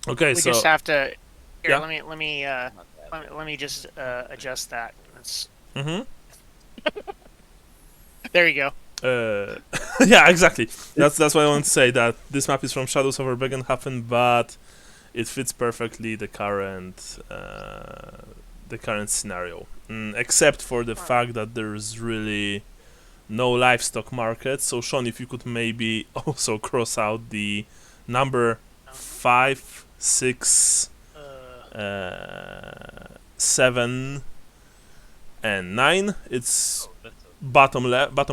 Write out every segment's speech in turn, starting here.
Okay, We so just have to. Here, yeah. let me just adjust that. Mm-hmm. There you go. Yeah, exactly. That's why I want to say that this map is from Shadows over Bögenhafen, but it fits perfectly the current scenario, except for the fact that there's really no livestock market. So Sean, if you could maybe also cross out the number 5, 6, uh, 7, and 9. It's bottom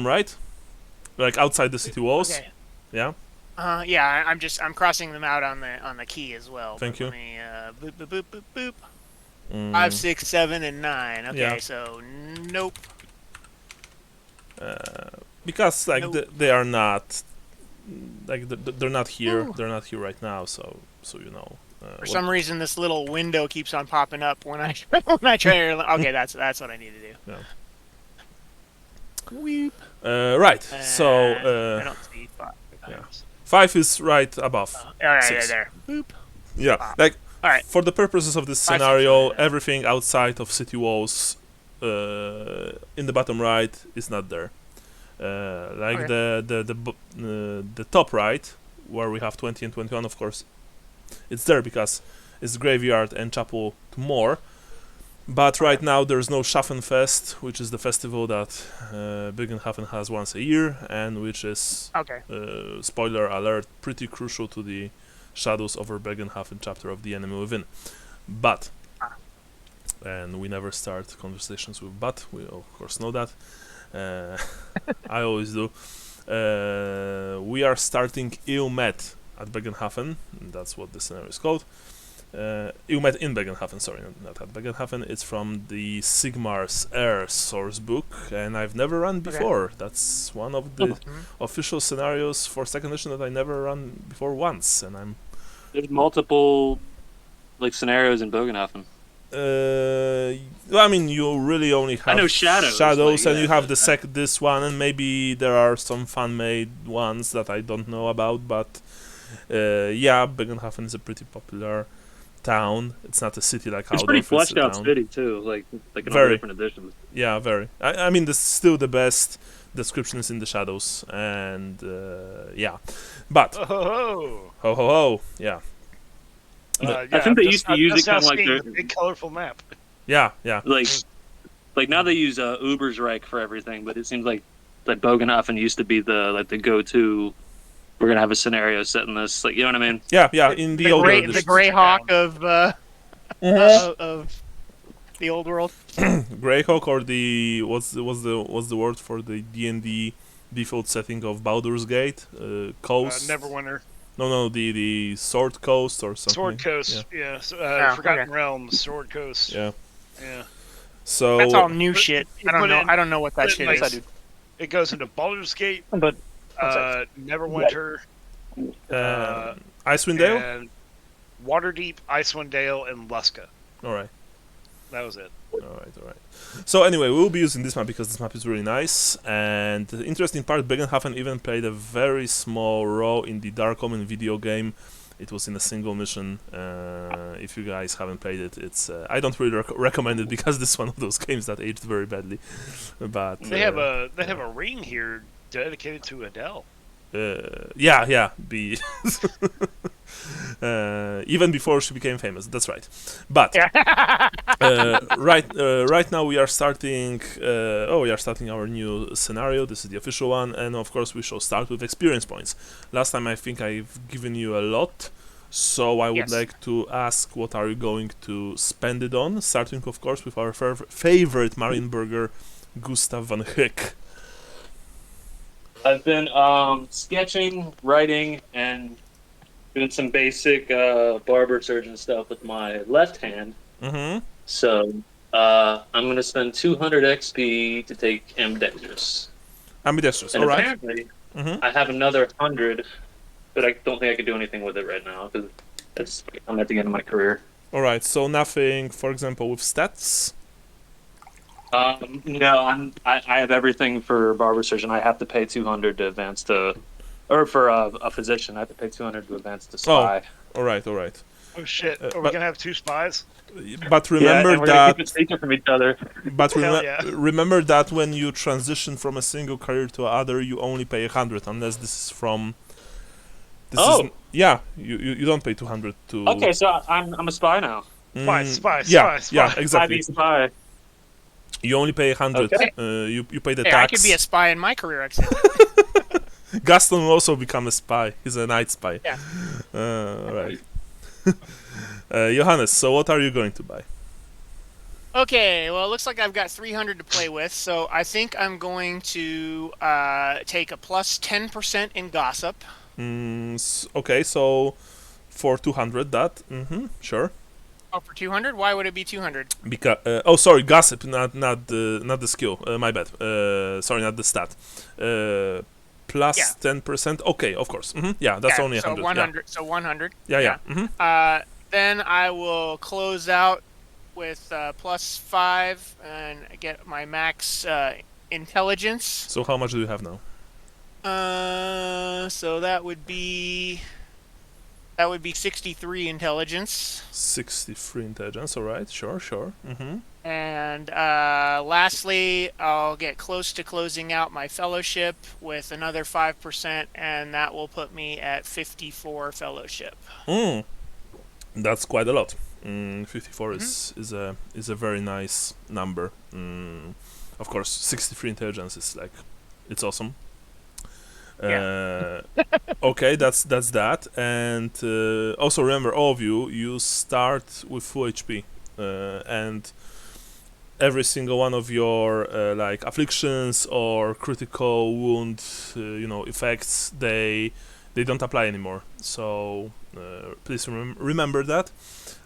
right, like outside the city walls. Okay. Yeah. Yeah, I'm crossing them out on the key as well. Thank But let you. me boop boop boop boop boop. Five, Mm, 6, 7, and 9. yeah. Okay, so nope, Because like nope. they are not like they're not here. Ooh. They're not here right now. So you know. For What? some reason, this little window keeps on popping up when I when I try to. Okay, that's what I need to do. Yeah. Weep. Right. So And I don't see 5. yeah, 5 is right above All right, there, 6. there. Boop. Yeah. Pop. Like All right. for the purposes of this 5, 6, 7, scenario, and 9. everything outside of city walls, in the bottom right, is not there. Like Okay. the top right, where we have 20 and 21, of course, it's there because it's graveyard and chapel to more. But right now there's no Schaffenfest, which is the festival that Bögenhafen has once a year, and which is, Okay. spoiler alert, pretty crucial to the Shadows over Bögenhafen chapter of The Enemy Within. But, and we never start conversations with but, we of course know that. I always do. We are starting Ilmet at Bögenhafen, that's what the scenario is called. Ilmet in Bögenhafen, sorry, not at Bögenhafen. It's from the Sigmar's Air source book, and I've never run before. That's one of the official scenarios for second edition that I never run before once, and There's multiple like scenarios in Bögenhafen. well, I mean, you really only have I know Shadows, like, and yeah, you have but this one, and maybe there are some fan-made ones that I don't know about. But yeah, Bögenhafen is a pretty popular town. It's not a city like it's pretty Haldorf, it's a fleshed out town. city too, like in all the Very. different editions. Yeah, very. I mean, this is still the best description is in the shadows, and yeah. But Oh, ho ho ho, yeah, yeah, I think they just- used to use just it kind now of like seeing their the big colorful map. yeah, yeah. like now they use Ubersreich for everything, but it seems like Bögenhafen used to be the go-to. We're gonna have a scenario set in this, like, you know what I mean? Yeah, yeah. In the older the editions, Greyhawk of the old world. Greyhawk, or the what's the word for the D&D default setting of Baldur's Gate, Coast. Neverwinter, No, the Sword Coast or something. Sword Coast, yeah, Forgotten okay. Realms, Sword Coast, Yeah. yeah. So That's all new But shit. you I don't put know. in- I don't know what that shit like- is. It goes into Baldur's Gate, But Neverwinter, Icewind Dale. and Waterdeep, Icewind Dale, and Luska. All right. That was it. All right. So anyway, we'll be using this map because this map is really nice. And the interesting part, Bögenhafen even played a very small role in the Dark Omen video game. It was in a single mission. If you guys haven't played it, it's I don't really recommend it because this is one of those games that aged very badly. But They have a ring here dedicated to Adele. yeah. Even before she became famous. That's right. But right now we are starting. We are starting our new scenario. This is the official one, and of course we shall start with experience points. Last time I think I've given you a lot, so I would Yes. like to ask what are you going to spend it on? Starting, of course, with our favorite Marienburger, Gustav van Hyck. I've been sketching, writing, and doing some basic barber surgeon stuff with my left hand. Mm-hmm. So I'm going to spend 200 XP to take ambidextrous. Ambidextrous. And All right. apparently, Mm-hmm. I have another 100, but I don't think I could do anything with it right now because I'm at the end of my career. All right. So nothing, for example, with stats. No, I have everything for barber surgeon. I have to pay 200 to advance to, or for a physician, I have to pay 200 to advance to spy. All right. Oh shit! Are we but- gonna have two spies? But Yeah, remember and we're gonna that. keep it secret from each other. But Hell yeah. remember that when you transition from a single career to other, you only pay 100, unless this is from. Oh. Yeah, you don't pay 200 to. Okay, so I'm a spy now. Spy, Yeah, spy. exactly. Spy. You only pay 100. Okay. You pay the Hey, tax. I could be a spy in my career exit. Gaston will also become a spy. He's a night spy. Yeah. Right. Johannes, so what are you going to buy? Okay, well, it looks like I've got 300 to play with, so I think I'm going to take a plus 10% in gossip. Okay, so for 200, that. Sure. Oh, for 200? Why would it be 200? Because sorry, gossip, not the skill. My bad. Sorry, not the stat. Plus Yeah. 10%. Okay, of course. Yeah, that's only 100. So 100. So 100. Yeah. Then I will close out with plus 5 and get my max intelligence. So how much do you have now? So that would be 63 intelligence. 63 intelligence. All right. Sure. And lastly, I'll get close to closing out my fellowship with another 5%, and that will put me at 54 fellowship. That's quite a lot. 54 is a very nice number. Of course, 63 intelligence is like, it's awesome. Okay, that's that. And also remember, all of you start with full HP, and every single one of your like afflictions or critical wound, effects, they don't apply anymore. So please remember that.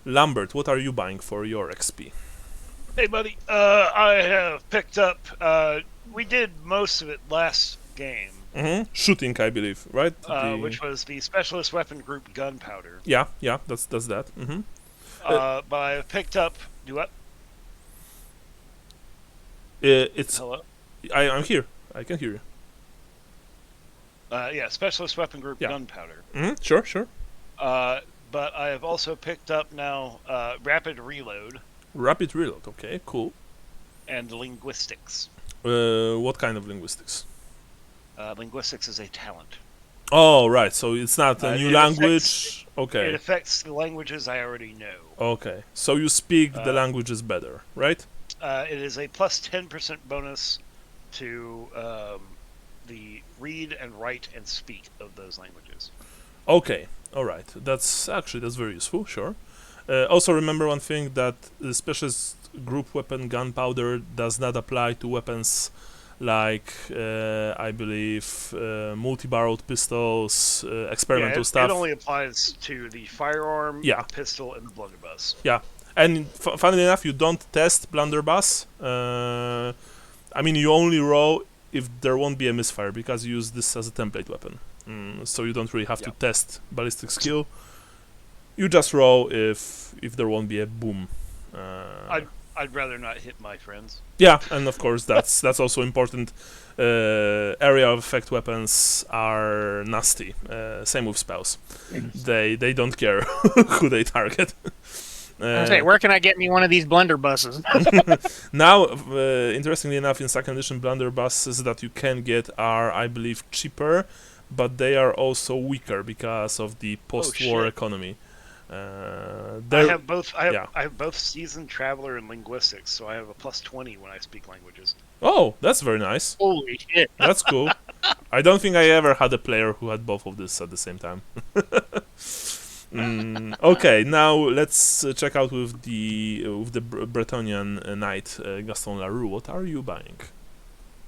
Lambert, what are you buying for your XP? Hey, buddy. I have picked up. We did most of it last game. Shooting, I believe, right? Which was the Specialist Weapon Group Gunpowder. Yeah, that's that. But I picked up. Do what? It's. Hello. I'm here. I can hear you. Yeah, Specialist Weapon Group Yeah. Gunpowder. Sure. But I have also picked up now Rapid Reload Rapid reload. Okay, cool. and Linguistics. What kind of linguistics? Linguistics is a talent. Oh, right. So it's not a new it language. It Okay. affects the languages I already know. Okay. So you speak the languages better, right? It is a plus 10% bonus to the read and write and speak of those languages. Okay. All right. That's very useful. Sure. Also remember one thing, that the specialist group weapon gunpowder does not apply to weapons like I believe multi-barreled pistols, experimental stuff. It only applies to the firearm, Yeah. the pistol, and the blunderbuss. Yeah, and funnily enough, you don't test blunderbuss. I mean, you only roll if there won't be a misfire, because you use this as a template weapon. So you don't really have to test ballistic skill. You just roll if there won't be a boom. I'd rather not hit my friends. Yeah, and of course that's also important. Area of effect weapons are nasty. Same with spells. They don't care who they target. Say, where can I get me one of these blunderbusses? Now, interestingly enough, in second edition, blunderbusses that you can get are, I believe, cheaper, but they are also weaker because of the post-war economy. I have both. I have both seasoned traveler and linguistics, so I have a plus 20 when I speak languages. Oh, that's very nice. Holy shit! That's cool. I don't think I ever had a player who had both of this at the same time. Okay, now let's check out with the Bretonian knight, Gaston Larue. What are you buying?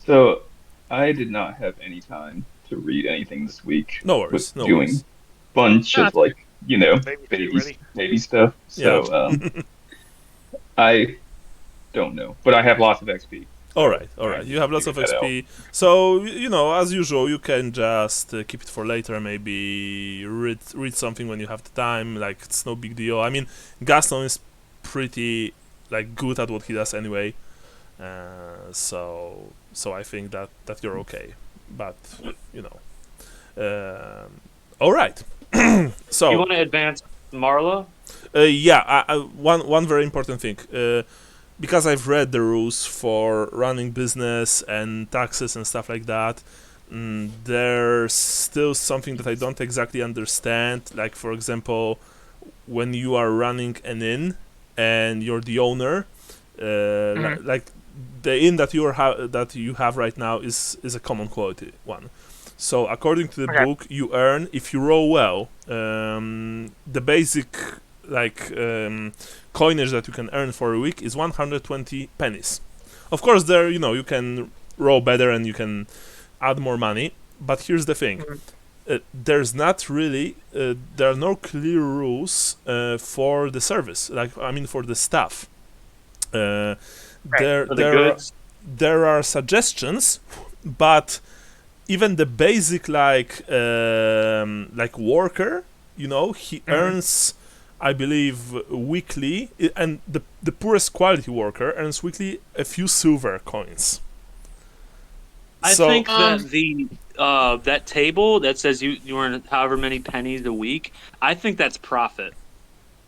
So, I did not have any time to read anything this week. No worries. No doing worries. bunch of baby stuff. So I don't know, but I have lots of XP. All right. You have lots of XP, so as usual, you can just keep it for later. Maybe read something when you have the time. Like, it's no big deal. I mean, Gaston is pretty good at what he does anyway, so I think that you're okay. But all right. So you want to advance Marla? yeah, one very important thing. Because I've read the rules for running business and taxes and stuff like that, there's still something that I don't exactly understand. Like, for example, when you are running an inn and you're the owner, like the inn that that you have right now is a common quality one. So according to the book, you earn, if you roll well, the basic coinage that you can earn for a week is 120 pennies. Of course, there you can roll better and you can add more money. But here's the thing: there's not really there are no clear rules for the service. For the staff. There are suggestions, but even the basic worker, he earns, I believe, weekly, and the poorest quality worker earns weekly a few silver coins. I think that the that table that says you earn however many pennies a week, I think that's profit.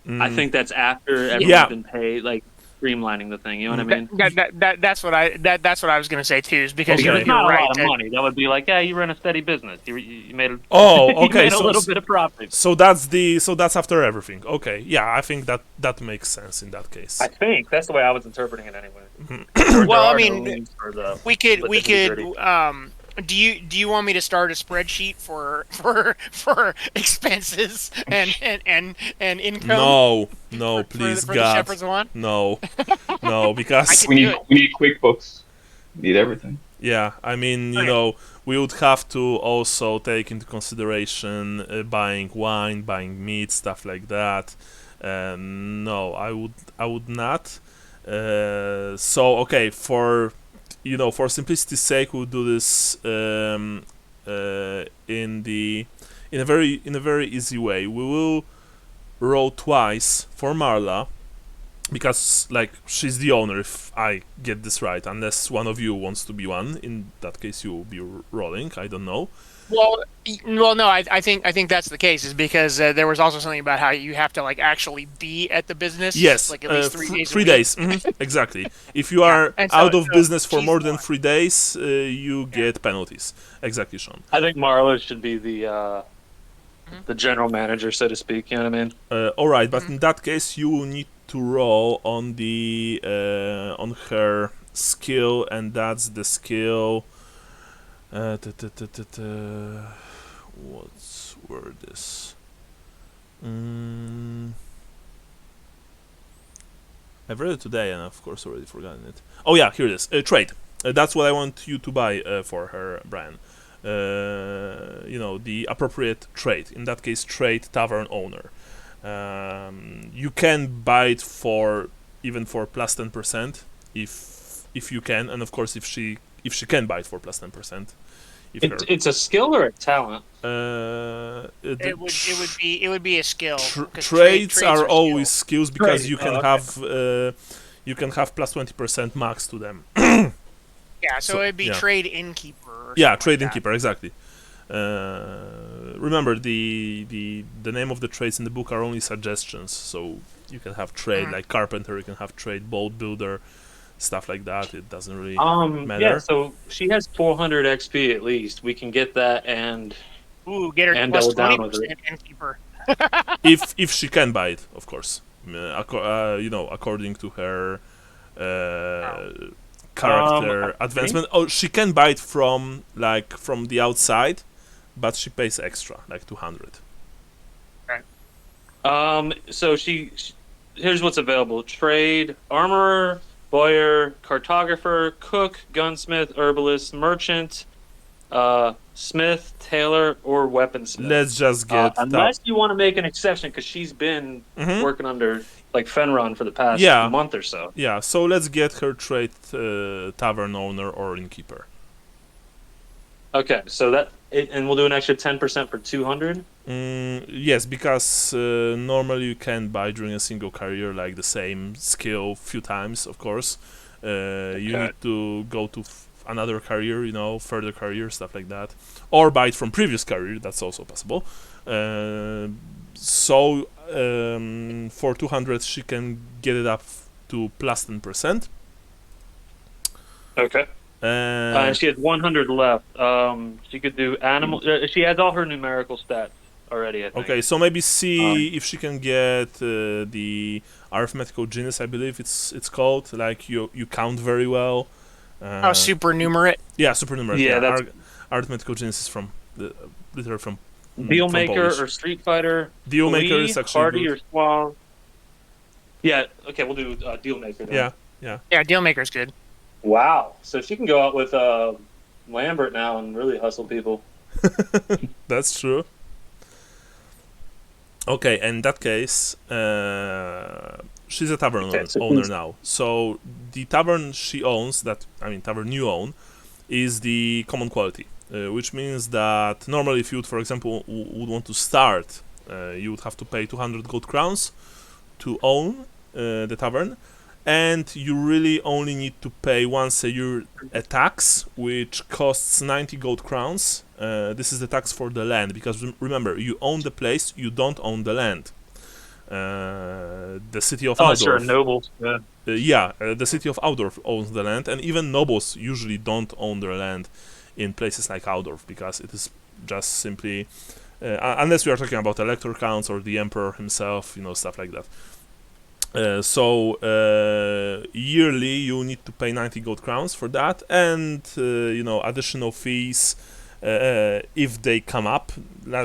I think that's after everyone's been paid, like streamlining the thing. You know what I mean? That's what I was gonna say too. Is because it's not right, a lot of money. That would be like, you run a steady business. You made okay, a little bit of profit. So that's after everything. Okay, yeah, I think that makes sense in that case. I think that's the way I was interpreting it anyway. Well, I mean, we could. Do you want me to start a spreadsheet for expenses and income? No, please, for God, the Shepherd's One? No, because we need QuickBooks. We need everything. Yeah, I mean, we would have to also take into consideration buying wine, buying meat, stuff like that. No, I would not. So okay, for simplicity's sake, we'll do this in a very easy way. We will roll twice for Marla, because she's the owner, if I get this right, unless one of you wants to be one. In that case, you will be rolling. I don't know. Well, no. I think that's the case, is because there was also something about how you have to actually be at the business. Yes, at least 3 days. 3 days. Exactly. If you are out of business for more than 3 days, you get penalties. Exactly, Sean. I think Marla should be the general manager, so to speak. You know what I mean? All right, but in that case, you will need to roll on the on her skill, and that's the skill. What's word is? I've read it today, and of course already forgotten it. Oh yeah, here it is. Trade. That's what I want you to buy for her, Brian. The appropriate trade. In that case, trade tavern owner. You can buy it even for plus 10% if you can, and of course if she can buy it for plus 10%. It's a skill or a talent? It would be a skill. Trades are always skills, because you can have plus 20% max to them. Yeah, so it'd be trade innkeeper. Trade innkeeper, exactly. Remember, the name of the trades in the book are only suggestions, so you can have trade like carpenter, you can have trade boat builder, stuff like that. It doesn't really matter. Yeah, so she has 400 XP at least. We can get that and get her and plus double 20% innkeeper. if she can buy it, of course. According to her character advancement. Oh, she can buy it from the outside, but she pays extra, 200. Right. So here's what's available: trade, armorer, bowyer, cartographer, cook, gunsmith, herbalist, merchant, smith, tailor, or weaponsmith. Let's just get unless you want to make an exception, because she's been working under Fenron for the past month or so. Yeah, so let's get her trade tavern owner or innkeeper. Okay, so and we'll do an extra 10% for 200. Yes, because normally you can buy during a single career the same skill few times. Of course, you need to go to another career, further career, stuff like that, or buy it from previous career. That's also possible. So for 200, she can get it up to plus 10%. Okay. And she has 100 left. She could do animal. She has all her numerical stats already, I think. Okay, so maybe see if she can get the arithmetical genius, I believe it's called. Like you count very well. Supernumerate. Yeah, supernumerate. Yeah, that's arithmetical genius is from literally from Deal from Maker Polish. or Street Fighter. Deal Maker Lee, is actually Hardy good. or Suave. Yeah. Okay, we'll do Deal Maker then. Yeah. Yeah, Dealmaker's good. Wow. So she can go out with Lambert now and really hustle people. That's true. Okay, in that case, she's a tavern owner now. So the tavern she owns, tavern you own, is the common quality, which means that normally if you would, for example, would want to start, you would have to pay 200 gold crowns to own the tavern, and you really only need to pay once a year a tax, which costs 90 gold crowns. This is the tax for the land, because remember, you own the place, you don't own the land. The city of Altdorf. Sure, nobles. Yeah. The city of Altdorf owns the land, and even nobles usually don't own their land in places like Altdorf, because it is just simply, unless we are talking about elector counts or the emperor himself, stuff like that. So yearly you need to pay 90 gold crowns for that, and additional fees if they come up.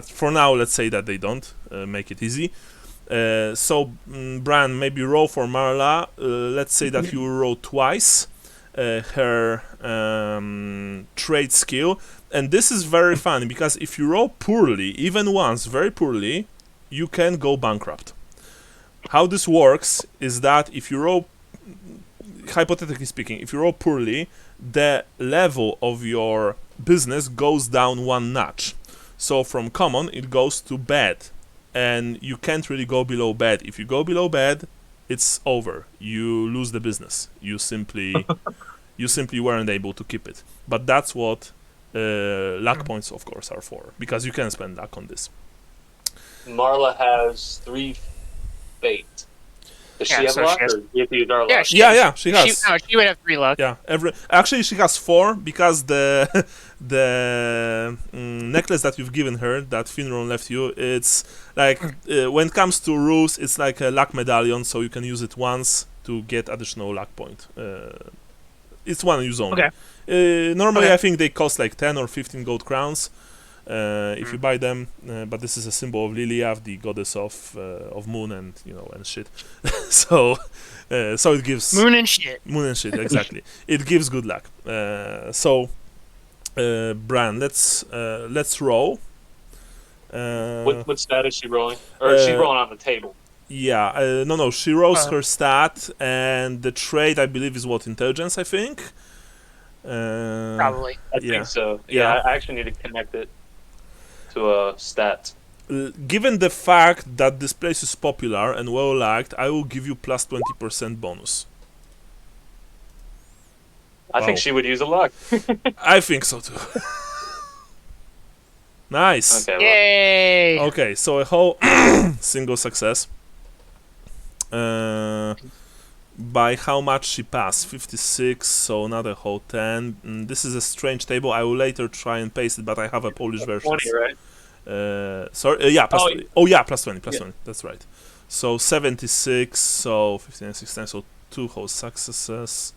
For now, let's say that they don't, make it easy. So Bran, maybe roll for Marla. Let's say that you roll twice her trade skill, and this is very funny because if you roll poorly, even once, very poorly, you can go bankrupt. How this works is that if you roll, hypothetically speaking, if you roll poorly, the level of your business goes down one notch. So from common, it goes to bad. And you can't really go below bad. If you go below bad, it's over. You lose the business. You simply weren't able to keep it. But that's what luck points, of course, are for. Because you can spend luck on this. Marla has 3 fate. Does she have so luck, she has- or do you have to use our luck? she has. She would have 3 luck. Yeah, actually she has 4 because the necklace that you've given her, that Finron left you, it's like when it comes to rules, it's like a luck medallion, so you can use it once to get additional luck point. It's one use only. Okay. Normally, I think they cost like 10 or 15 gold crowns if you buy them, but this is a symbol of Liliav, the goddess of moon and and shit. so it gives Moon and shit. Exactly. It gives good luck. So Bran, let's roll. What stat is she rolling? Or is she rolling on the table? Yeah, no. She rolls her stat, and the trade, I believe, is what, intelligence, I think. Probably. I think so. Yeah, I actually need to connect it to a stat. Given the fact that this place is popular and well liked, I will give you plus 20% bonus. I think she would use a luck. I think so too. Nice. Okay, Yay! Okay, so a whole single success. By how much she passed? 56, so another whole 10. This is a strange table. I will later try and paste it, but I have a Polish version. 20, right? Sorry, yeah, plus 20. Oh, yeah, plus 20, plus 20. That's right. So 76, so 15 and 16, so 2 whole successes.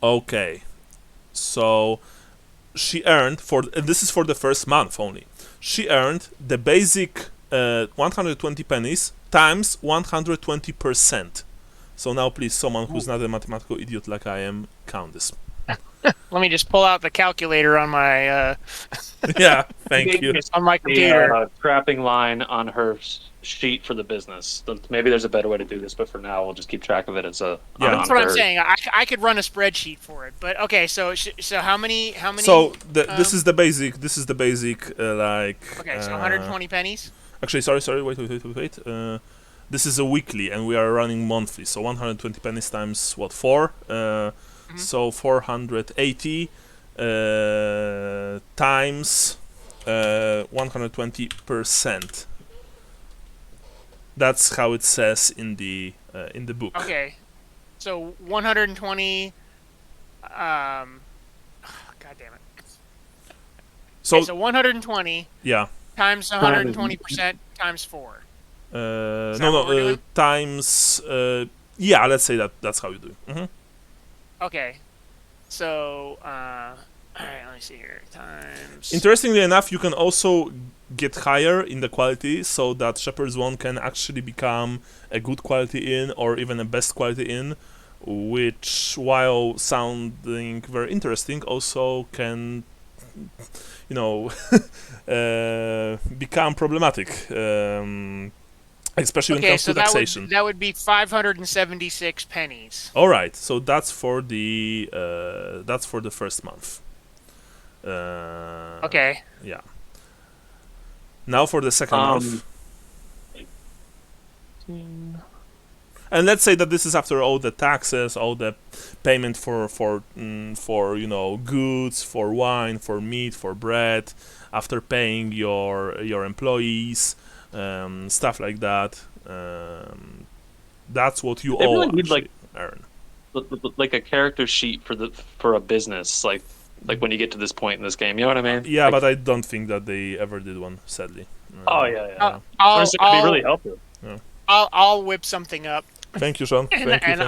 Okay. So she earned, and this is for the first month only, she earned the basic 120 pennies times 120%. So now please, someone who's not a mathematical idiot like I am, count this. Let me just pull out the calculator on my Yeah, thank you. on my computer. The trapping line on her sheet for the business. Maybe there's a better way to do this, but for now we'll just keep track of it as a. Yeah, that's what I'm saying. I could run a spreadsheet for it, but okay. So how many? So this is the basic. This is the basic like. Okay, so 120 pennies. Actually, sorry. Wait. This is a weekly, and we are running monthly. So 120 pennies times what, 4? So 480 times 120%. That's how it says in the book. Okay, so 120. God damn it. So, okay, so 120. Yeah. Times 120% times 4. Times. Yeah, let's say that's how you do it. Okay, so all right, let me see here. Times. Interestingly enough, you can also get higher in the quality, so that Shepherd's One can actually become a good quality inn or even a best quality inn, which, while sounding very interesting, also can, become problematic, especially when it comes to taxation. That would be 576 pennies. All right, so that's for the first month. Okay. Yeah. Now for the second month. And let's say that this is after all the taxes, all the payment for goods, for wine, for meat, for bread, after paying your employees, stuff like that. That's what you all really need, earn. Like a character sheet for a business, like when you get to this point in this game, you know what I mean? Yeah, but I don't think that they ever did one, sadly. Yeah. I'll be really helpful. Yeah. I'll whip something up. Thank you, Sean. Thank you.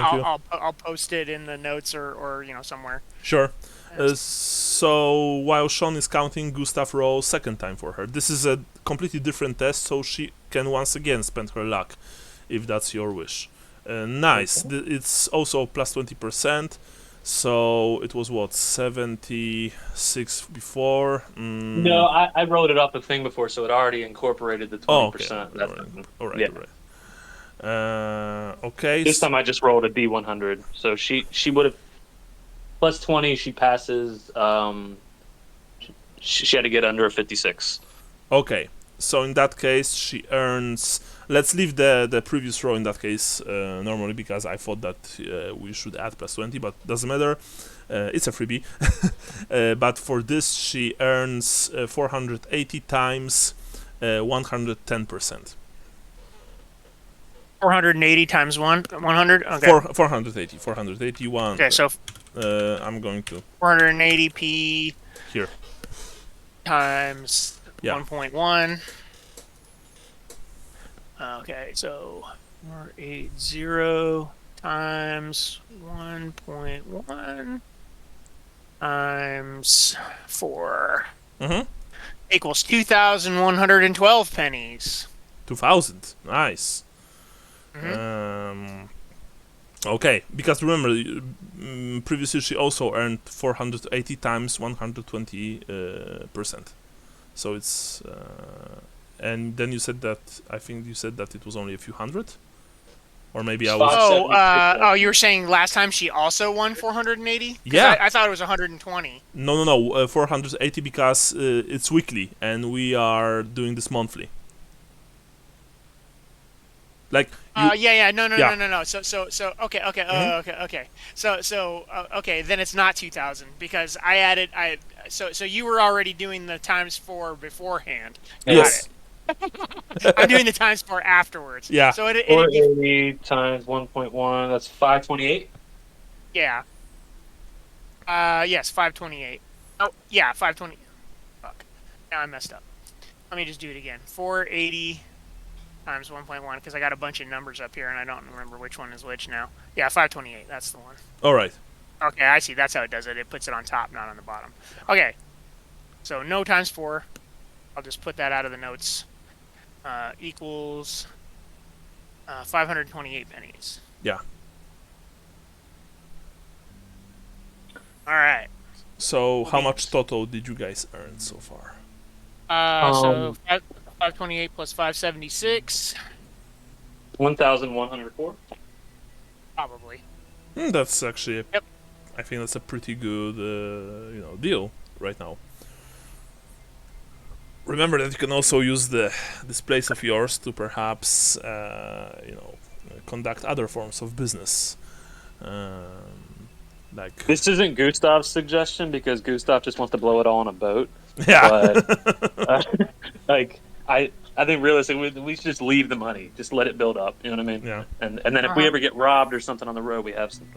I'll post it in the notes or somewhere. Sure. So while Sean is counting, Gustav rolls second time for her. This is a completely different test, so she can once again spend her luck, if that's your wish. Nice. It's also plus 20%. So it was what, 76 before? No, I wrote it up a thing before, so it already incorporated the 20%. All right. Okay. This time I just rolled a D100, so she would have plus 20. She passes. She had to get under a 56. Okay. So in that case, she earns. Let's leave the previous row in that case normally, because I thought that we should add plus 20, but doesn't matter. It's a freebie. But for this, she earns 480 times 110%. 480 times 100? Okay. 481. Okay, so I'm going to 480p here times 1.1. Okay, so 480 times 1.1 times 4 equals 2,112 pennies. 2,000. Nice. Okay, because remember, previously she also earned 480 times 120%. So it's and then you said that, I think you said that it was only a few hundred, or maybe I was. You were saying last time she also won 480? Yeah, I thought it was 120. No, 480 because it's weekly and we are doing this monthly. Like no. So okay. Okay, then it's not 2,000 because I added so you were already doing the times 4 beforehand. Yes. I'm doing the times 4 afterwards. Yeah. So it 480 times 1.1, that's 528. Yeah. Yes, 528. Oh, yeah, 520. Fuck. Now I messed up. Let me just do it again. 480 times 1.1, because I got a bunch of numbers up here and I don't remember which one is which now. Yeah, 528. That's the one. All right. Okay, I see. That's how it does it. It puts it on top, not on the bottom. Okay. So no times 4. I'll just put that out of the notes. Equals 528 pennies. Yeah. All right. So how much total did you guys earn so far? So 528 plus 576. 1,104. Probably. That's actually. Yep. I think that's a pretty good, deal right now. remember that you can also use this place of yours to perhaps conduct other forms of business. Like This isn't Gustav's suggestion because Gustav just wants to blow it all on a boat. yeah. But like I think realistically we should just leave the money, just let it build up. You know what I mean? Yeah. And then if we ever get robbed or something on the road, we have some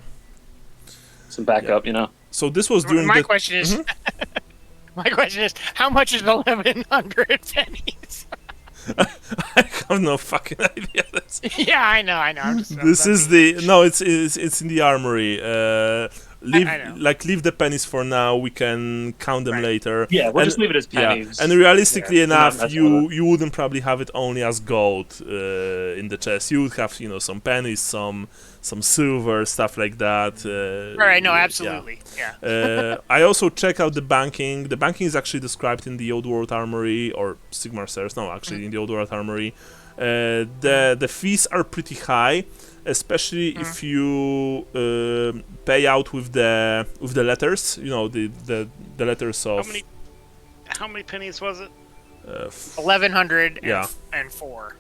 backup. You know. So this was during my question is, my question is, how much is 1,100 pennies? I have no fucking idea. Yeah, I know. This is it's in the armory. Leave the pennies for now. We can count them later. Yeah, we'll just leave it as pennies. Yeah. And realistically enough, you wouldn't probably have it only as gold in the chest. You would have some pennies, some silver, stuff like that. Right. No, absolutely. Yeah. I also check out the banking. The banking is actually described in the Old World Armory or Sigmar Stairs. No, actually in the Old World Armory. The fees are pretty high, especially if you pay out with the letters. The letters of. How many pennies was it? 1,104.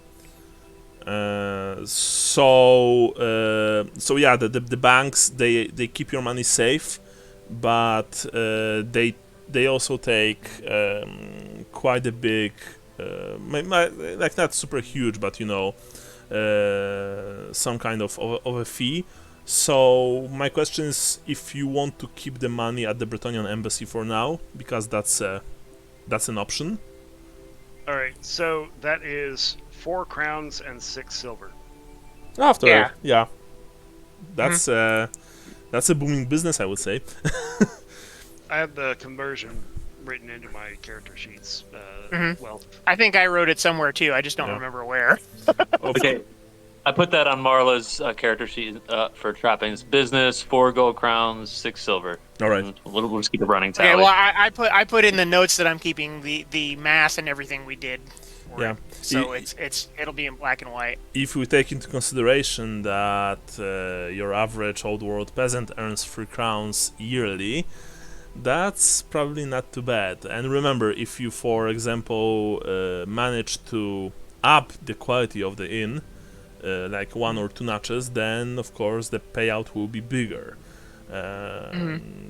So yeah, the banks they keep your money safe, but they also take quite a big, like not super huge, but some kind of a fee. So my question is if you want to keep the money at the Bretonnian embassy for now, because that's an option. All right, so that is 4 crowns and 6 silver. Yeah. That's a booming business, I would say. I have the conversion written into my character sheets. Well, I think I wrote it somewhere too. I just don't remember where. Okay, I put that on Marla's character sheet for trappings. Business, 4 gold crowns, 6 silver. All right. We'll just keep a running tally. Okay, well, I put in the notes that I'm keeping the mass and everything we did. Yeah. So it'll be in black and white. If we take into consideration that your average old world peasant earns 3 crowns yearly, that's probably not too bad. And remember, if you, for example, manage to up the quality of the inn, like 1 or 2 notches, then of course the payout will be bigger.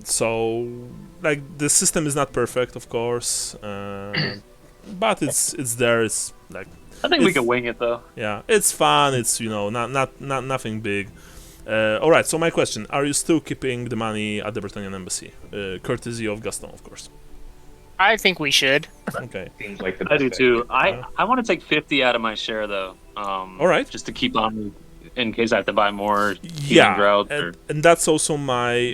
So, like, the system is not perfect, of course, but it's there. It's like I think we can wing it though. Yeah, it's fun. It's not nothing big. All right. So my question: are you still keeping the money at the Bretonnian embassy, courtesy of Gaston, of course? I think we should. Okay. Seems like the I do best too. idea. I want to take 50 out of my share though. All right. Just to keep on me in case I have to buy more. Yeah, and that's also my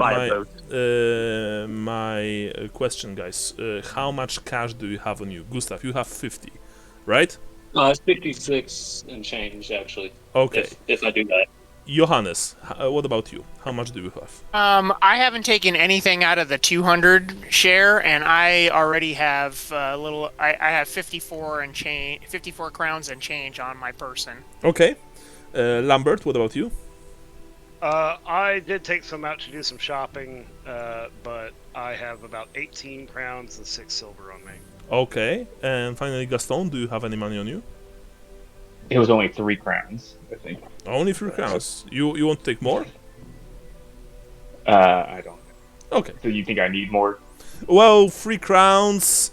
question, guys. How much cash do you have on you, Gustav? You have 50, right? It's 56 and change actually. Okay. If I do that. Johannes, what about you? How much do you have? I haven't taken anything out of the 200 share, and I already have a little. I have 54 crowns and change on my person. Okay. Lambert, what about you? I did take some out to do some shopping, but I have about 18 crowns and 6 silver on me. Okay. And finally, Gaston, do you have any money on you? It was only 3 crowns, I think. Only 3 crowns. You want to take more? I don't know. Okay. So you think I need more? Well, 3 crowns.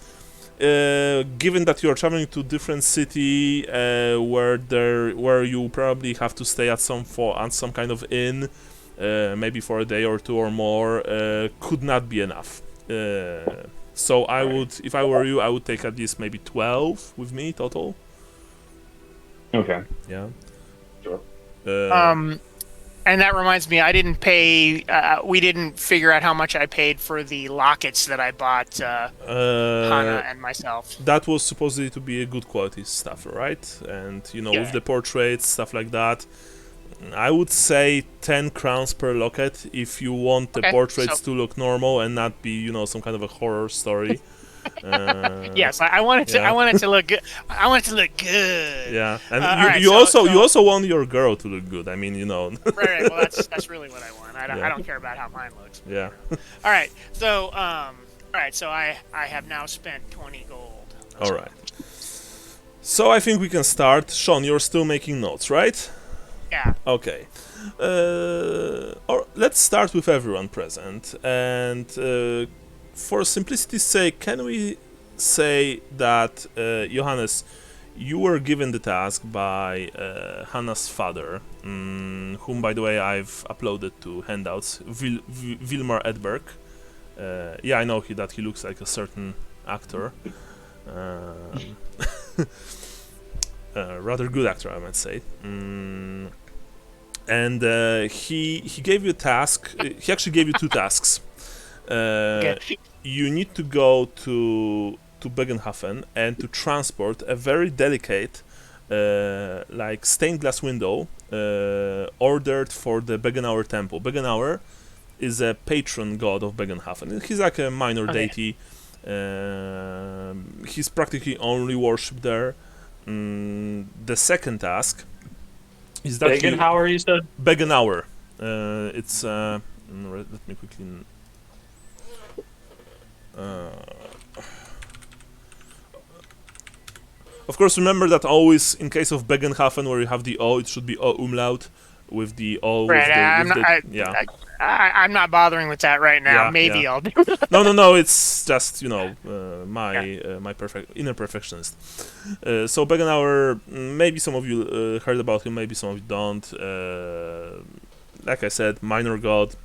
Given that you're traveling to different city, where you probably have to stay at some kind of inn, maybe for a day or 2 or more, could not be enough. So I would, if I were you, I would take at least maybe 12 with me total. Okay. Yeah. Sure. And that reminds me, I didn't pay. We didn't figure out how much I paid for the lockets that I bought Hannah and myself. That was supposedly to be a good quality stuff, right? And with the portraits, stuff like that. I would say 10 crowns per locket if you want the portraits to look normal and not be, some kind of a horror story. Yes, I want it to look good. I want it to look good. Yeah, and you also want your girl to look good. I mean, Right. Well, that's really what I want. I don't care about how mine looks. Yeah. All right. So I have now spent 20 gold. All right. So I think we can start. Sean, you're still making notes, right? Yeah. Okay. Or let's start with everyone present. And for simplicity's sake, can we say that, Johannes, you were given the task by Hannah's father, whom, by the way, I've uploaded to handouts, Vilmar Edberg. Yeah, I know that he looks like a certain actor. Rather good actor, I might say. And he gave you a task. He actually gave you two tasks. You need to go to Bögenhafen and to transport a very delicate, like stained glass window, ordered for the Bögenauer temple. Bögenauer is a patron god of Bögenhafen. He's like a minor deity. He's practically only worshipped there. The second task is that Bögenhauer, you said? Bögenauer. It's let me quickly. Of course, remember that always in case of Bögenhafen, where you have the O, it should be O umlaut with the O. Right, I'm not bothering with that right now. Yeah, Maybe yeah. I'll do that. No. It's just my inner perfectionist. So Bögenauer, maybe some of you heard about him, maybe some of you don't. Like I said, minor god.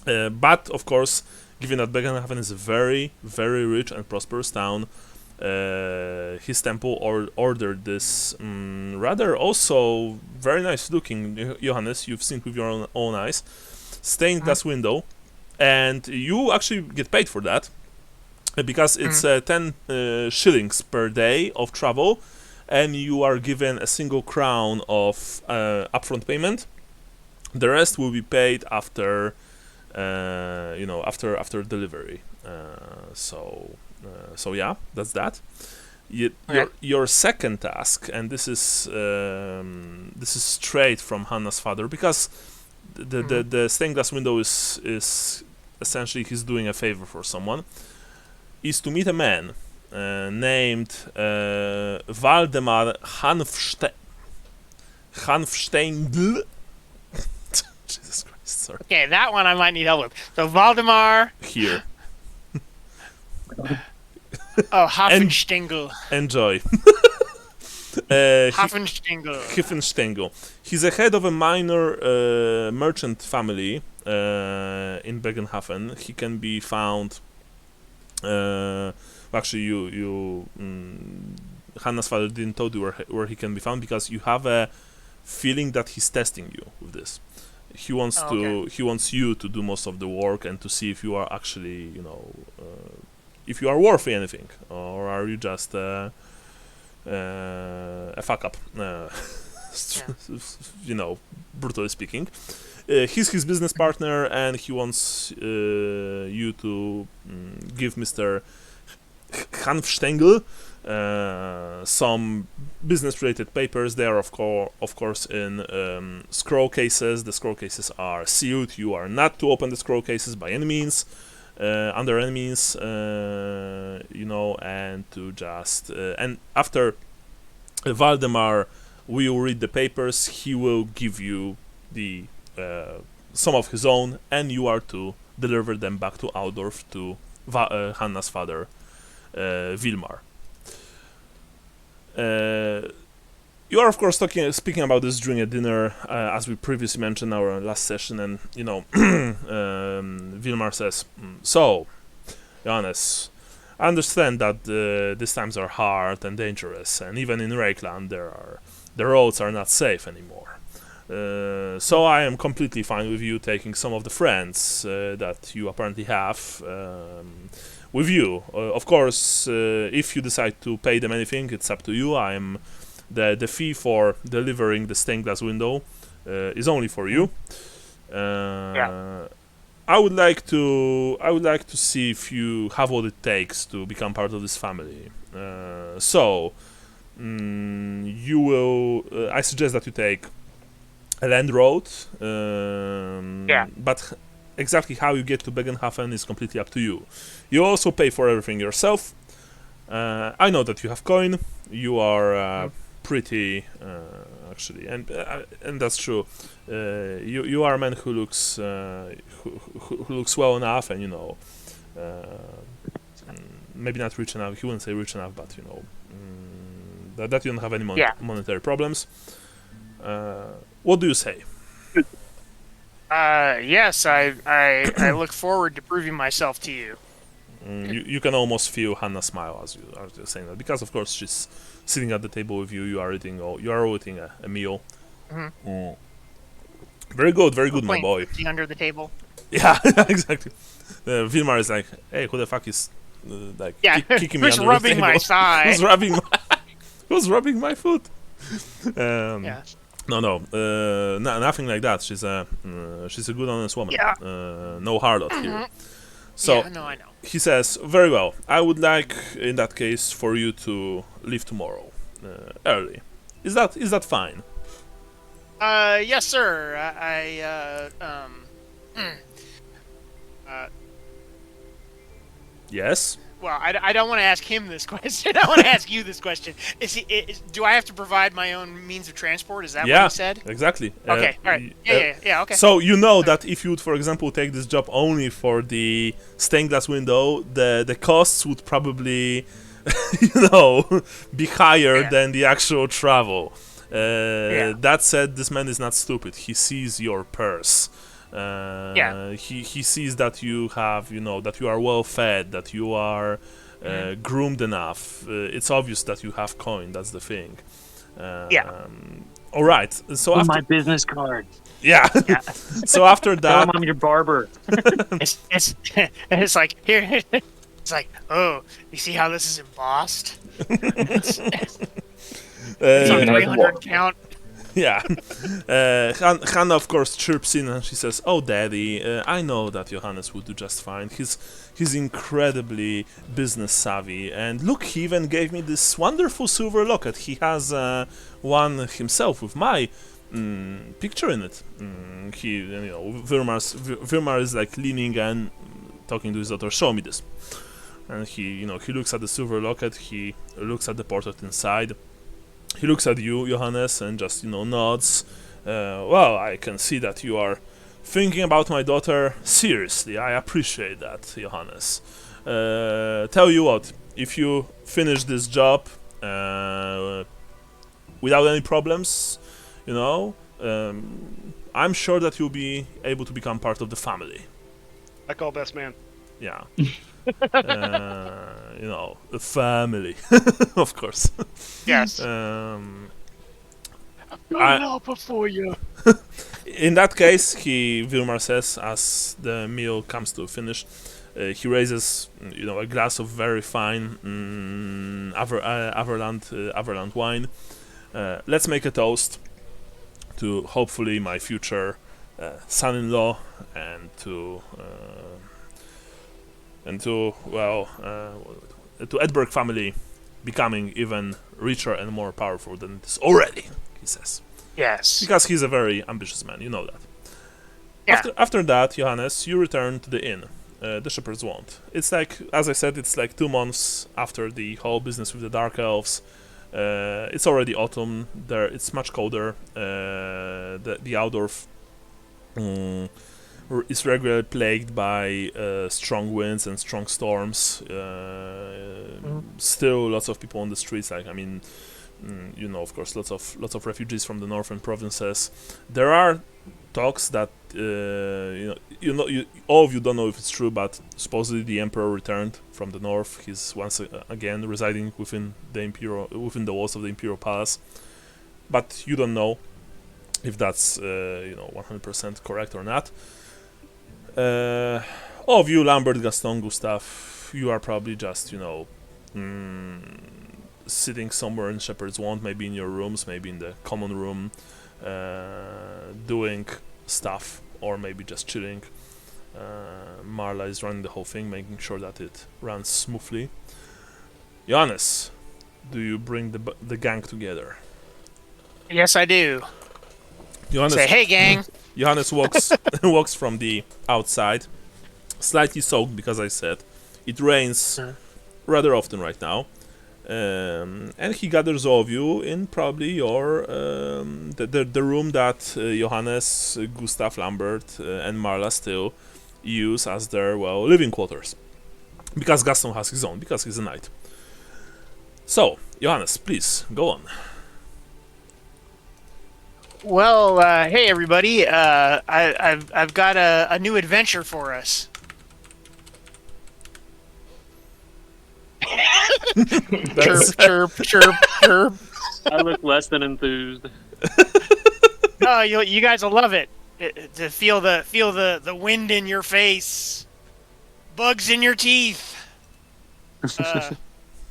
But of course, given that Bögenhafen is a very, very rich and prosperous town, his temple ordered this rather also very nice looking, Johannes, you've seen with your own eyes, stained glass window, and you actually get paid for that because it's 10 shillings per day of travel, and you are given a single crown of upfront payment. The rest will be paid after after delivery. So yeah, that's that. Your second task, and this is straight from Hannah's father, because the stained glass window is essentially he's doing a favor for someone, is to meet a man named Waldemar Hanfsteindl. Jesus Christ, sorry. Okay, that one I might need help with. So Waldemar. Here. Oh, Hafenstengel. Enjoy. Hafenstengel. He's a head of a minor merchant family in Bögenhafen. He can be found. Actually, Hannah's father didn't tell you where he can be found, because you have a feeling that he's testing you with this. He wants he wants you to do most of the work and to see if you are actually, if you are worthy anything, or are you just a fuck up, brutally speaking. He's his business partner, and he wants you to give Mr. Hanfstengel some business-related papers. They are of course in scroll cases. The scroll cases are sealed. You are not to open the scroll cases by any means, under any means, and to just and after Waldemar will read the papers, he will give you the some of his own, and you are to deliver them back to Altdorf to Hannah's father, Vilmar. You are of course speaking about this during a dinner, as we previously mentioned in our last session, and Vilmar says, "So, Johannes, I understand that these times are hard and dangerous, and even in Reikland the roads are not safe anymore. So I am completely fine with you taking some of the friends that you apparently have with you. Of course, if you decide to pay them anything, it's up to you. The fee for delivering the stained glass window is only for you. I would like to see if you have what it takes to become part of this family. You will. I suggest that you take a land road. But exactly how you get to Bögenhafen is completely up to you. You also pay for everything yourself. I know that you have coin. You are pretty, actually, and that's true. You are a man who looks who looks well enough, and maybe not rich enough. He wouldn't say rich enough, but that you don't have any monetary problems. What do you say? Yes, I look forward to proving myself to you. You can almost feel Hannah smile as you are saying that, because of course she's sitting at the table with you. You are eating a meal. Very good, my boy. Under the table. Yeah, exactly. Vilmar is like, hey, who the fuck is kicking me under the table? Who's rubbing my thigh? Who's rubbing my foot? No, nothing like that. She's a good, honest woman. Yeah. No harlot here. So no, I know. he says, very well. I would like, in that case, for you to leave tomorrow, early. Is that fine? Yes, sir. Yes. Well, I don't want to ask him this question. I want to ask you this question. Do I have to provide my own means of transport? Is that what he said? Exactly. Okay, all right. Yeah, okay. So you know that if you would, for example, take this job only for the stained glass window, the costs would probably, be higher than the actual travel. That said, this man is not stupid. He sees your purse. He sees that you have, that you are well fed, that you are groomed enough. It's obvious that you have coin. That's the thing. All right. So after my business card. Yeah. So after that, tell him I'm your barber. It's like here. It's like, oh, you see how this is embossed? It's a 300 count. Yeah. Hannah, of course, chirps in and she says, "Oh, Daddy, I know that Johannes would do just fine. He's incredibly business savvy. And look, he even gave me this wonderful silver locket. He has one himself with my picture in it." Vilmar is like leaning and talking to his daughter. "Show me this." And he looks at the silver locket. He looks at the portrait inside. He looks at you, Johannes, and just, nods. Well, I can see that you are thinking about my daughter seriously. I appreciate that, Johannes. Tell you what, if you finish this job without any problems, I'm sure that you'll be able to become part of the family. I call best man. Yeah. The family, of course. Yes. I'm helper for you. In that case, Vilmar says, as the meal comes to a finish, he raises, a glass of very fine Averland wine. Let's make a toast to hopefully my future son-in-law and to Edberg family becoming even richer and more powerful than it is already, he says. Yes. Because he's a very ambitious man, you know that. Yeah. After that, Johannes, you return to the inn, the Shepherd's Wand. It's like, as I said, it's like 2 months after the whole business with the Dark Elves. It's already autumn. There, it's much colder. The outdoor is regularly plagued by strong winds and strong storms. Still, lots of people on the streets. Of course, lots of refugees from the northern provinces. There are talks that all of you don't know if it's true, but supposedly the emperor returned from the north. He's once again residing within the walls of the imperial palace, but you don't know if that's 100% correct or not. All of you, Lambert, Gaston, Gustav, you are probably just sitting somewhere in Shepherd's Wand, maybe in your rooms, maybe in the common room, doing stuff, or maybe just chilling. Marla is running the whole thing, making sure that it runs smoothly. Johannes, do you bring the gang together? Yes, I do. Johannes, say, "Hey, gang." Johannes walks from the outside, slightly soaked because I said it rains rather often right now. And he gathers all of you in probably your the room that Johannes, Gustav, Lambert, and Marla still use as their living quarters, because Gaston has his own, because he's a knight. So, Johannes, please go on. Well, hey everybody. I've got a new adventure for us. Chirp, chirp, chirp, chirp. I look less than enthused. Oh, you guys will love it. To feel the wind in your face, bugs in your teeth.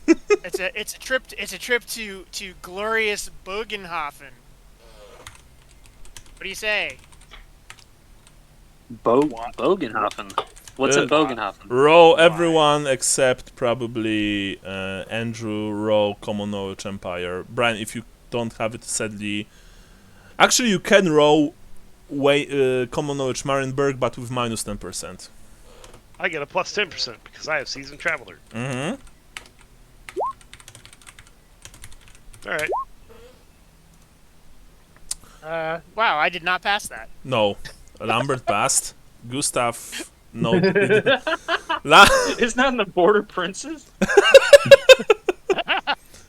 It's a trip to glorious Bögenhafen. What do you say? Bögenhafen. What's in Bögenhafen? Roll everyone except probably Andrew. Roll Common Knowledge Empire. Brian, if you don't have it, sadly. Actually, you can roll Common Knowledge Marienburg, but with minus 10%. I get a plus 10% because I have Seasoned Traveler. Mm-hmm. All right. Wow, I did not pass that. No, Lambert passed. Gustav, no. Isn't that in the Border Princes?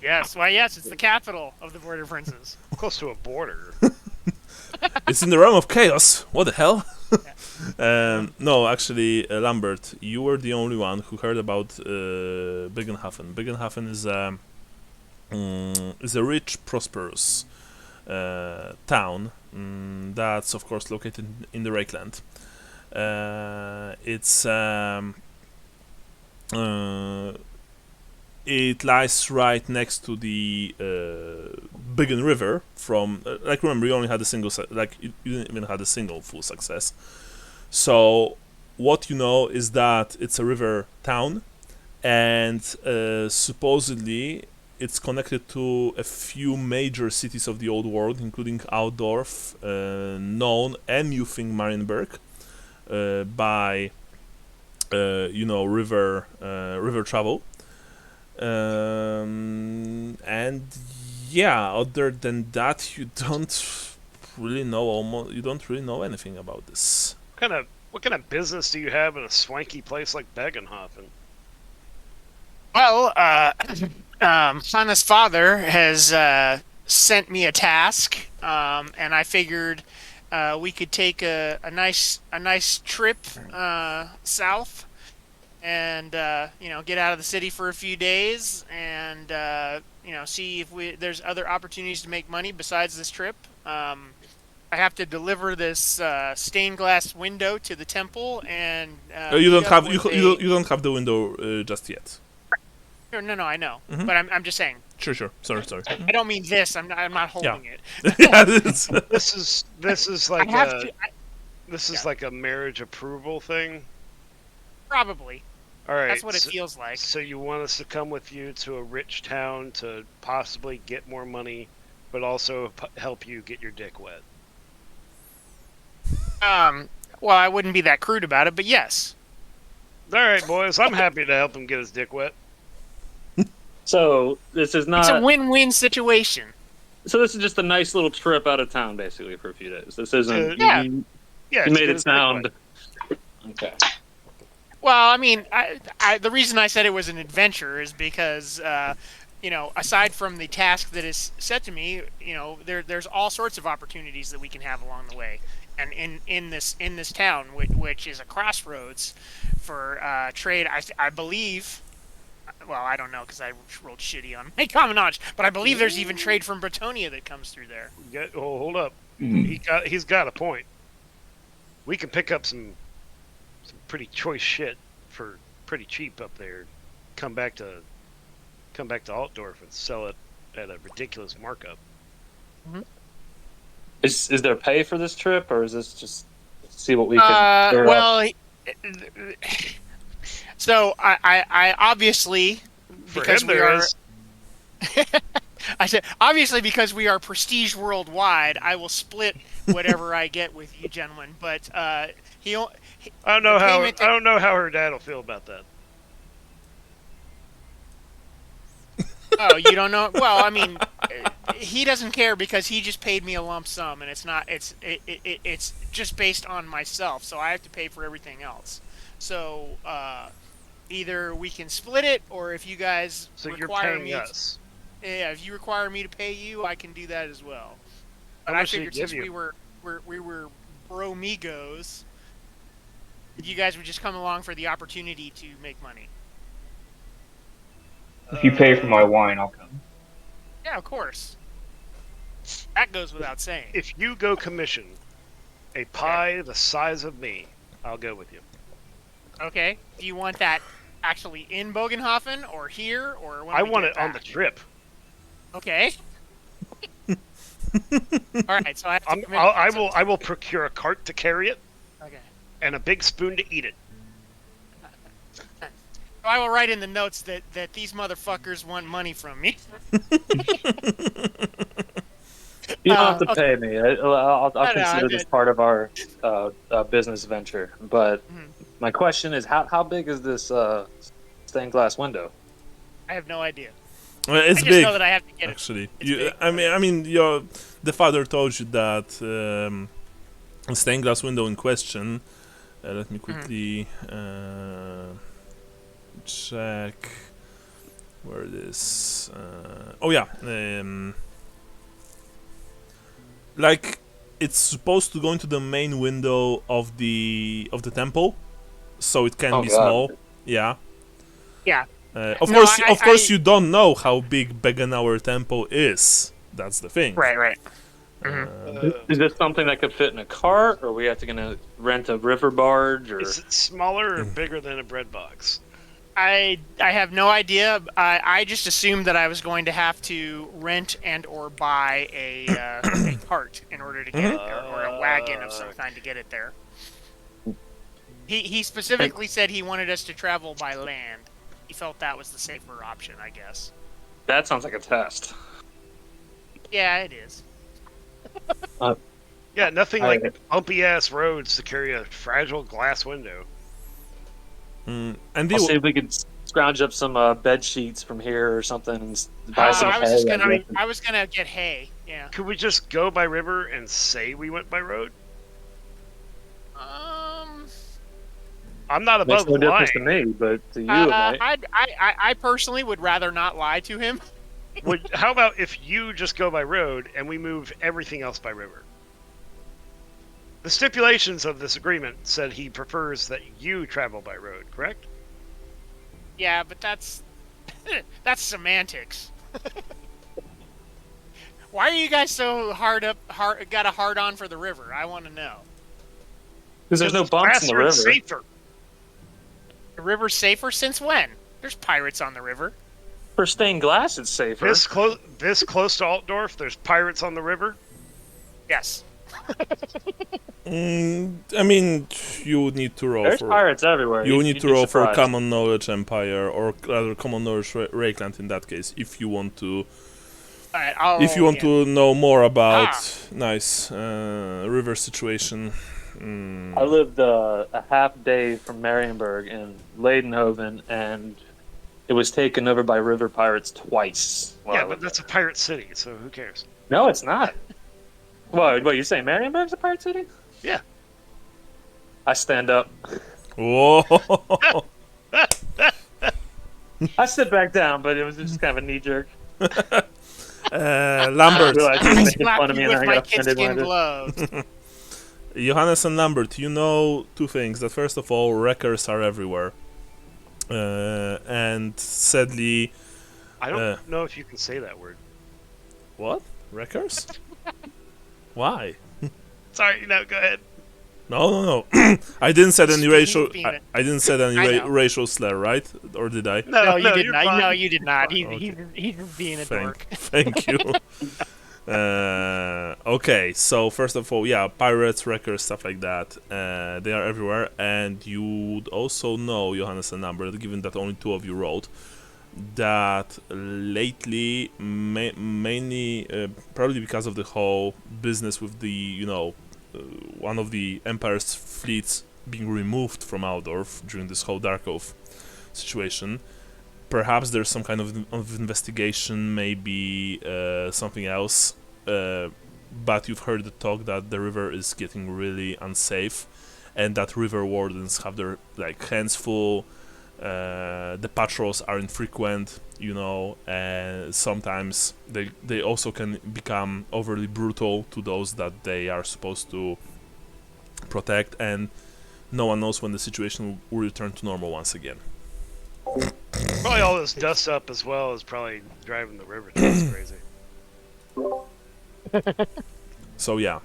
Yes, why yes, it's the capital of the Border Princes. Close to a border. It's in the realm of chaos. What the hell? No, actually, Lambert, you were the only one who heard about Bögenhafen. Bögenhafen is a rich, prosperous town that's, of course, located in the Rakeland. It lies right next to the Bögen River. Remember, you only had a single, you didn't even have a single full success. So, what you know is that it's a river town, and supposedly it's connected to a few major cities of the old world, including Altdorf, None, and you think Marienburg, by river travel. And yeah, other than that, you don't really know anything about this. What kind of business do you have in a swanky place like Bögenhafen? Well, Hannah's father has sent me a task, and I figured we could take a nice trip south, and get out of the city for a few days, and see if there's other opportunities to make money besides this trip. I have to deliver this stained glass window to the temple, and you don't have the window just yet. No, I know, Mm-hmm. but I'm just saying. Sure. Sorry. I don't mean this. I'm not holding it. Yeah, this is like like a marriage approval thing. Probably. All right. That's what it feels like. So you want us to come with you to a rich town to possibly get more money, but also help you get your dick wet. Well, I wouldn't be that crude about it, but yes. All right, boys. I'm happy to help him get his dick wet. So this is not. It's a win-win situation. So this is just a nice little trip out of town, basically, for a few days. This isn't. Yeah. You made it sound. Okay. Well, I mean, the reason I said it was an adventure is because, aside from the task that is set to me, there's all sorts of opportunities that we can have along the way, and in this town, which is a crossroads for trade. I believe. Well, I don't know because I rolled shitty on my common knowledge, but I believe there's even trade from Bretonia that comes through there. Hold up. He's got a point. We can pick up some pretty choice shit for pretty cheap up there. Come back to Altdorf and sell it at a ridiculous markup. Mm-hmm. Is there pay for this trip, or is this just see what we can? Well, so I obviously because we are. I said obviously because we are prestige worldwide. I will split whatever I get with you gentlemen, but I don't know how her dad will feel about that. Oh, you don't know? Well, I mean, he doesn't care because he just paid me a lump sum, and it's just based on myself, so I have to pay for everything else. So either we can split it, or if you guys So you're require paying me, us. yeah, if you require me to pay you, I can do that as well. But How I much did he figured give since you? we were bromigos, you guys would just come along for the opportunity to make money. If you pay for my wine, I'll come. Yeah, of course. That goes without saying. If you go commission a pie the size of me, I'll go with you. Okay. Do you want that actually in Bögenhafen or here or when I we want get it on the back? trip. Okay. All right. So I have to commit I will procure a cart to carry it Okay. and a big spoon to eat it. So I will write in the notes that these motherfuckers want money from me. You don't have to okay. pay me. I'll I consider this part of our business venture. But Mhm. my question is, how big is this stained glass window? I have no idea. Well, I it's just big, know that I have to get it. actually. It's big. I mean, the father told you that stained glass window in question. Let me quickly check where it is. Oh yeah, like it's supposed to go into the main window of the temple, so it can Oh, be God. small. Yeah. Yeah. Of No, course, I- of course, I- you don't know how big Bögenhafen temple is. That's the thing. Right. Is this something that could fit in a cart, or we have to gonna rent a river barge? Or Is it smaller or bigger than a bread box? I have no idea. I just assumed that I was going to have to rent and or buy a cart in order to get it there, or a wagon of some kind to get it there. He specifically said he wanted us to travel by land. He felt that was the safer option, I guess. that sounds like a test. Yeah, it is. Yeah, nothing I- like bumpy ass roads to carry a fragile glass window. And I'll see if we could scrounge up some bed sheets from here or something and buy some I was hay. just I gonna guess. I was gonna get hay. Yeah. Could we just go by river and say we went by road? I'm not Makes above no difference to lying. me, but to you, it might. I personally would rather not lie to him. How about if you just go by road and we move everything else by river? The stipulations of this agreement said he prefers that you travel by road, correct? Yeah, but that's semantics. Why are you guys so got a hard on for the river? I want to know. Because there's no bumps in the Faster and river. safer. The river's safer since when? There's pirates on the river. For stained glass, it's safer. This close to Altdorf, there's pirates on the river. Yes. I mean, you would need to roll There's for. pirates everywhere. You would need You'd to be roll for surprised. Common Knowledge Empire, or rather Common Knowledge Rakeland in that case, if you want to. All right. I'll If you roll want again. to know more about Ah. river situation. I lived a half day from Marienburg in Leidenhoven, and it was taken over by river pirates twice. while I Yeah, but lived that's a there. pirate city, so who cares? No, it's not. What you're saying? Marienburg's a pirate city? Yeah. I stand up. Whoa! I sit back down, but it was just kind of a knee jerk. Lambert, I realized he I was making slap fun of me, you and with I my got offended when I kidskin did. gloves. Johannes and Lambert, you know two things. That first of all, wreckers are everywhere, and sadly, I don't know if you can say that word. what wreckers? Why? Sorry, no, go ahead. No. I didn't say any He's racial. being I didn't say any I know. racial slur, right? Or did I? No, you did you're not. fine. No, you did not. Okay. He's just being a dork. Thank you. Okay, so first of all, yeah, pirates, wreckers, stuff like that. They are everywhere, and you would also know, Johannes and Lambert, given that only two of you rolled, that lately, mainly, probably because of the whole business with the, one of the Empire's fleets being removed from Aldorf during this whole Dark Oath situation, perhaps there's some kind of investigation, maybe something else. But you've heard the talk that the river is getting really unsafe, and that river wardens have their hands full. The patrols are infrequent, and sometimes they also can become overly brutal to those that they are supposed to protect, and no one knows when the situation will return to normal once again. Probably all this dust up as well is probably driving the river just crazy. So yeah.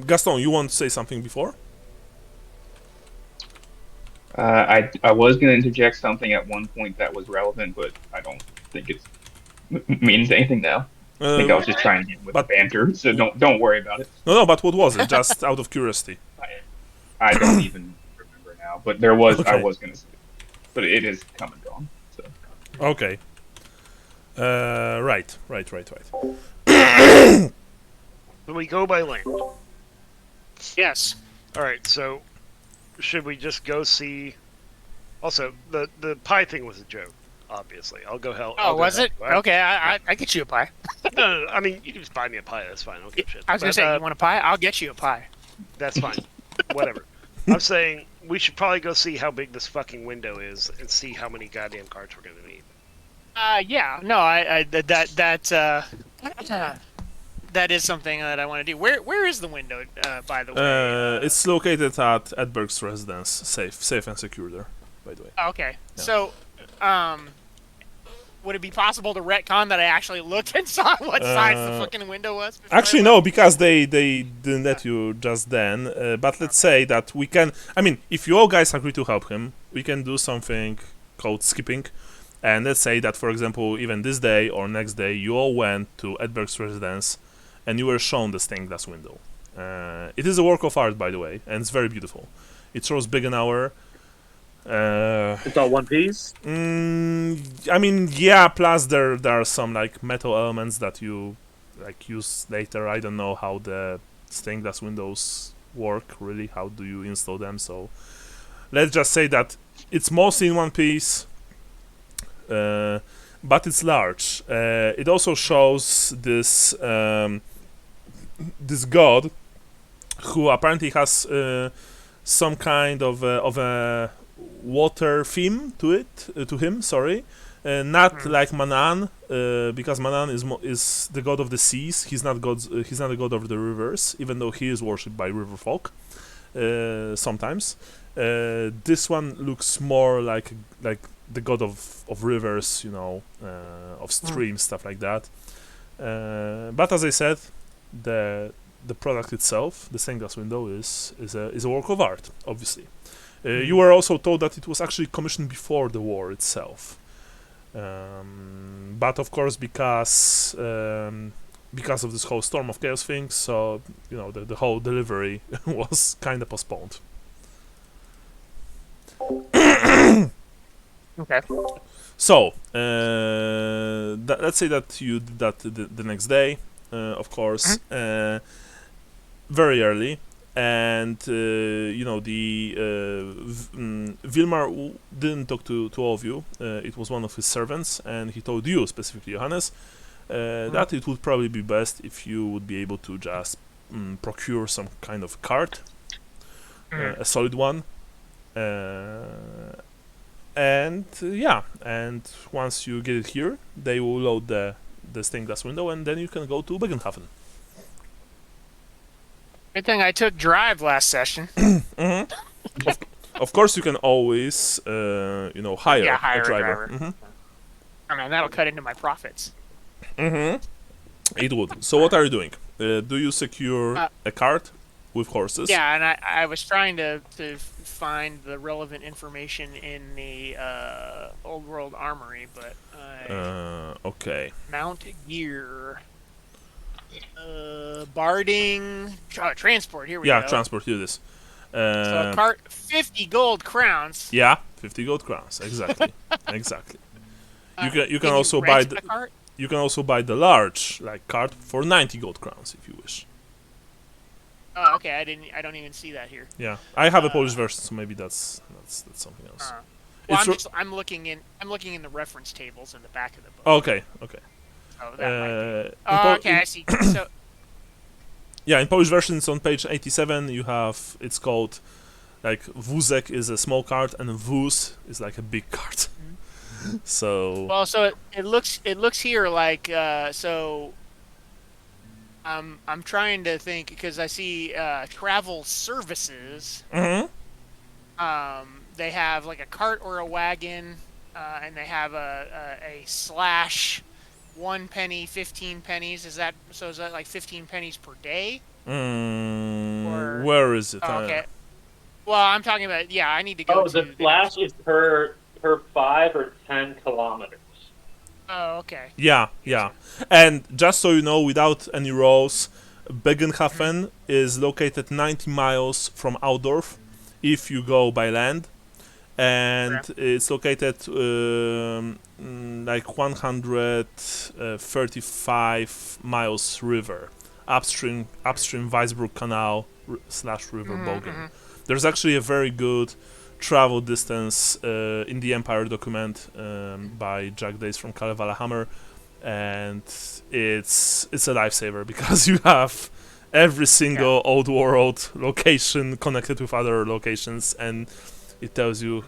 Gaston, you want to say something before? I was going to interject something at one point that was relevant, but I don't think it means anything now. I think I was just trying to get with the banter, so don't worry about it. No, but what was it? Just out of curiosity. I don't even remember now, but there was. Okay. I was going to say, but it is come and gone. So. Okay. Right. So we go by land. Yes. All right. So should we just go see? Also, the pie thing was a joke. Obviously, I'll go help. Oh, was it? Okay, I get you a pie. No, I mean, you can just buy me a pie. That's fine. I don't give a shit. I was gonna say, you want a pie? I'll get you a pie. That's fine. Whatever. I'm saying we should probably go see how big this fucking window is and see how many goddamn cards we're gonna need. Yeah. No, that is something that I want to do. Where is the window? By the way. It's located at Edberg's residence, safe and secure there. By the way. Okay. Yeah. So, would it be possible to retcon that I actually looked and saw what size the fucking window was? Actually, no, because they didn't let you just then. But let's say that we can. I mean, if you all guys agree to help him, we can do something called skipping. And let's say that, for example, even this day or next day, you all went to Edberg's residence, and you were shown the stained glass window. It is a work of art, by the way, and it's very beautiful. It shows Bögenhafen. It's all one piece? I mean, yeah, plus there are some metal elements that you use later. I don't know how the stained glass windows work, really. How do you install them? So let's just say that it's mostly in one piece, but it's large. It also shows this this god who apparently has some kind of a water theme to him. Sorry, not like Manan, because Manan is the god of the seas. He's not a god of the rivers, even though he is worshipped by river folk sometimes. This one looks more like the god of rivers, of streams, stuff like that. But as I said, the product itself, the stained glass window, is a work of art, obviously. You were also told that it was actually commissioned before the war itself, but of course because of this whole Storm of Chaos thing, so the whole delivery was kind of postponed. Okay. So let's say that you did that the next day, of course, very early. And Vilmar didn't talk to all of you. It was one of his servants, and he told you, specifically Johannes, that it would probably be best if you would be able to just procure some kind of cart, a solid one, and once you get it here, they will load the stained glass window, and then you can go to Bögenhafen. Good thing I took drive last session. Of course, you can always, hire a driver. I mean, that'll cut into my profits. It would. So what are you doing? Do you secure a cart with horses? Yeah, and I was trying to find the relevant information in the Old World Armory, but okay. Mount gear. Barding, transport. Here we go. Yeah, transport. Here it is. So a cart, 50 gold crowns. Yeah, 50 gold crowns. Exactly. Exactly. You can also buy the cart? You can also buy the large cart for 90 gold crowns if you wish. Oh, okay. I don't even see that here. Yeah, I have a Polish version, so maybe that's something else. Well, I'm looking in the reference tables in the back of the book. Okay. Oh, that might be. Oh, okay, I see. So. Yeah, in Polish version, it's on page 87. You have it's called like wózek is a small cart and wóz is like a big cart. So. Well, so it looks here like so. I'm trying to think because I see travel services. Mm-hmm. They have like a cart or a wagon, and they have a slash 1 penny, 15 pennies. Is that like 15 pennies per day? Where is it? Oh, okay. Well, I'm talking about I need to go. Oh, the slash is per 5 or 10 kilometers. Oh, okay. Yeah. And just so you know, without any roads, Bögenhafen is located 90 miles from Altdorf if you go by land. And it's located like 135 miles river, upstream Weisbruck Canal / River Bogen. There's actually a very good travel distance in the Empire document by Jack Days from Kalevala Hammer, and it's a lifesaver because you have every single old world location connected with other locations, and it tells you,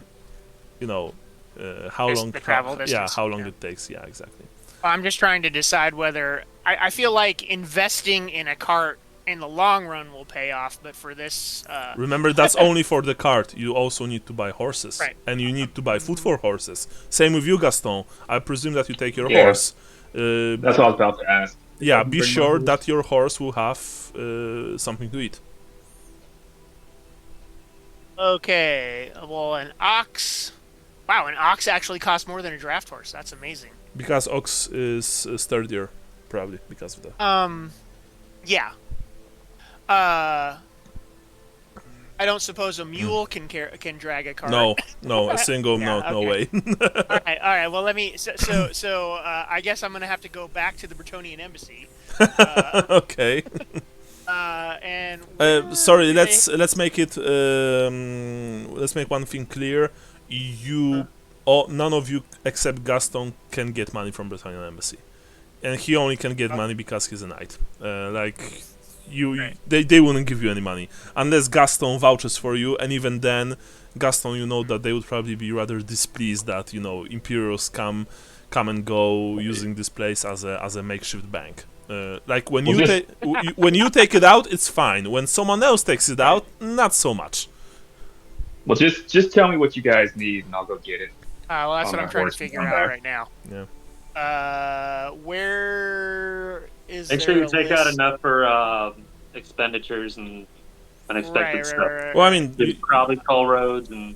how long the travel distance. how long it takes. Yeah, exactly. I'm just trying to decide whether I feel like investing in a cart in the long run will pay off, but for this, remember that's only for the cart. You also need to buy horses, right? And you need to buy food for horses. Same with you, Gaston. I presume that you take your horse. That's what I was about to ask. Yeah, be sure that your horse will have something to eat. Okay, well, an ox. Wow, an ox actually costs more than a draft horse. That's amazing. Because ox is sturdier, probably because of that. Yeah. I don't suppose a mule can drag a cart. No, a single no way. All right. Well, let me. So I guess I'm gonna have to go back to the Bretonian embassy. Okay. And sorry, let's make it. Let's make one thing clear. None of you except Gaston can get money from Bretonian embassy, and he only can get money because he's a knight. They wouldn't give you any money unless Gaston vouches for you, and even then, Gaston, you know that they would probably be rather displeased that Imperials come and go using this place as a makeshift bank. Like when when you take it out, it's fine. When someone else takes it out, not so much. Well, just tell me what you guys need, and I'll go get it. Well, that's what I'm trying to figure out right now. Yeah. Where is? Make sure you take out enough for expenditures and unexpected stuff. Right. Well, I mean, probably toll roads and.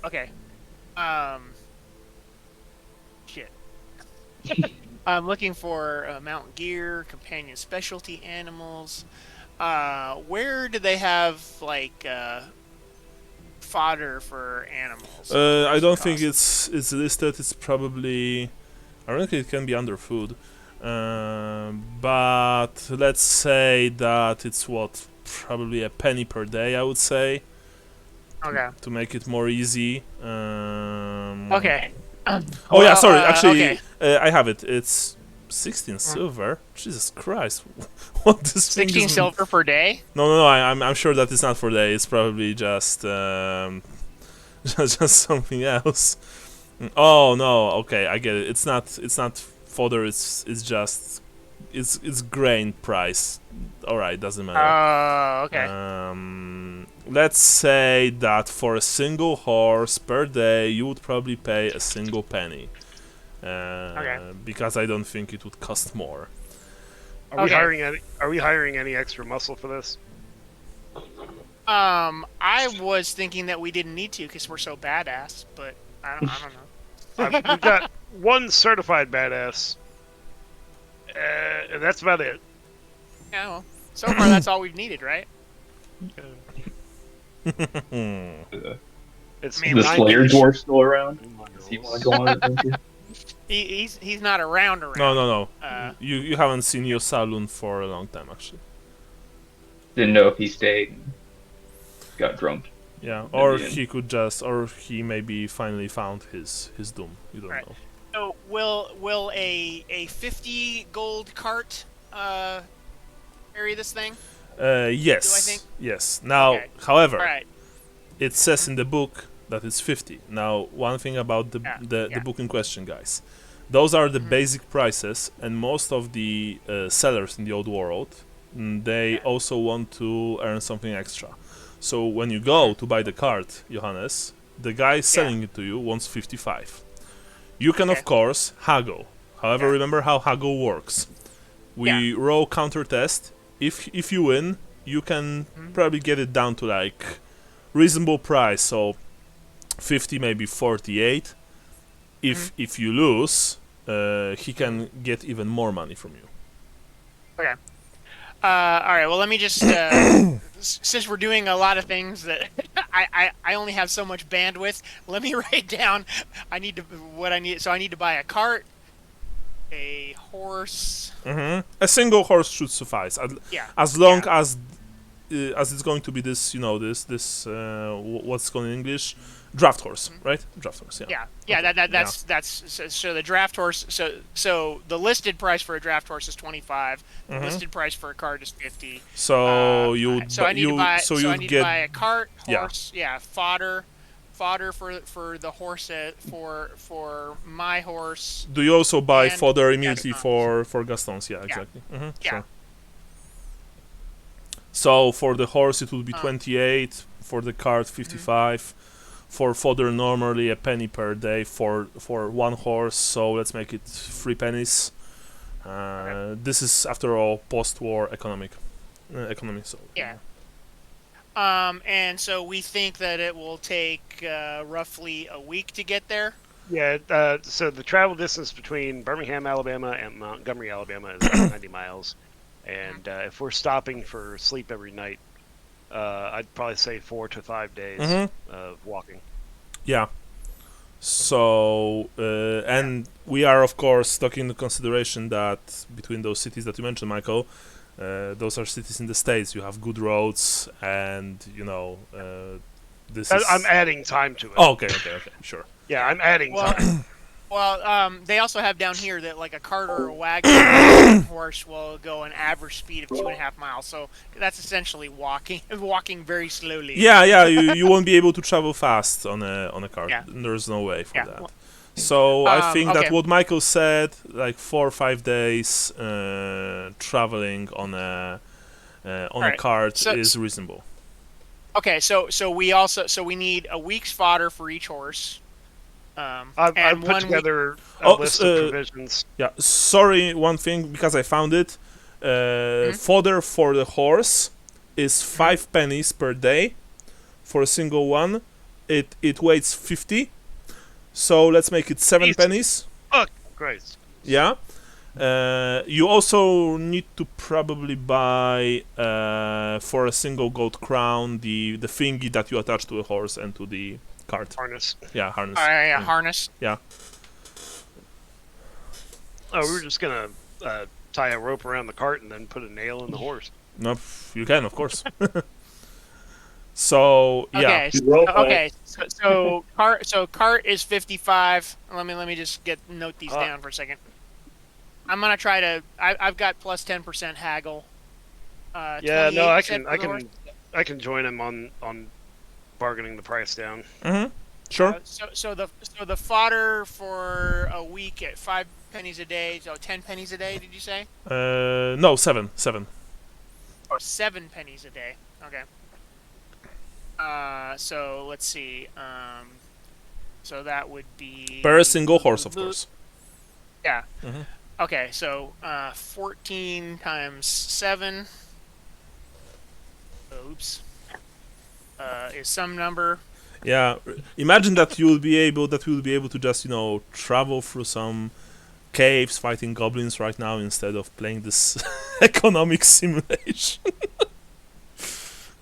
Okay. Shit. I'm looking for mountain gear, companion specialty animals. Where do they have like fodder for animals? I don't think it's listed. It's probably, ironically, it can be under food. But let's say that it's probably a penny per day, I would say. Okay. To make it more easy. Okay. Sorry. Actually, okay. I have it. It's 16 silver. Jesus Christ! What this 16 silver per day? No. I'm sure that it's not for day. It's probably just just something else. Oh no. Okay, I get it. It's not fodder. It's just it's grain price. All right, doesn't matter. Oh, okay. Let's say that for a single horse per day, you would probably pay a single penny. Because I don't think it would cost more. Are we hiring any extra muscle for this? I was thinking that we didn't need to because we're so badass, but I don't know. We've got one certified badass, and that's about it. Yeah, well, so far that's all we've needed, right? Is the Slayer dwarf still around? Does he want to go on an adventure? He's not around. No. You haven't seen your saloon for a long time, actually. Didn't know if he stayed and got drunk. Yeah, or he could just, or he maybe finally found his doom. You don't know. So will a 50 gold cart carry this thing? Yes. Do I think? Yes. Now, Okay. however, Right. it says in the book that it's 50. Now, one thing about the book in question, guys. Those are the basic prices, and most of the sellers in the old world, they also want to earn something extra. So when you go to buy the cart, Johannes, the guy selling it to you wants 55. You can, of course, haggle. However, remember how haggle works. We roll counter test. If you win, you can probably get it down to like reasonable price. So 50, maybe 48. If you lose, he can get even more money from you. Okay. All right. Well, let me just since we're doing a lot of things that I only have so much bandwidth. Let me write down. I need to So I need to buy a cart, a horse. A single horse should suffice. As long as it's going to be this, what's called in English, draft horse, right? Draft horse. That's so the draft horse. So the listed price for a draft horse is 25. The listed price for a cart is 50. So I need to buy a cart, horse, fodder for the horse for my horse. Do you also buy fodder immediately for Gaston's? Yeah, exactly. Sure. So for the horse it would be 28, for the cart 55. For fodder normally a penny per day for one horse, so let's make it 3 pennies. This is after all post-war economy. So and so we think that it will take roughly a week to get there. Yeah. So the travel distance between Birmingham, Alabama, and Montgomery, Alabama, is about 90 miles. And if we're stopping for sleep every night, I'd probably say 4 to 5 days of walking. Yeah. So, and we are, of course, taking into consideration that between those cities that you mentioned, Michael, those are cities in the States. You have good roads, and, this is... I'm adding time to it. Oh, okay, sure. Yeah, I'm adding time. Well, they also have down here that like a cart or a wagon horse will go an average speed of 2.5 miles. So that's essentially walking very slowly. Yeah, you won't be able to travel fast on a cart. Yeah. There's no way for that. So I think that what Michael said, like 4 or 5 days traveling on a cart is reasonable. Okay, so we need a week's fodder for each horse. I've put together a list of provisions. Yeah, sorry, one thing, because I found it. Fodder for the horse is 5 pennies per day for a single one. It weighs 50, so let's make it 7 pennies. Oh, great. Yeah. You also need to probably buy for a single gold crown the thingy that you attach to a horse and to the cart. Harness. Yeah, harness. Harness. Yeah. Oh, we were just gonna tie a rope around the cart and then put a nail in the horse. No, you can, of course. So yeah. So cart is 55. Let me just note these down for a second. I'm gonna try to. I've got plus 10% haggle. Yeah, no, I can join him on bargaining the price down. Sure. So the fodder for a week at 5 pennies a day. So 10 pennies a day. Did you say? No, 7. Or 7 pennies a day. Okay. So let's see. So that would be per single horse, of course. Yeah. Okay, so 14 times 7. Oops. Is some number. Yeah. Imagine that we will be able to just travel through some caves fighting goblins right now instead of playing this economic simulation.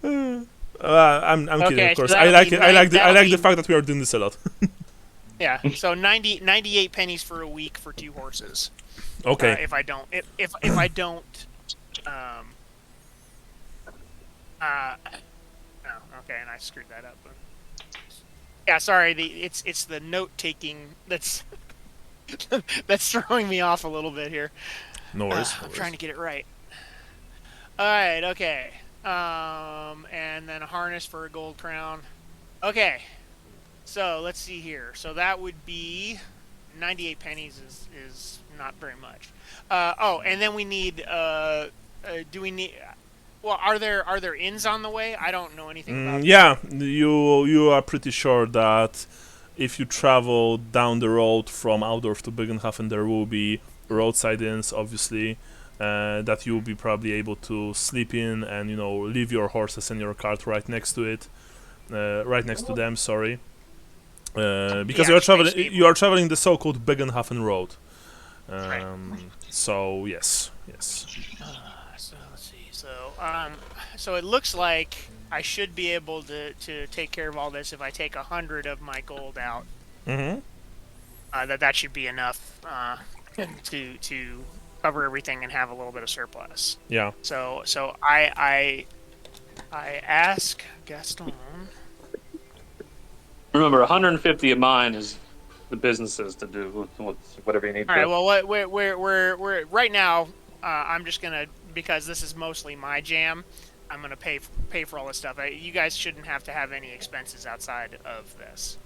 I'm kidding, of course. So I like the fact that we are doing this a lot. Yeah. So 98 pennies for a week for 2 horses. Okay. If I don't, no, Okay, and I screwed that up. Yeah, sorry. It's the note taking that's that's throwing me off a little bit here. No worries. I'm trying to get it right. All right. Okay. And then a harness for a gold crown. Okay. So let's see here. So that would be 98 pennies is not very much. Oh, and then we need. Do we need? Well, are there inns on the way? I don't know anything about. Yeah, you are pretty sure that if you travel down the road from Altdorf to Bögenhafen, there will be roadside inns, obviously, that you'll be probably able to sleep in and leave your horses and your cart right next to it, right next to them. Sorry, because you are traveling the so-called Bögenhafen road. Right. So yes. So let's see. So it looks like I should be able to take care of all this if I take 100 of my gold out. Mm-hmm. That should be enough to cover everything and have a little bit of surplus. Yeah. So I ask Gaston. Remember, 150 of mine is the businesses to do with whatever you need. All right. Well, we're right now. I'm just gonna, because this is mostly my jam, I'm gonna pay for all this stuff. You guys shouldn't have to have any expenses outside of this.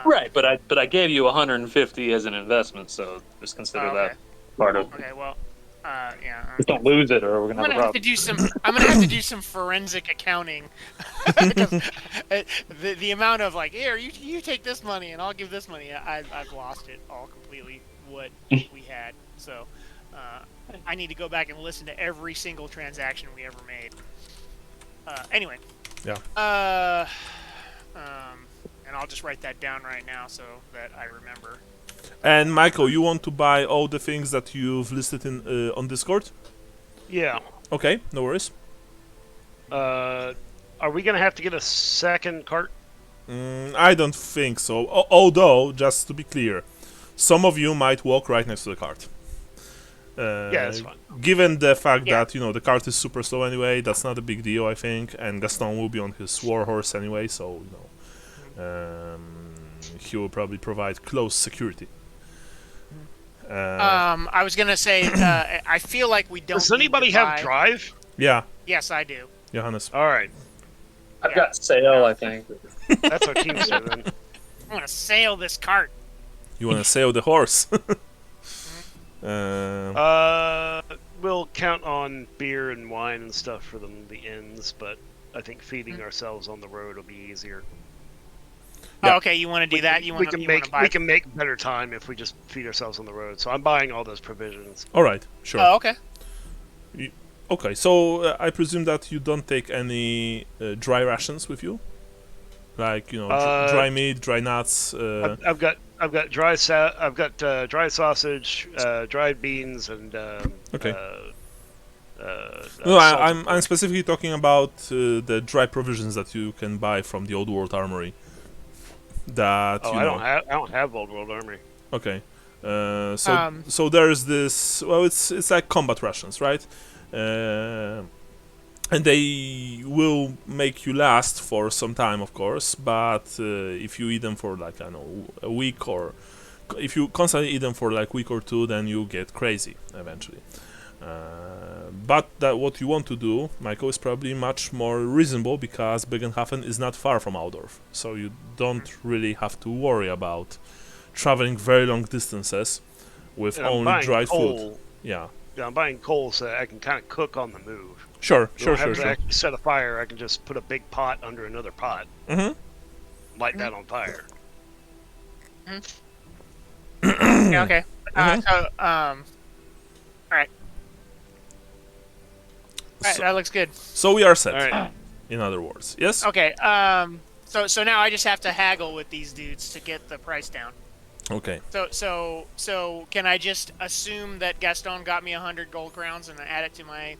Right, but I gave you 150 as an investment, so just consider that part of. Okay. Well. Yeah. Just don't lose it, or we're gonna have a problem. I'm gonna have to do some forensic accounting. Because the amount of here, you take this money and I'll give this money. I've lost it all completely. What we had. So. I need to go back and listen to every single transaction we ever made. Anyway. Yeah. And I'll just write that down right now so that I remember. And Michael, you want to buy all the things that you've listed in on Discord? Yeah. Okay, no worries. Are we gonna have to get a second cart? I don't think so. Although, just to be clear, some of you might walk right next to the cart. Yeah, that's fine. Given the fact that the cart is super slow anyway, that's not a big deal, I think. And Gaston will be on his war horse anyway, so he will probably provide close security. I was gonna say, I feel like we don't. Does anybody have drive? Yeah. Yes, I do. Johannes. All right. I've got sail, I think. That's our teamster then. I want to sail this cart. You want to sail the horse? We'll count on beer and wine and stuff for the inns, but I think feeding ourselves on the road will be easier. Yeah. Oh, okay, you want to do that? We can make better time if we just feed ourselves on the road. So I'm buying all those provisions. All right, sure. Oh, okay. Okay, so I presume that you don't take any dry rations with you, like dry meat, dry nuts. I've got dry dry sausage, dried beans, and okay. No, I'm specifically talking about the dry provisions that you can buy from the Old World Armory. That I don't have Old World Armory. Okay, so there's this. Well, it's like combat rations, right? And they will make you last for some time, of course. But if you eat them for a week, or if you constantly eat them for a week or two, then you get crazy eventually. But what you want to do, Michael, is probably much more reasonable because Bögenhafen is not far from Altdorf, so you don't really have to worry about traveling very long distances with only dried food. Yeah, I'm buying coal so that I can kind of cook on the move. Sure. Actually set a fire. I can just put a big pot under another pot. Mm-hmm. Light that on fire. Yeah, okay. So, all right. Alright, that looks good. So we are set. All right. In other words, yes. Okay. So now I just have to haggle with these dudes to get the price down. Okay. So can I just assume that Gaston got me 100 gold crowns and add it to my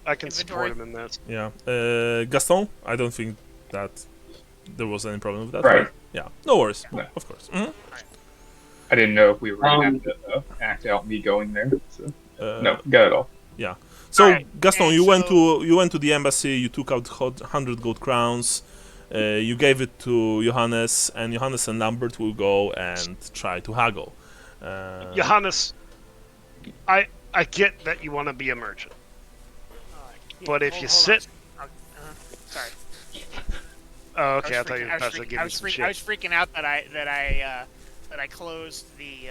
I can inventory? support him in that. Yeah. Gaston, I don't think that there was any problem with that. Right. Yeah. No worries. No. Of course. Mm-hmm. I didn't know if we were going to have to act out me going there. So. No, got it all. Yeah. So Alright, Gaston, and you went to the embassy. You took out 100 gold crowns. You gave it to Johannes, and Johannes and Lambert will go and try to haggle. Johannes, I get that you want to be a merchant, but if you sit... Sorry. Oh, okay. I thought you were about to give me some shit. I was freaking out that I closed the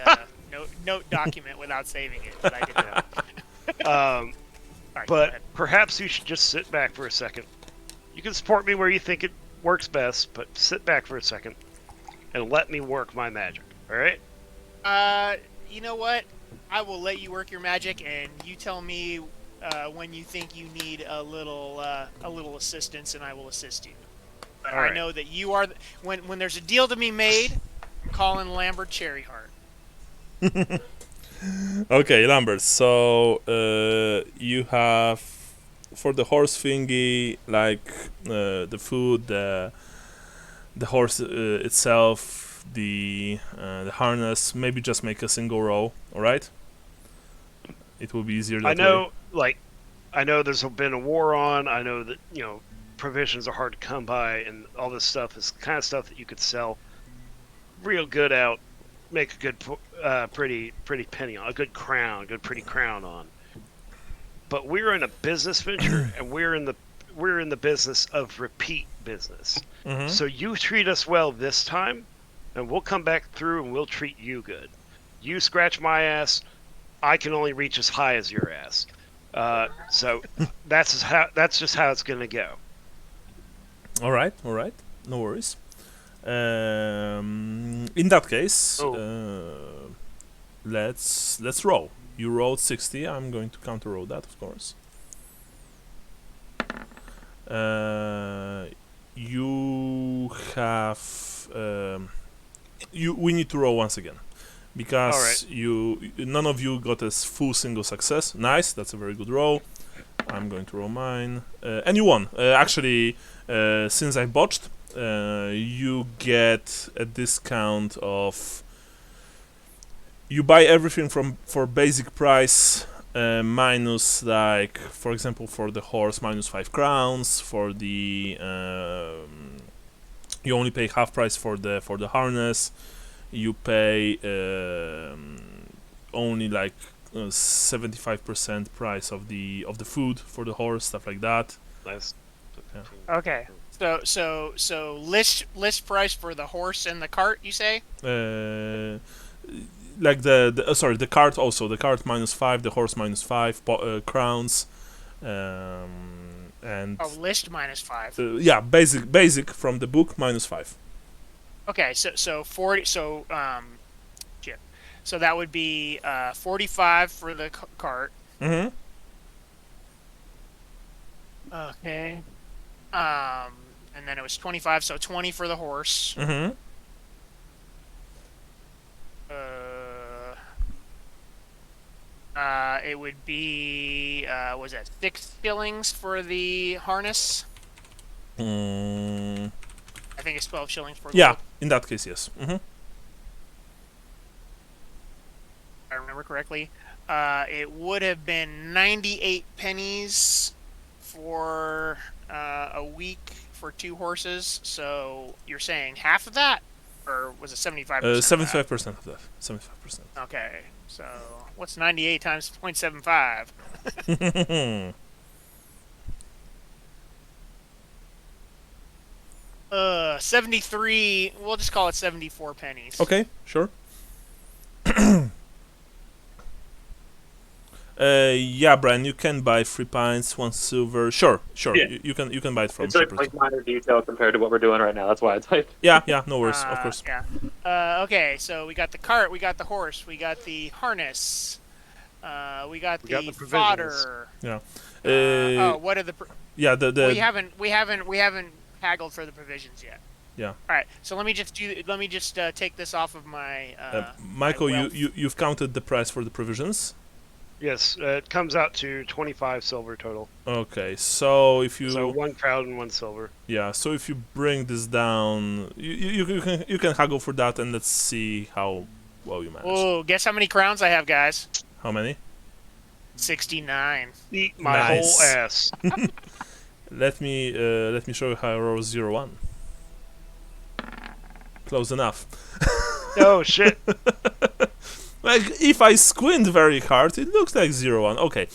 note document without saving it, but I did not. Sorry, but perhaps you should just sit back for a second. You can support me where you think it works best, but sit back for a second and let me work my magic. All right? You know what? I will let you work your magic, and you tell me when you think you need a little assistance, and I will assist you. But I know that you are when there's a deal to be made, I'm calling Lambert Cherryheart. Okay, Lambert. So you have for the horse thingy, like the food, the horse itself, the harness. Maybe just make a single row. All right. It will be easier that way. I know there's been a war on. I know that provisions are hard to come by, and all this stuff is the kind of stuff that you could sell real good out, make a good, pretty penny on, a good pretty crown on. But we're in a business venture, and we're in the business of repeat business. Mm-hmm. So you treat us well this time, and we'll come back through and we'll treat you good. You scratch my ass, I can only reach as high as your ass. So that's just how it's gonna go. All right, no worries. In that case, let's roll. You rolled 60. I'm going to counter roll that, of course. You have we need to roll once again because none of you got a full single success. Nice, that's a very good roll. I'm going to roll mine, and you won. Actually, since I botched, you get a discount of. You buy everything for basic price, minus, like, for example, for the horse minus 5 crowns. For the you only pay half price for the harness. You pay only like 75% price of the food for the horse, stuff like that. Nice. Yeah. Okay. So list price for the horse and the cart, you say? Like the cart also. The cart minus 5, the horse minus 5 crowns, and list minus 5. Yeah, basic from the book minus 5. Okay, so 40. So So that would be 45 for the cart. Mm-hmm. Okay. And then it was 25, so 20 for the horse. Mm-hmm. It would be was that 6 shillings for the harness? I think it's 12 shillings for yeah, gold. In that case, yes. Mm-hmm. I remember correctly. It would have been 98 pennies for a week for 2 horses. So you're saying half of that, or was it 75%? 75% of that. 75%. Okay, so what's 98 times 0.75? 73. We'll just call it 74 pennies. Okay, sure. Yeah, Brian, you can buy 3 pints, 1 silver. Sure. Yeah. You can buy it from. It's like minor detail compared to what we're doing right now. That's why I typed. Yeah, no worries, of course. Yeah. Okay, so we got the cart, we got the horse, we got the harness, we got the fodder. Yeah. What are the? Yeah, we haven't haggled for the provisions yet. Yeah. All right. So let me just take this off of my. Michael, my you've counted the price for the provisions. Yes, it comes out to 25 silver total. Okay, so if you 1 crown and 1 silver. Yeah, so if you bring this down, you can haggle for that, and let's see how well you manage. Oh, guess how many crowns I have, guys? How many? 69. Eat my whole ass. Let me show you how I roll 0-1. Close enough. Oh shit! Like, if I squint very hard, it looks like 0-1. Okay.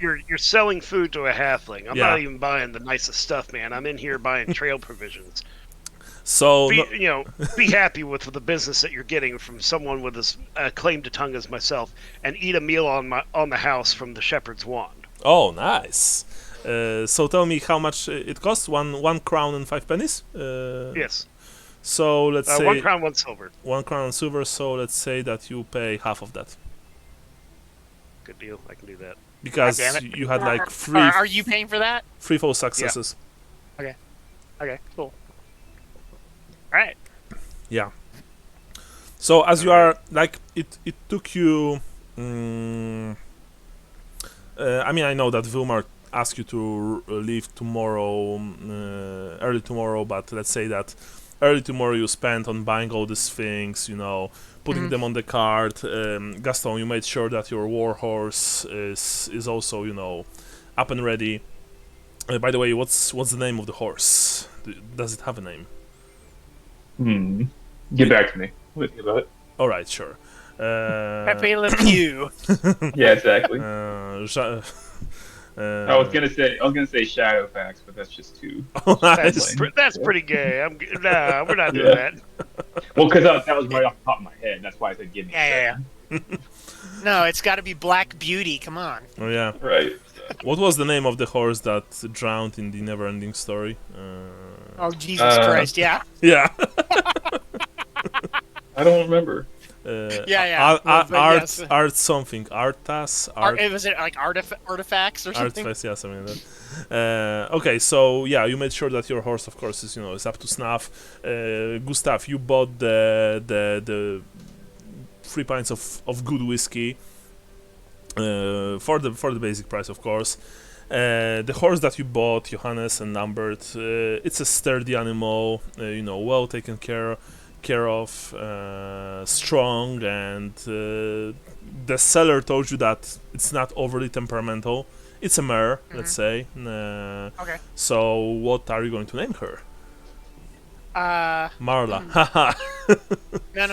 You're selling food to a halfling. I'm Yeah. not even buying the nicest stuff, man. I'm in here buying trail provisions. So, Be happy with the business that you're getting from someone with as claim to tongue as myself, and eat a meal on the house from the shepherd's wand. oh, nice. So tell me how much it costs. 1 crown and 5 pennies. Yes. So let's say 1 crown, 1 silver. 1 crown and silver. So let's say that you pay half of that Good deal. I can do that. because God damn it. you had like Are you paying for that? 3 full successes. Okay, cool. All right. Yeah. So as you are like it took you. I mean, I know that Vilmar asked you to leave tomorrow, early tomorrow, but let's say that early tomorrow you spent on buying all these things, putting them on the cart. Gaston, you made sure that your warhorse is also, up and ready. By the way, what's the name of the horse? Does it have a name? Get back to me. We'll think about it. All right, sure. Pepe Le Pew. Yeah, exactly. I was gonna say Shadowfax, but that's just too. Oh, nice. That's pretty gay. Nah, we're not doing that. Well, because that was right off the top of my head. That's why I said give me. Yeah. No, it's got to be Black Beauty. Come on. Oh yeah. Right. What was the name of the horse that drowned in the Neverending Story? Oh Jesus Christ! Yeah. Yeah. I don't remember. Yeah. Art something. Artas. Was it like artifacts or something? Artifact, yeah, something like that. Okay, so yeah, you made sure that your horse, of course, is up to snuff. Gustav, you bought the 3 pints of good whiskey for the basic price, of course. The horse that you bought, Johannes and Lambert, it's a sturdy animal, well taken care of, strong, and the seller told you that it's not overly temperamental. It's a mare, let's say. Okay. So what are you going to name her? Marla. Haha. No.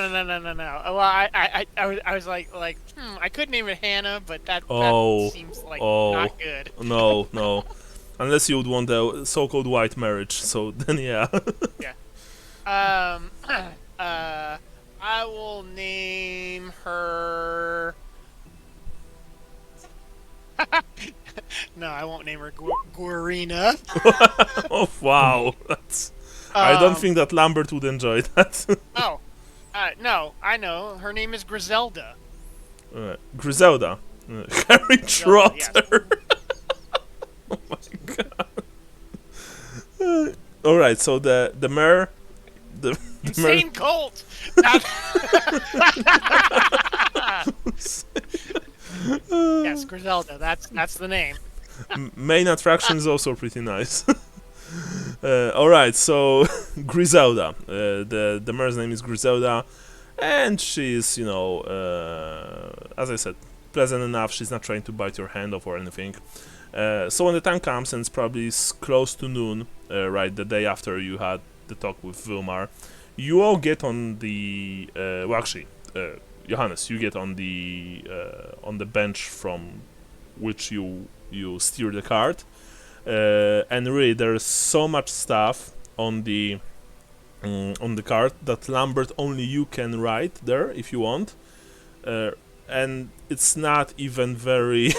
Well, I was like, I could name it Hannah, but that seems like not good. No. Unless you would want the so-called white marriage. So then, yeah. Yeah. I will name her. No, I won't name her Guarina. Oh wow, I don't think that Lambert would enjoy that. No, I know. Her name is Griselda. Griselda. Harry Trotter. Yes. Oh my god. Alright, so the mare. The Insane Colt. Yes, Griselda. That's the name. Main attraction is also pretty nice. Alright, so Griselda. The mare's name is Griselda, and she's, as I said, pleasant enough. She's not trying to bite your hand off or anything. So when the time comes, and it's probably close to noon, right, the day after you had the talk with Vilmar, you all get on the Johannes, you get on the bench from which you steer the cart, and really there's so much stuff on the cart that Lambert, only you can ride there if you want, and it's not even very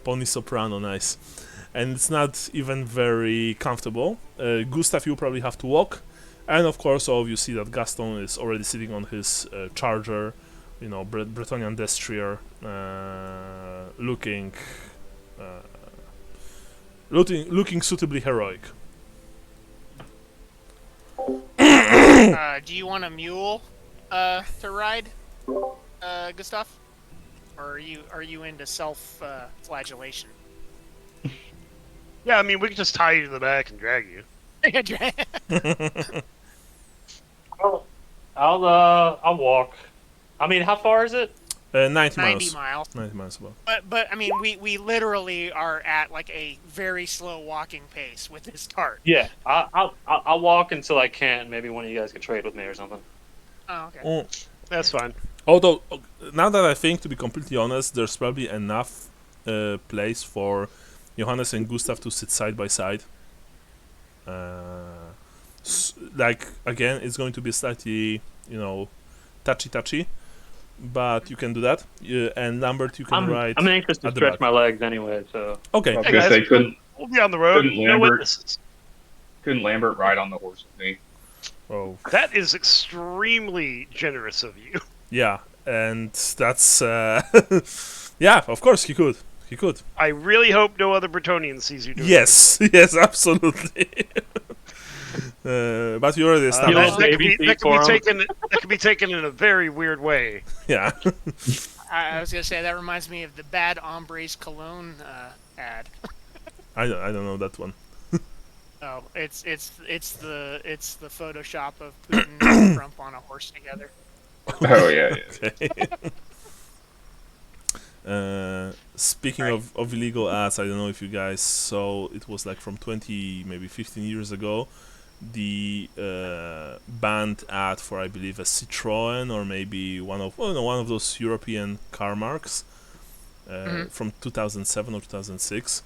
pony soprano, nice, and it's not even very comfortable. Gustav, you probably have to walk. And of course, all of you see that Gaston is already sitting on his charger, Bretonnian Destrier, looking suitably heroic. Do you want a mule to ride, Gustav? Or are you into self-flagellation? Yeah, I mean, we can just tie you to the back and drag you. I'll walk. I mean, how far is it? 90 90 miles. 90 miles about. But I mean, we literally are at like a very slow walking pace with this start. Yeah, I'll walk until I can't. Maybe one of you guys can trade with me or something. Oh, okay. That's fine. Although, now that I think, to be completely honest, there's probably enough place for Johannes and Gustav to sit side by side. Like, again, it's going to be slightly, touchy, but you can do that. And Lambert, you can ride. I'm anxious to stretch my legs anyway, so. Okay. I guess they couldn't. We'll be on the road. Couldn't Lambert ride on the horse with me? Oh. That is extremely generous of you. Yeah, and that's yeah. Of course, he could. He could. I really hope no other Bretonian sees you doing Yes, yes, absolutely. But you already established. That could be taken in a very weird way. Yeah. I was gonna say that reminds me of the Bad Hombres Cologne ad. I don't know that one. Oh, it's the Photoshop of Putin and Trump on a horse together. Oh yeah. Okay. Speaking of illegal ads, I don't know if you guys saw. It was like from 20, maybe 15 years ago. The banned ad for, I believe, a Citroen or maybe one of those European car marks from 2007 or 2006.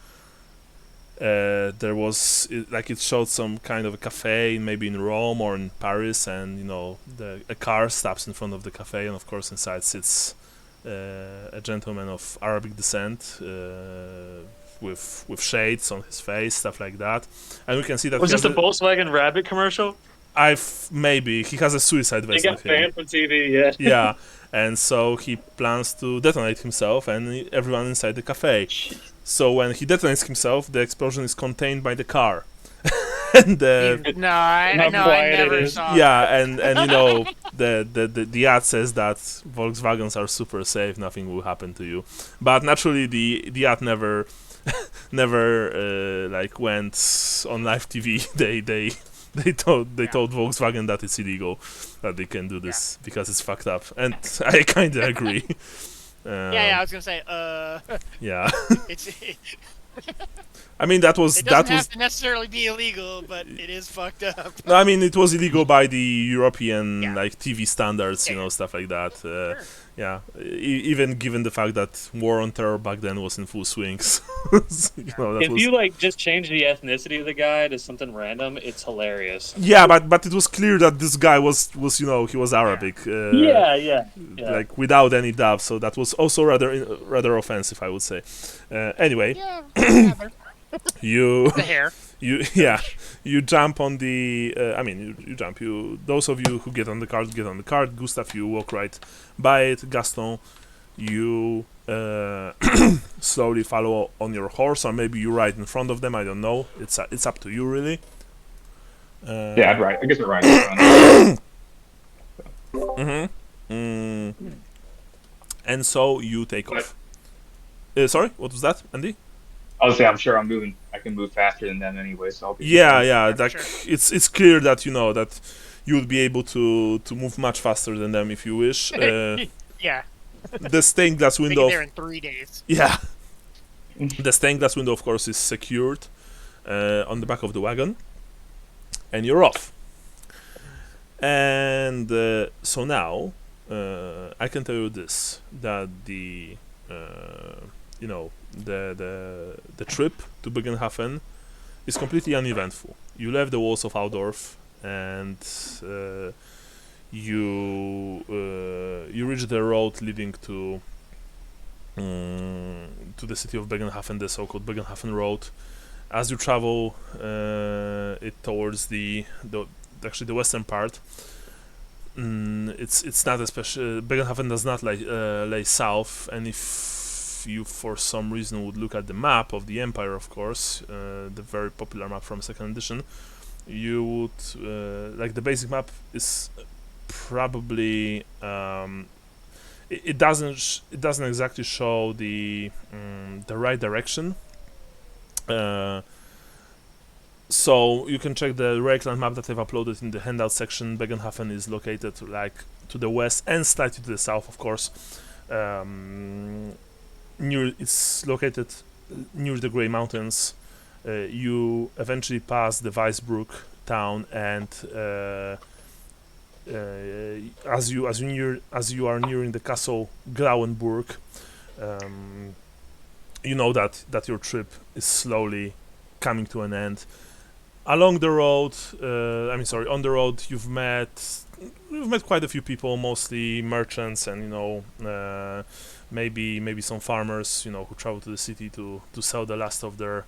There was it showed some kind of a cafe, maybe in Rome or in Paris, and a car stops in front of the cafe, and of course inside sits a gentleman of Arabic descent with shades on his face, stuff like that, and we can see that. Was this a Volkswagen Rabbit commercial? Maybe he has a suicide vest. He got banned from TV, yeah. Yeah, and so he plans to detonate himself and everyone inside the cafe. So when he detonates himself, the explosion is contained by the car. And I never saw. Yeah, and the ad says that Volkswagens are super safe, nothing will happen to you. But naturally, the ad never went on live TV. They told Volkswagen that it's illegal, that they can do this because it's fucked up, and I kind of agree. I was gonna say. Yeah. It's. I mean, that was. It doesn't have to necessarily be illegal, but it is fucked up. No, I mean, it was illegal by the European TV standards, stuff like that. Sure. Yeah, even given the fact that war on terror back then was in full swing. If you just change the ethnicity of the guy to something random, it's hilarious. Yeah, but it was clear that this guy was he was Arabic. Yeah. Like without any doubt. So that was also rather offensive, I would say. Anyway. Yeah. You the hair. You jump on the you jump. Those of you who get on the cart. Gustav, you walk right by it. Gaston, you slowly follow on your horse, or maybe you ride in front of them. I don't know. It's up to you, really. Yeah, I'd ride. I guess I'd ride in front. And so you take off. Sorry, what was that, Andy? I'll say I'm sure I can move faster than them anyway, so I'll be. Yeah. Sure. It's clear that that you would be able to move much faster than them if you wish. Yeah. The stained glass window. There in 3 days. Yeah. The stained glass window, of course, is secured on the back of the wagon, and you're off. And so now I can tell you this: that the the trip to Bögenhafen is completely uneventful. You left the walls of Aldorf and you reach the road leading to the city of Bögenhafen, the so-called Bögenhafen Road. As you travel it towards the western part, it's not especially. Bögenhafen does not lay south, and if you for some reason would look at the map of the Empire, of course, the very popular map from 2nd edition, you would the basic map is probably it doesn't exactly show the right direction. So you can check the Reichland map that I've uploaded in the handout section. Bögenhafen is located to the west and slightly to the south, of course. It's located near the Grey Mountains. You eventually pass the Weisbruck town, and as you are nearing the castle Grauenburg, you know that your trip is slowly coming to an end. Along the road, on the road, you've met quite a few people, mostly merchants, and maybe some farmers, who travel to the city to sell the last of their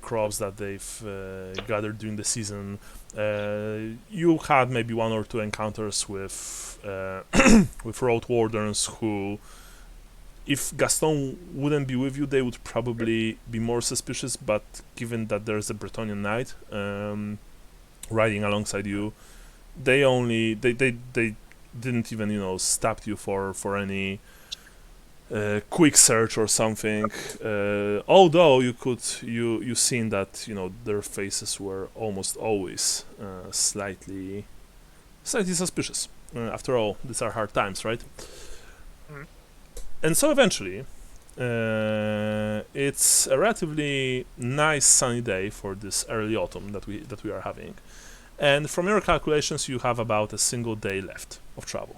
crops that they've gathered during the season. You had maybe one or two encounters with with road wardens who, if Gaston wouldn't be with you, they would probably be more suspicious. But given that there's a Bretonnian knight riding alongside you, they didn't even stop you for any quick search or something. Although you seen that their faces were almost always slightly suspicious. After all, these are hard times, right? Mhm. And so eventually, it's a relatively nice sunny day for this early autumn that we are having, and from your calculations, you have about a single day left of travel.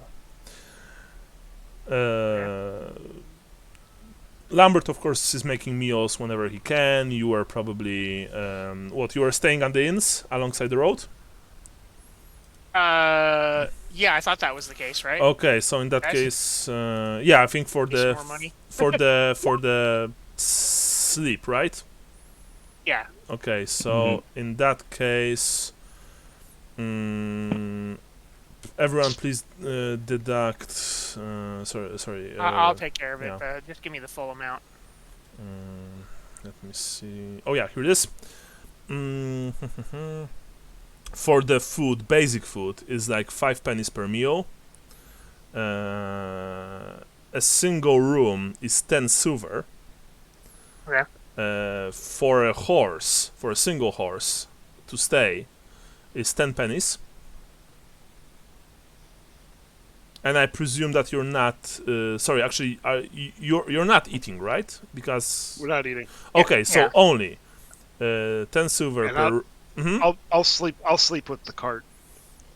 Lambert, of course, is making meals whenever he can. You are probably you are staying on the inns alongside the road. Yeah, I thought that was the case, right? Okay, so in that Guys? case, I think for Need some the more money? for the sleep, right? Yeah. Okay, so in that case, everyone, please deduct. Sorry. I'll take care of it. yeah. Just give me the full amount. Let me see. Oh yeah, here it is. For the food, basic food is like 5 pennies per meal. A single room is 10 silver. Okay. For a single horse to stay is 10 pennies. And I presume that you're not. You're not eating, right? Because We're not eating. okay, so Yeah. only 10 silver And per. Mhm. I'll sleep with the cart.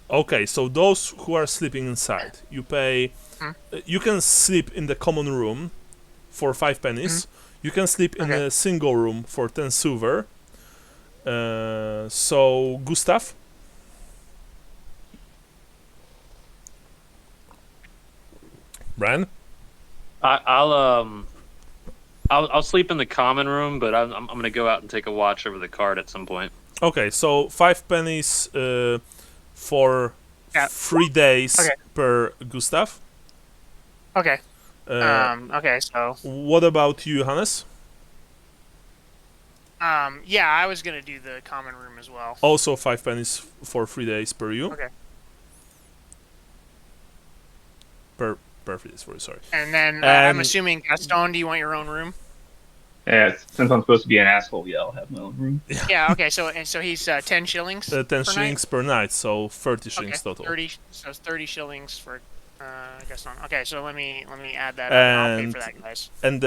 Okay, so those who are sleeping inside, you pay. You can sleep in the common room for 5 pennies. You can sleep in Okay. a single room for 10 silver. So Gustav. Bran. I'll sleep in the common room, but I'm gonna go out and take a watch over the cart at some point. Okay, so 5 pennies for Yeah. 3 days Okay. per Gustav. Okay. Okay, so What about you, Hannes? yeah, I was gonna do the common room as well. Also 5 pennies for 3 days per you. Okay. Per 3 days, sorry. And then I'm assuming Gaston, do you want your own room? Yeah, since I'm supposed to be an asshole, yeah, I'll have my own room. Yeah. Okay. So he's 10 shillings. 10 per shillings night? per night, so 30 Okay. shillings total. 30. So it's 30 shillings for Gaston. Okay. So let me add that up. And I'll pay And for that, guys. and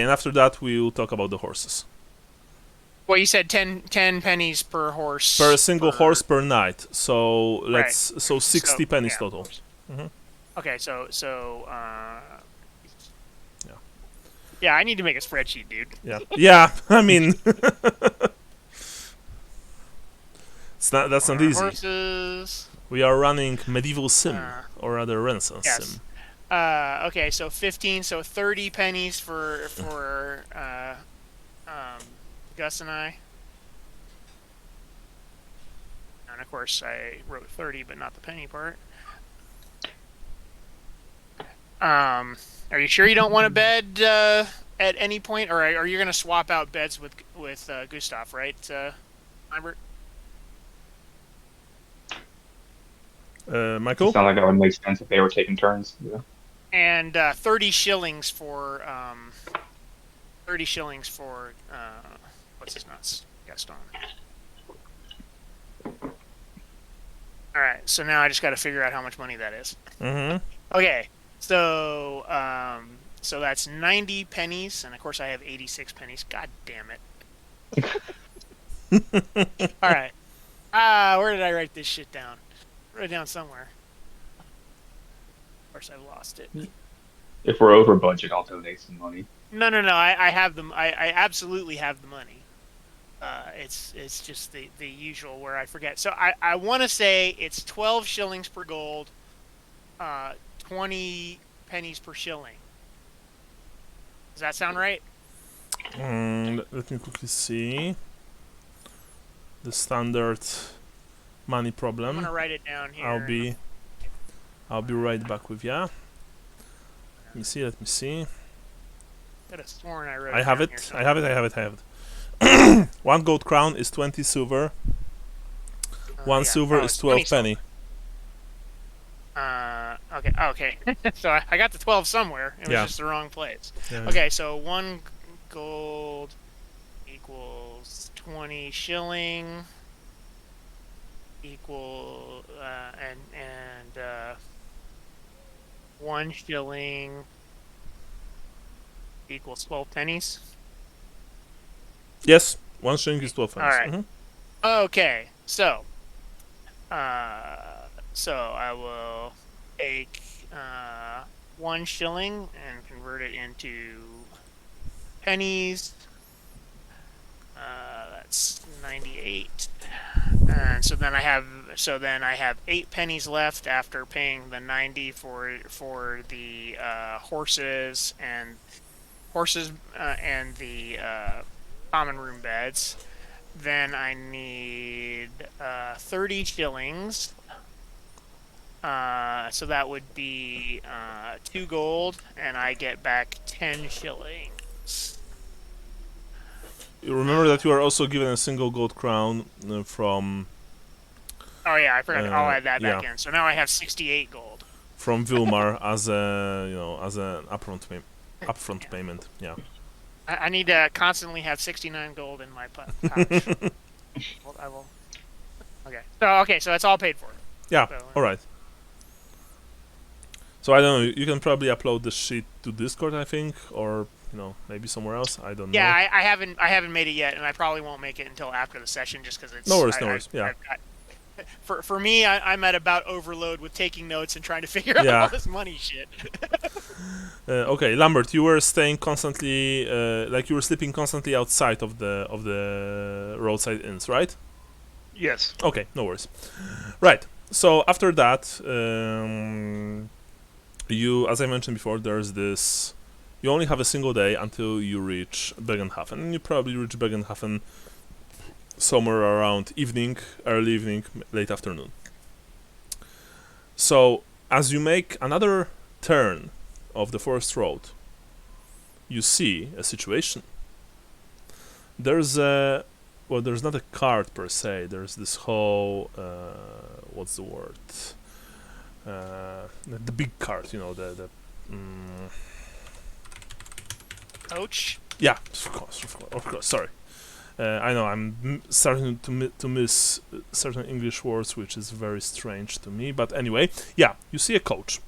after that we'll talk about the horses. Well, you said 10 pennies per horse. Per single horse per night. So let's 60 So, pennies yeah, total. of course. Mhm. Okay. Yeah, I need to make a spreadsheet, dude. Yeah. Yeah, I mean that's not easy. Horses. We are running medieval sim, Uh, or rather Renaissance yes. sim. Okay, so 15, so 30 pennies for Gus and I. And of course, I wrote 30, but not the penny part. Are you sure you don't want a bed at any point, or are you going to swap out beds with Gustav, right, Albert? Michael? Sound like that would make sense if they were taking turns. Yeah. And 30 shillings for what's his nuts, Gaston. All right, so now I just got to figure out how much money that is. Mm-hmm. Okay, So so that's 90 pennies, and of course I have 86 pennies. God damn it! All right. Where did I write this shit down? Write it down somewhere. Of course, I've lost it. If we're over budget, I'll donate some money. No. I have them. I absolutely have the money. It's just the usual where I forget. So I want to say it's 12 shillings per gold, 20 pennies per shilling. Does that sound right? Let me quickly see the standard money problem. I'm gonna write it down here. I'll be right back with ya. Let me see. Could have sworn I wrote I it have down it. here I have it. 1 gold crown is 20 silver. 1 silver is 12 penny. Okay. So I got the 12 somewhere. It was just the wrong place. Yeah. Okay, so 1 gold equals 20 shilling equal and 1 shilling equals 12 pennies. Yes, 1 shilling is 12 pennies. All right. Okay, so I will take 1 shilling and convert it into pennies. That's 98. And so then I have 8 pennies left after paying the 90 for the horses and the common room beds. Then I need 30 shillings. So that would be 2 gold, and I get back 10 shillings. You remember that you are also given a single gold crown from. Oh yeah, I forgot. I'll add that back in. So now I have 68 gold from Vilmar as an upfront payment. Yeah. I need to constantly have 69 gold in my pouch. Well, I will. Okay. So that's all paid for. Yeah. So, all right. So I don't know. You can probably upload the sheet to Discord, I think, or maybe somewhere else. I don't know. Yeah, I haven't made it yet, and I probably won't make it until after the session, just because it's. No worries. Yeah. For me, I'm at about overload with taking notes and trying to figure out all this money shit. Okay, Lambert, you were staying constantly, you were sleeping constantly outside of the roadside inns, right? Yes. Okay, no worries. Right. So after that, you, as I mentioned before, there's this. You only have a single day until you reach Bögenhafen, and you probably reach Bögenhafen somewhere around early evening, late afternoon. So as you make another turn of the forest road, you see a situation. There's not a cart per se. There's this whole what's the word? The big cart, the coach. Yeah, of course. Sorry. I know I'm starting to miss certain English words, which is very strange to me. But anyway, yeah, you see a coach.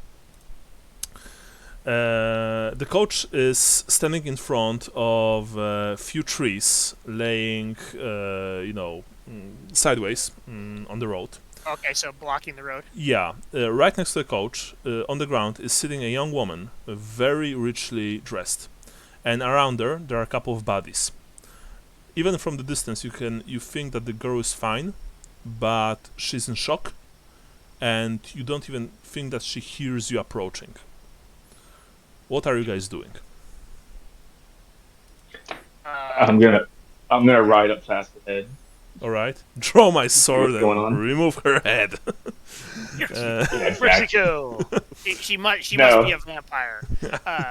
The coach is standing in front of a few trees, laying, sideways on the road. Okay, so blocking the road. Yeah, right next to the coach, on the ground, is sitting a young woman, very richly dressed, and around her there are a couple of bodies. Even from the distance, you think that the girl is fine, but she's in shock, and you don't even think that she hears you approaching. What are you guys doing? I'm gonna ride up fast ahead. All right, draw my sword and remove her head. Mexico. She must be a vampire.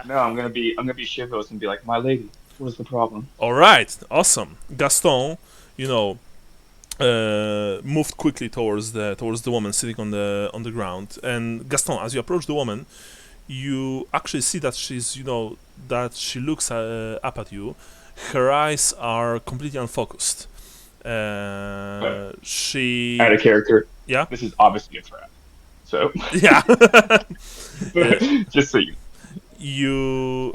No, I'm gonna be chivalrous and be like, my lady, what is the problem? All right, awesome. Gaston, moved quickly towards the woman sitting on the ground. And Gaston, as you approach the woman, you actually see that that she looks up at you. Her eyes are completely unfocused. She Out of character. Yeah. This is obviously a trap. So Yeah. just so you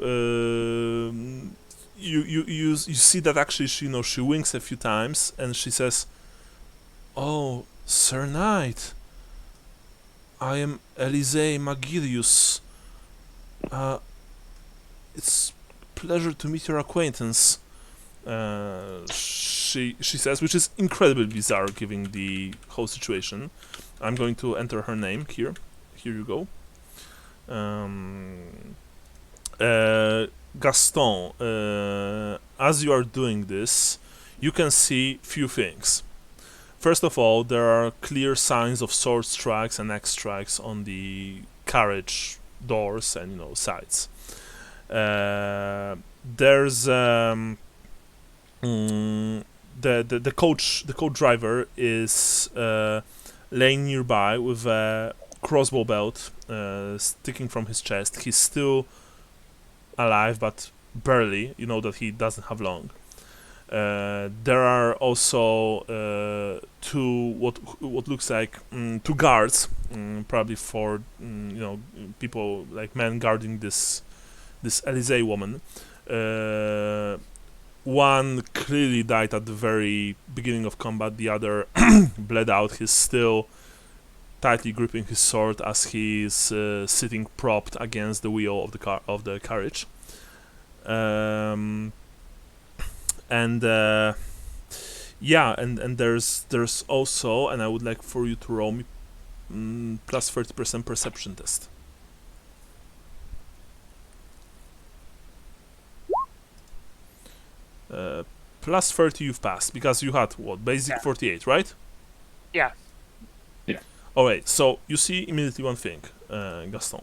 see that actually she winks a few times and she says, "Oh, Sir Knight, I am Elise Magirius. It's pleasure to meet your acquaintance." She says, which is incredibly bizarre given the whole situation. I'm going to enter her name here. Here you go. Gaston, as you are doing this, you can see few things. First of all, there are clear signs of sword strikes and axe strikes on the carriage doors and sides. There's the coach driver is laying nearby with a crossbow belt sticking from his chest. He's still alive, but barely. You know that he doesn't have long. There are also two what looks like two guards, probably for people like men guarding this Elise woman. One clearly died at the very beginning of combat. The other bled out. He's still tightly gripping his sword as he is sitting propped against the wheel of the carriage. And there's also, and I would like for you to roll me plus 30% perception test. Plus 30 you've passed because you had what, basic 48, right? Yeah. Alright, so you see immediately one thing, Gaston.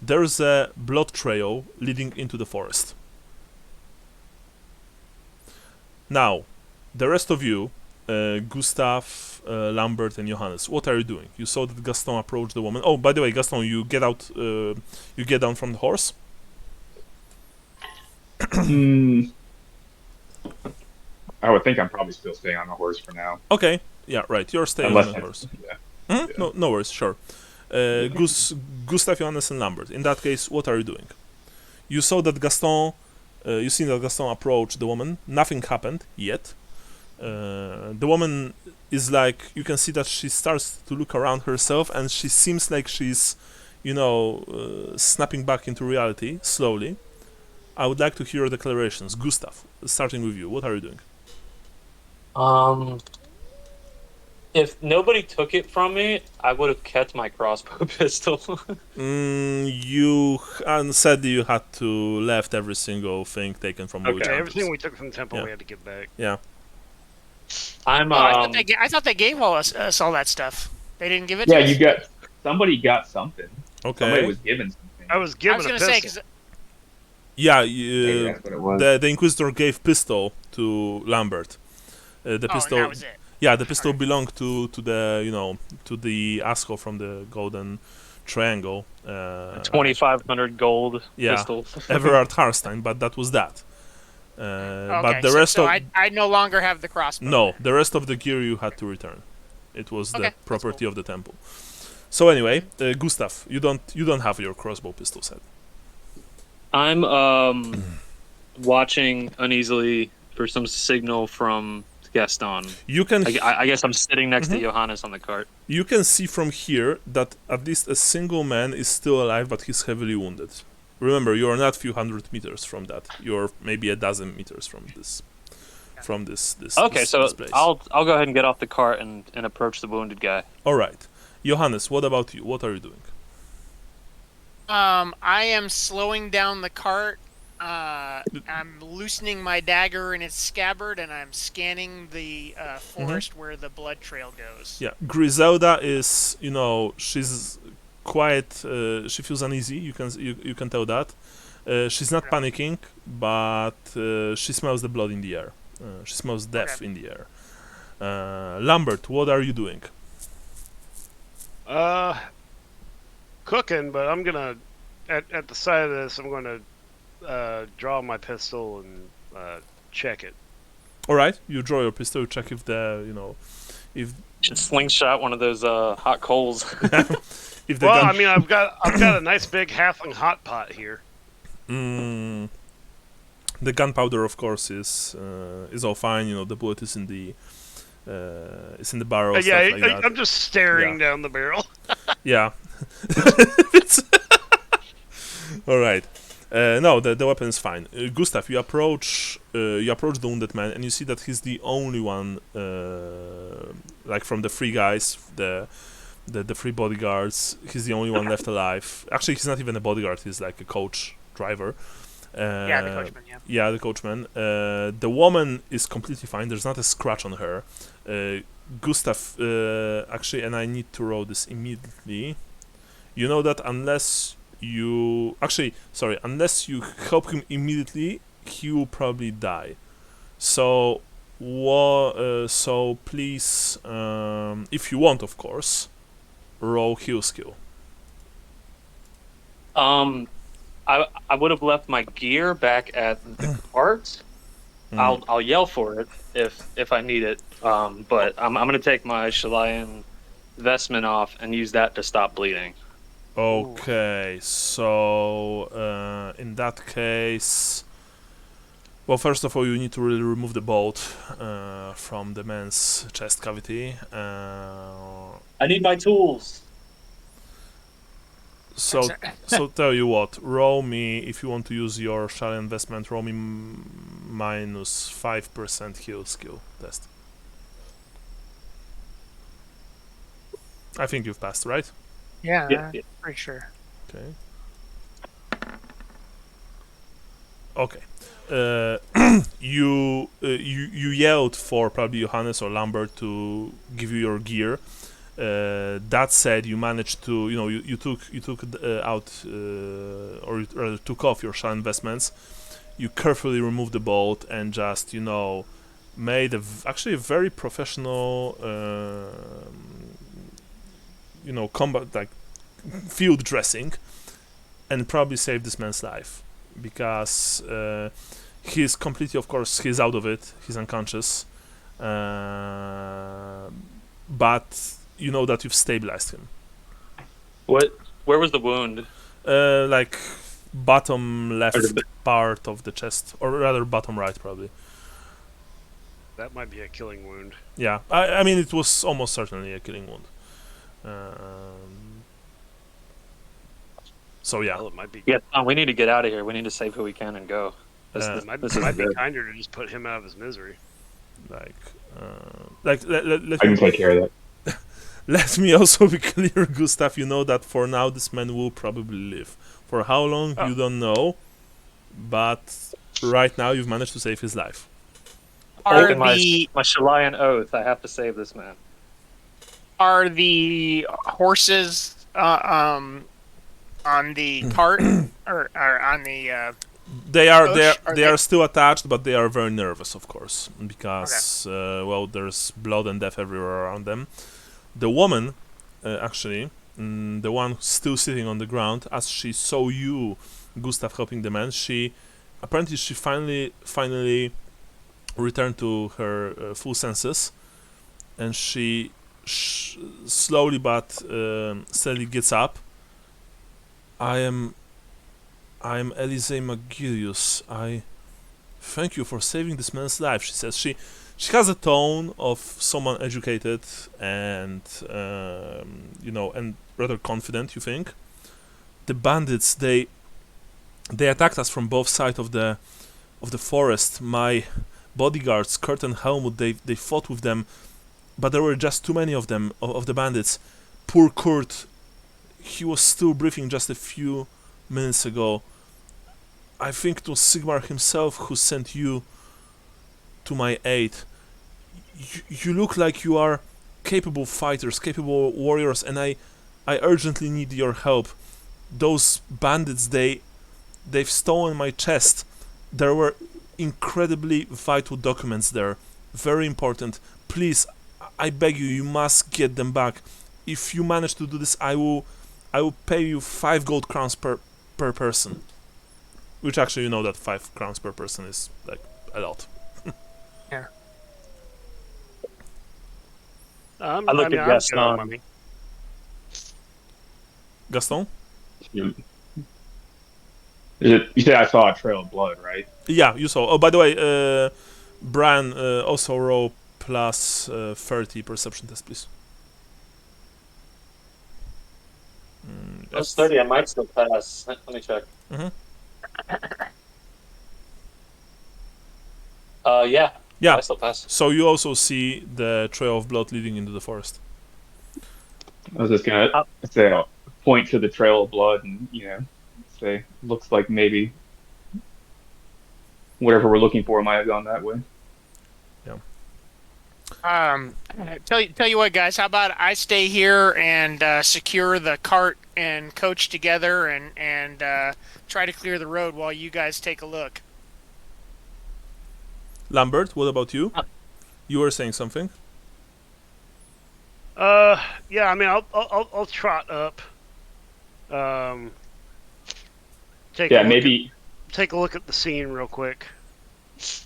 There's a blood trail leading into the forest. Now, the rest of you, Gustav, Lambert, and Johannes, what are you doing? You saw that Gaston approached the woman. Oh, by the way, Gaston, you get out. You get down from the horse. I would think I'm probably still staying on the horse for now. Okay, yeah, right. You're staying on the horse. Yeah. No worries, sure. Gustav, Johannes, and Lambert. In that case, what are you doing? You saw that Gaston. You see that Gaston approached the woman. Nothing happened yet. The woman is like, you can see that she starts to look around herself, and she seems like she's, snapping back into reality slowly. I would like to hear your declarations. Gustav, starting with you, what are you doing? If nobody took it from me, I would have kept my crossbow pistol. You sadly you had to left every single thing taken from Okay, the everything we took from the temple Yeah. we had to give back. Yeah. I thought they gave us all that stuff. They didn't give it to us? Somebody got something. Okay. Somebody was given something. I was I given was a gonna pistol. say, 'cause Yeah, Maybe that's what it was. the Inquisitor gave pistol to Lambert. The pistol. and that was it. Yeah, the pistol belonged to the to the asshole from the Golden Triangle. 2,500 gold Yeah. pistol. Everard Harstein, but that was that. But the rest so of I no longer have the crossbow. no, the rest of the gear you had to return. It was Okay, the that's property cool. of the temple. So anyway, Gustav, you don't have your crossbow pistol set. I'm watching uneasily for some signal from Gaston. You can I guess I'm sitting next to Johannes on the cart. you can see from here that at least a single man is still alive, but he's heavily wounded. Remember, you are not a few hundred meters from that. You're maybe a dozen meters from this. Okay, this so place. I'll go ahead and get off the cart and approach the wounded guy. All right, Johannes, what about you? What are you doing? I am slowing down the cart. I'm loosening my dagger in its scabbard, and I'm scanning the forest where the blood trail goes. Yeah, Griselda is, she's quiet. She feels uneasy. You can tell that. She's not panicking, but she smells the blood in the air. She smells death in the air. Lambert, what are you doing? Cooking, but I'm gonna at the side of this. I'm gonna draw my pistol and check it. All right, you draw your pistol. Check if if Should slingshot one of those hot coals. if the Well, gun... I mean, I've got a nice big halfling hot pot here. The gunpowder, of course, is all fine. You know, the bullet is in the barrel. Yeah, Stuff like that. I'm just staring down the barrel. Yeah. All right. No, the weapon is fine. Gustav, you approach the wounded man, and you see that he's the only one, like from the three guys, the three bodyguards. He's the only one left alive. Actually, he's not even a bodyguard. He's like a coach driver. Yeah, the coachman. Yeah. Yeah, the coachman. The woman is completely fine. There's not a scratch on her. Gustav, actually, and I need to roll this immediately. You know that unless you help him immediately, he will probably die. So, so please, if you want, of course, roll heal skill. I would have left my gear back at the cart. I'll yell for it if I need it. But I'm gonna take my Chilean vestment off and use that to stop bleeding. Okay, so in that case, well, first of all, you need to really remove the bolt from the man's chest cavity. I need my tools. So tell you what, roll me, if you want to use your shell investment, roll me minus 5% heal skill test. I think you've passed, right? Yeah, Yeah. pretty sure. Okay. You yelled for probably Johannes or Lambert to give you your gear. That said, you managed to, you took out or rather took off your shell investments. You carefully removed the bolt and just made actually a very professional combat, like field dressing, and probably saved this man's life because he's completely, of course, he's out of it, he's unconscious, but you know that you've stabilized him. Where was the wound? Like bottom left part of the chest, or rather bottom right, probably. That might be a killing wound. Yeah, I mean it was almost certainly a killing wound. So yeah. Well, it might be. Yeah, we need to get out of here. We need to save who we can and go. It might be kinder to just put him out of his misery. Let I can take care of that. Let me also be clear, Gustav. You know that for now this man will probably live. For how long, you don't know. But right now you've managed to save his life. My Chilean oath, I have to save this man. Are the horses on the cart or on the? They are still attached, but they are very nervous, of course, because there's blood and death everywhere around them. The woman, actually, the one still sitting on the ground, as she saw you, Gustav, helping the man, she finally returned to her full senses, and she slowly but steadily gets up. I am Elise Magirius. I thank you for saving this man's life, she says. She has a tone of someone educated and and rather confident, you think. The bandits, they attacked us from both sides of the forest. My bodyguards, Kurt and Helmut, they fought with them, but there were just too many of them, of the bandits. Poor Kurt, he was still breathing just a few minutes ago. I think it was Sigmar himself who sent you to my aid. You look like you are capable fighters, capable warriors, and I urgently need your help. Those bandits, they've stolen my chest. There were incredibly vital documents there, very important. Please, I beg you, you must get them back. If you manage to do this, I will pay you 5 gold crowns per person. Which actually, you know that 5 crowns per person is like a lot. Yeah. I look at Gaston. Gaston? You said I saw a trail of blood, right? Yeah, you saw. Oh, by the way, Brian, also roll plus 30 perception test, please. Plus 30, I might still pass. Let me check. Mhm. Yeah. Yeah. I still pass. So you also see the trail of blood leading into the forest. I was just gonna say point to the trail of blood and say looks like maybe whatever we're looking for might have gone that way. Tell you what, guys. How about I stay here and secure the cart and coach together, and try to clear the road while you guys take a look. Lambert, what about you? You were saying something. Yeah. I mean, I'll trot up. Take a look at the scene real quick.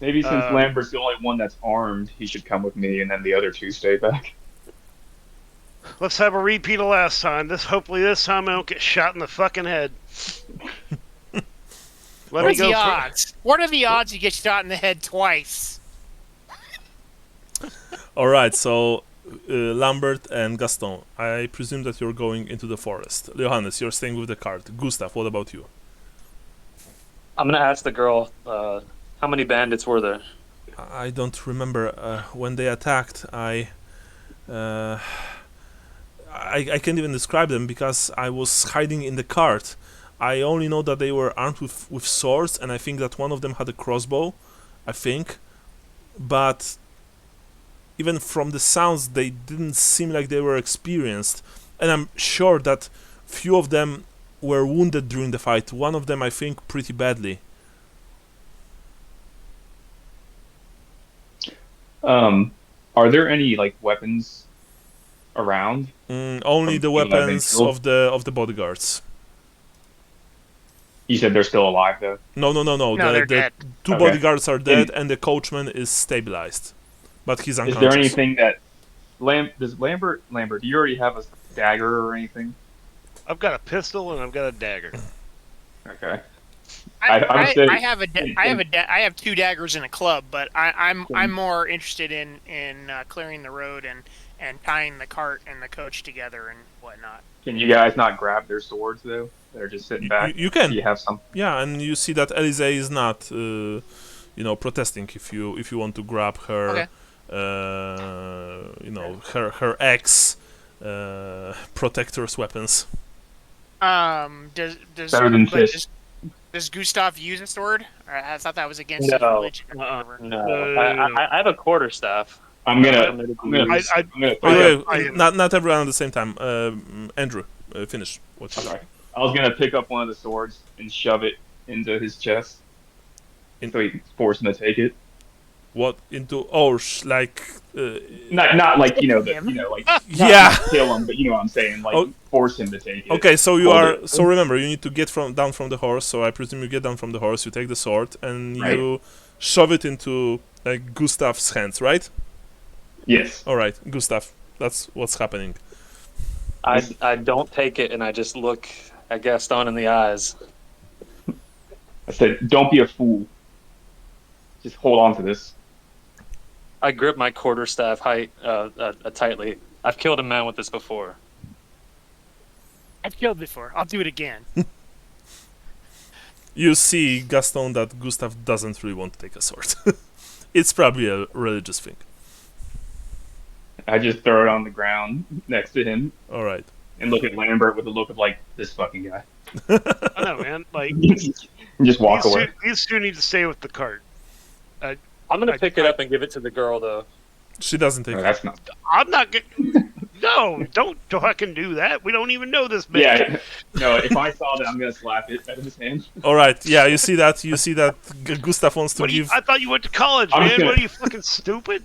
Maybe since Lambert's the only one that's armed, he should come with me, and then the other two stay back. Let's have a repeat of last time. Hopefully this time I don't get shot in the fucking head. What are the odds? What are the odds you get shot in the head twice? All right, so Lambert and Gaston, I presume that you're going into the forest. Johannes, you're staying with the cart. Gustav, what about you? I'm gonna ask the girl, how many bandits were there? I don't remember. When they attacked, I can't even describe them because I was hiding in the cart. I only know that they were armed with swords, and I think that one of them had a crossbow, I think. But even from the sounds, they didn't seem like they were experienced. And I'm sure that few of them were wounded during the fight. One of them, I think, pretty badly. Are there any weapons around? Only the weapons of the bodyguards. You said they're still alive, though? No. They're dead. Two bodyguards are dead, and the coachman is stabilized. But he's unconscious. Is there anything that... does Lambert, do you already have a dagger or anything? I've got a pistol and I've got a dagger. Okay. I have two daggers and a club, but I'm more interested in clearing the road and tying the cart and the coach together and whatnot. Can you guys not grab their swords, though? They're just sitting back. You can. You have some. Yeah, and you see that Elise is not, protesting if you want to grab her, her ex protector's weapons. Better than fist. Does Gustav use a sword? I thought that was against his religion. No. I have a quarterstaff. Not everyone at the same time. Andrew, finish. Sorry. I was gonna pick up one of the swords and shove it into his chest, so he can force him to take it. What into? Not like yeah, kill him, but you know what I'm saying, force him to take it. Okay, so so remember, you need to get down from the horse. So I presume you get down from the horse, you take the sword, and you shove it into Gustav's hands, right? Yes. All right, Gustav, that's what's happening. I don't take it, and I just look at Gaston in the eyes. I said, "Don't be a fool. Just hold on to this." I grip my quarterstaff tightly. I've killed a man with this before. I've killed before. I'll do it again. You see, Gaston, that Gustav doesn't really want to take a sword. It's probably a religious thing. I just throw it on the ground next to him. All right. And look at Lambert with a look of this fucking guy. I know, man. Just walk away. These two need to stay with the cart. I'm gonna pick it up and give it to the girl, though. She doesn't take it. That's not. I'm not getting. No, don't fucking do that. We don't even know this bitch. Yeah, no. If I saw that, I'm gonna slap it out of his hand. All right. Yeah, you see that. Gustav wants to give. I thought you went to college, man. What are you fucking stupid?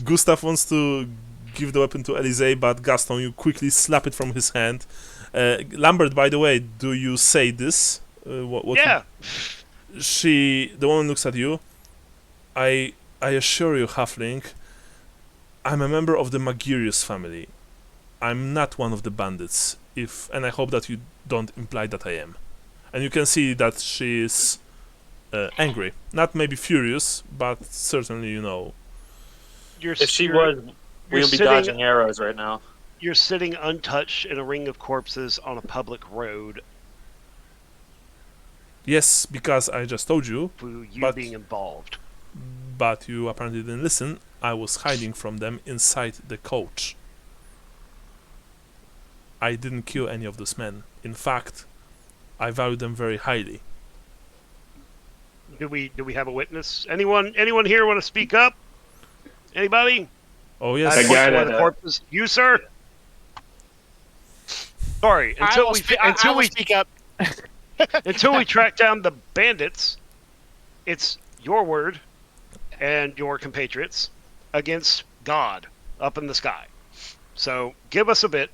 Gustav wants to give the weapon to Elise, but Gaston, you quickly slap it from his hand. Lambert, by the way, do you say this? Yeah. The woman looks at you. I assure you, Halfling, I'm a member of the Magirius family. I'm not one of the bandits. and I hope that you don't imply that I am. And you can see that she is angry, not maybe furious, but certainly, If she was, we would be dodging arrows right now. You're sitting untouched in a ring of corpses on a public road. Yes, because I just told you. You being involved. But you apparently didn't listen. I was hiding from them inside the coach. I didn't kill any of those men. In fact, I value them very highly. Do we have a witness? Anyone here want to speak up? Anybody? Oh yes. That guy that, corpses. You, sir. Sorry. Until we speak up. Until we track down the bandits, it's your word and your compatriots against God up in the sky. So give us a bit.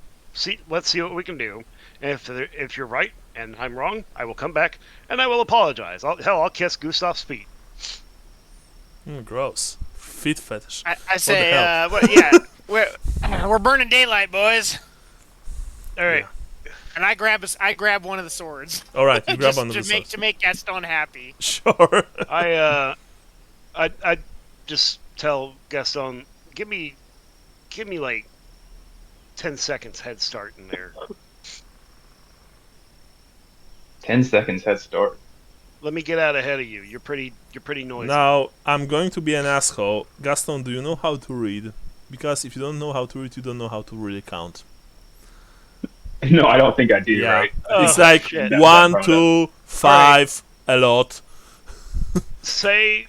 Let's see what we can do. And if you're right and I'm wrong, I will come back and I will apologize. I'll kiss Gustav's feet. Gross. Feet fetish. I say, we're burning daylight, boys. All right. Yeah. And I grab one of the swords. All right, you grab one of the swords to make Gaston happy. Sure. I just tell Gaston, give me like 10 seconds head start in there. 10 seconds head start. Let me get out ahead of you. You're pretty noisy. Now, I'm going to be an asshole. Gaston, do you know how to read? Because if you don't know how to read, you don't know how to really count. No, I don't think I do, right? It's like shit. 1, 2, 5, a lot. Say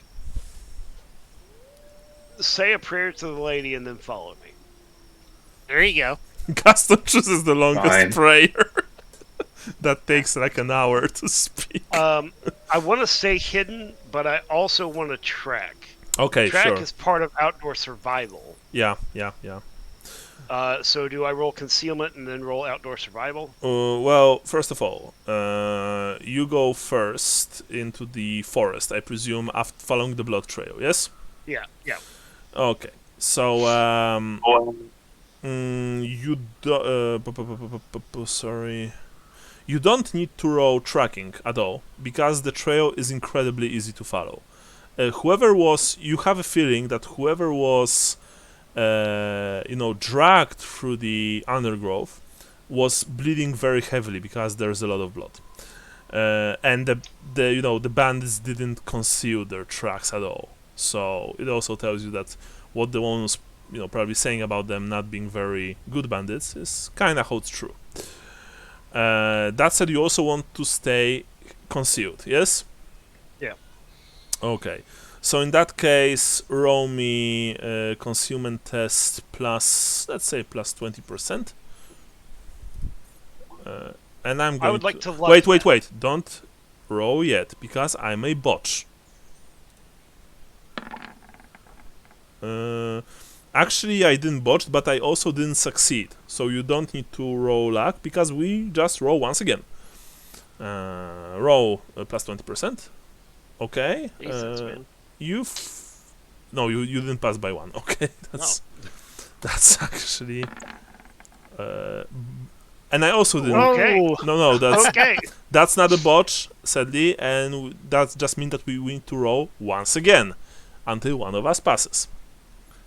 a prayer to the lady and then follow me. There you go. Gaston chooses the longest Fine. prayer. That takes like an hour to speak. I want to stay hidden, but I also want to track. Okay, track sure. is part of outdoor survival. Yeah. So do I roll concealment and then roll outdoor survival? Well, first of all, you go first into the forest, I presume, after following the blood trail, yes? Yeah. Okay. So, you sorry. You don't need to roll tracking at all, because the trail is incredibly easy to follow. You have a feeling that whoever was dragged through the undergrowth was bleeding very heavily because there's a lot of blood, and the bandits didn't conceal their tracks at all. So it also tells you that what the one was probably saying about them not being very good bandits is kind of holds true. That said, you also want to stay concealed, yes? Yeah. Okay. So in that case, roll me concealment test plus, let's say, plus 20%. And I'm going I would like to wait. Don't roll yet, because I may botch. Actually, I didn't botch, but I also didn't succeed. So you don't need to roll luck, because we just roll once again. Roll plus 20%. Okay. Jesus, man. You didn't pass by one. Okay, that's actually. And I also didn't. Okay. No, that's Okay. that's not a botch, sadly, and that just means that we need to roll once again until one of us passes.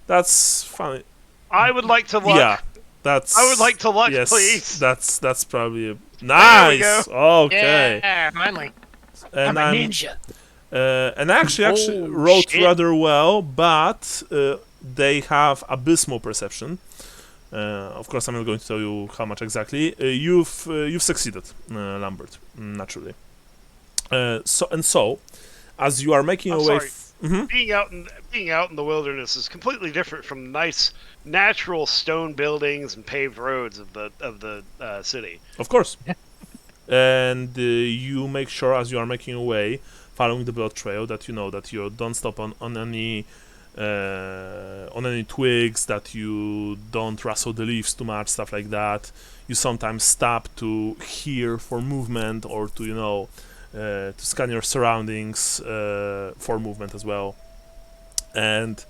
That's funny. I would like to luck. Yeah, that's. I would like to luck, yes, please. That's probably nice. Okay. Yeah, finally. And I'm a ninja. And I actually wrote rather well, but they have abysmal perception. Of course, I'm not going to tell you how much exactly. You've succeeded, Lambert, naturally. So, as you are making your way. Being out in the wilderness is completely different from nice natural stone buildings and paved roads of the city. Of course. And you make sure, as you are making your way, following the blood trail, that you don't stop on any twigs, that you don't rustle the leaves too much, stuff like that. You sometimes stop to hear for movement, or to to scan your surroundings for movement as well. And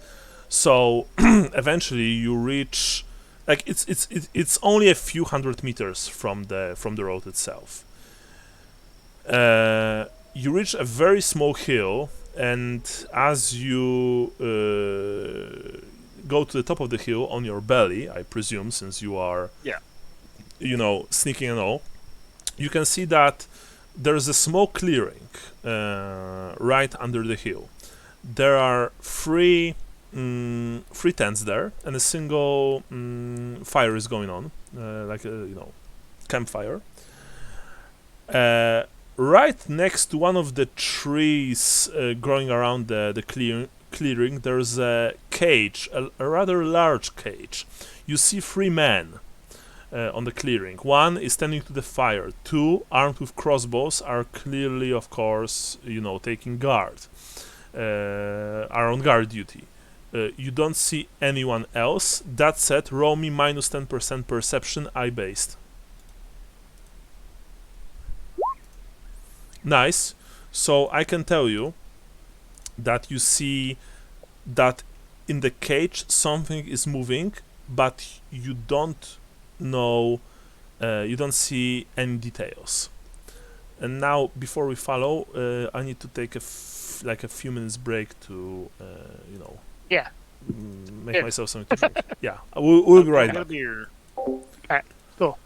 so eventually you reach like it's only a few hundred meters from the road itself. You reach a very small hill, and as you go to the top of the hill on your belly, I presume, since you are, sneaking and all, you can see that there's a small clearing right under the hill. There are three tents there, and a single fire is going on, like a campfire. Right next to one of the trees growing around the clearing, there's a cage, a rather large cage. You see 3 men on the clearing. One is standing to the fire. 2, armed with crossbows, are clearly, of course, taking guard. Are on guard duty. You don't see anyone else. That said, roll me minus 10% perception, eye-based. Nice. So I can tell you that you see that in the cage something is moving, but you don't know, you don't see any details. And now, before we follow, I need to take a few minutes break to, make myself something to drink. Yeah, we'll be right back. Beer. Alright, cool.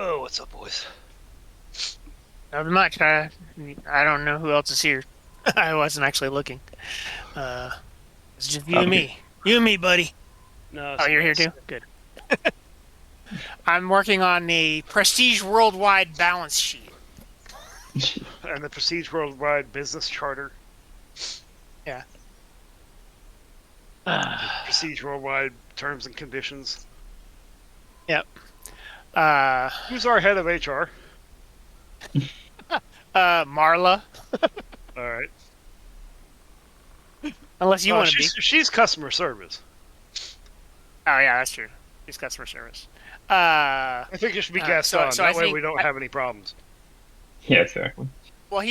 Oh, what's up, boys? Not much. I don't know who else is here. I wasn't actually looking. It's just you and me. You and me, buddy. No. Oh, you're here too? Good. I'm working on the Prestige Worldwide balance sheet. And the Prestige Worldwide Business Charter. Yeah. Prestige Worldwide Terms and Conditions. Yep. Who's our head of HR? Marla. All right. Unless you want to be. She's customer service. Oh yeah, that's true. She's customer service. I think it should be Gaston. so that I way think we don't have any problems. Yeah, exactly. Well,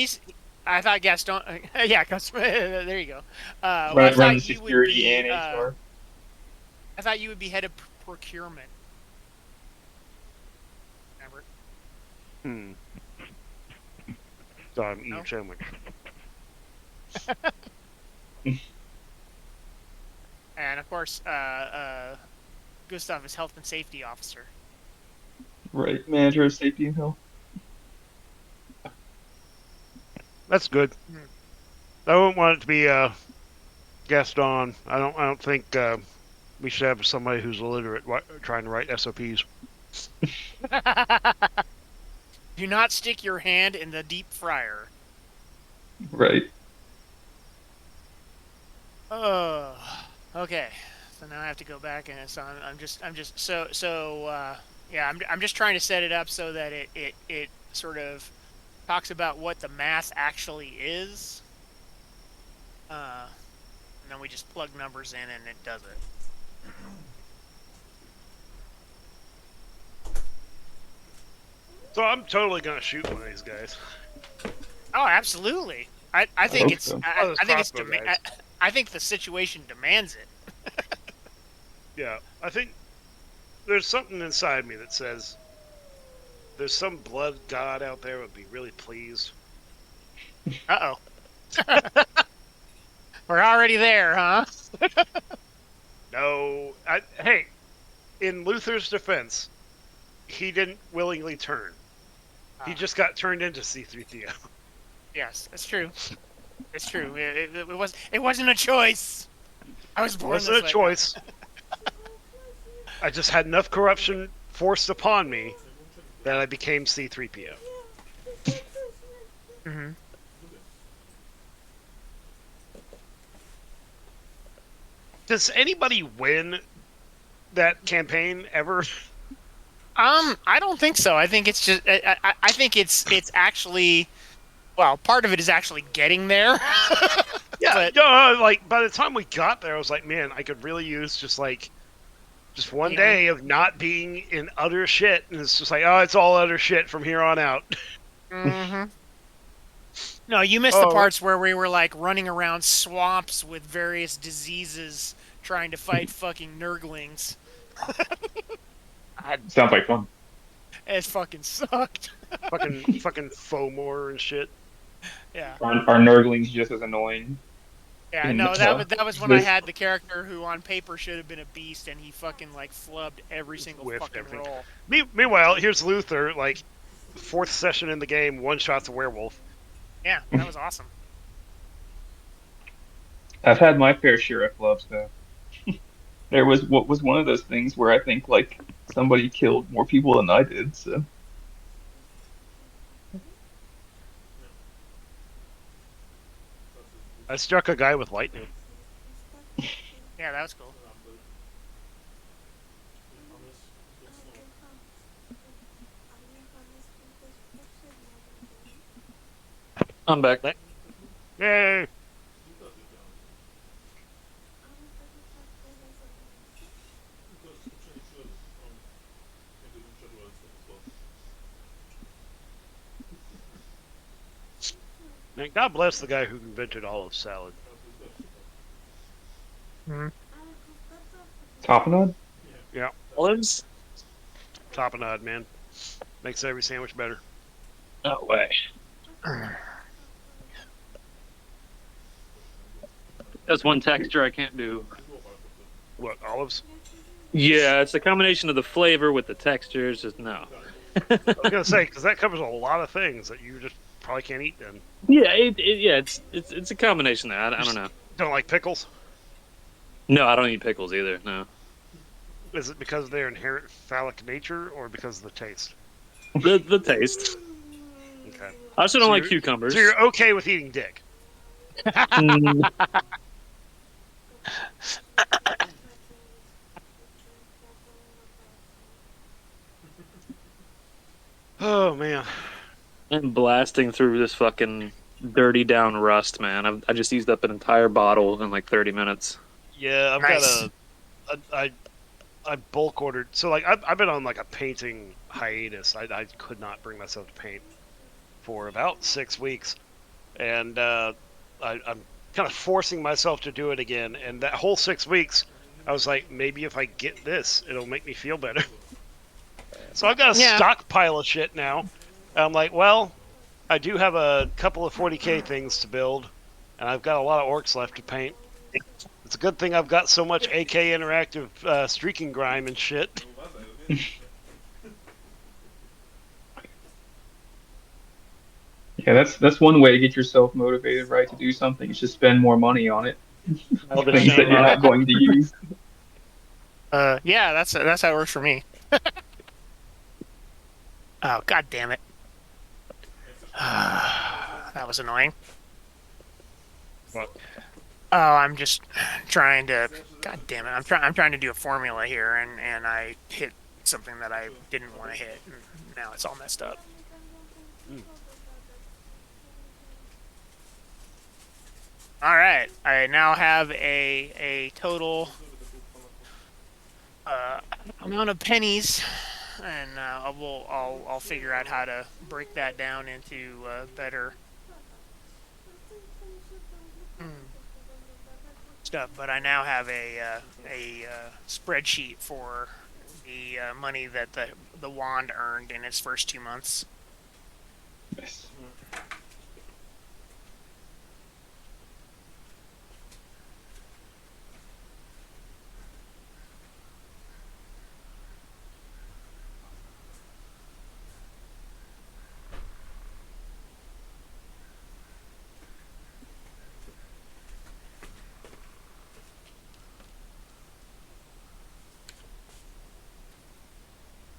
I thought Gaston. Yeah, customer. There you go. Well, Run, I run thought the you security would be, and HR. I thought you would be head of procurement. Remember? So I'm eating sandwich. And of course, Gustav is health and safety officer. Right, manager of safety and health. That's good. I wouldn't want it to be Gaston. I don't think we should have somebody who's illiterate trying to write SOPs. Do not stick your hand in the deep fryer. Right. Okay. So now I have to go back and so I'm just yeah, I'm just trying to set it up so that it sort of talks about what the math actually is. And then we just plug numbers in and it does it. So I'm totally gonna shoot one of these guys. Oh, absolutely. I think it's so. I think it's Crossbow guys. I think the situation demands it. Yeah, I think there's something inside me that says there's some blood god out there would be really pleased. Uh-oh. We're already there, huh? No, hey, in Luther's defense, he didn't willingly turn. He just got turned into C3PO. Yes, that's true. It's true. It wasn't a choice. I was It born wasn't a this way. choice. I just had enough corruption forced upon me that I became C3PO. Mm-hmm. Does anybody win that campaign ever? I don't think so. I think it's just. I think it's actually. Well, part of it is actually getting there. Yeah, But- no, like by the time we got there, I was like, man, I could really use just one Yeah. day of not being in utter shit, and it's just like, oh, it's all utter shit from here on out. Mm-hmm. No, you missed the parts where we were like running around swamps with various diseases trying to fight fucking nurglings. Sounds like fun. It fucking sucked. fucking Fomor and shit. Yeah. Are Nurglings just as annoying? Yeah, in, no, that was when this- I had the character who on paper should have been a beast, and he fucking like flubbed every single Whiffed fucking everything. roll. Meanwhile, here's Luther, like, 4th session in the game, one shot's a werewolf. Yeah, that was awesome. I've had my fair share of flubs though. There was what was one of those things where I think like somebody killed more people than I did. So I struck a guy with lightning. Yeah, that was cool. I'm back. Yay! Man, God bless the guy who invented olive salad. Tapenade? Yeah, Olives? tapenade, man. Makes every sandwich better. No way. That's one texture I can't do. What, olives? Yeah, it's a combination of the flavor with the textures. Just no. I was gonna say because that covers a lot of things that you just probably can't eat. Then Yeah, it's a combination there. I don't know. don't like pickles. No, I don't eat pickles either. No, Is it because of their inherent phallic nature, or because of the taste? the taste. Okay. I also don't So like you're- cucumbers. So you're okay with eating dick? Mm, Oh man. I'm blasting through this fucking dirty down rust, man. I just used up an entire bottle in like 30 minutes. Yeah, I've Nice. got I bulk ordered. So like I've been on like a painting hiatus. I could not bring myself to paint for about 6 weeks, and I'm kind of forcing myself to do it again. And that whole 6 weeks, I was like, maybe if I get this, it'll make me feel better. So I've got a Yeah. stockpile of shit now. And I'm like, well, I do have a couple of 40k things to build, and I've got a lot of orcs left to paint. It's a good thing I've got so much AK interactive streaking grime and shit. Yeah, that's one way to get yourself motivated, right? To do something is just spend more money on it. All the Things that shame you're on not it. going to use. Yeah, that's how it works for me. Oh, god damn it. That was annoying. What? Oh, I'm just trying to. God damn it! I'm trying to do a formula here, and I hit something that I didn't want to hit, and now it's all messed up. All right, I now have a total amount of pennies, and I'll figure out how to break that down into better stuff. But I now have a spreadsheet for the money that the wand earned in its first 2 months. Yes.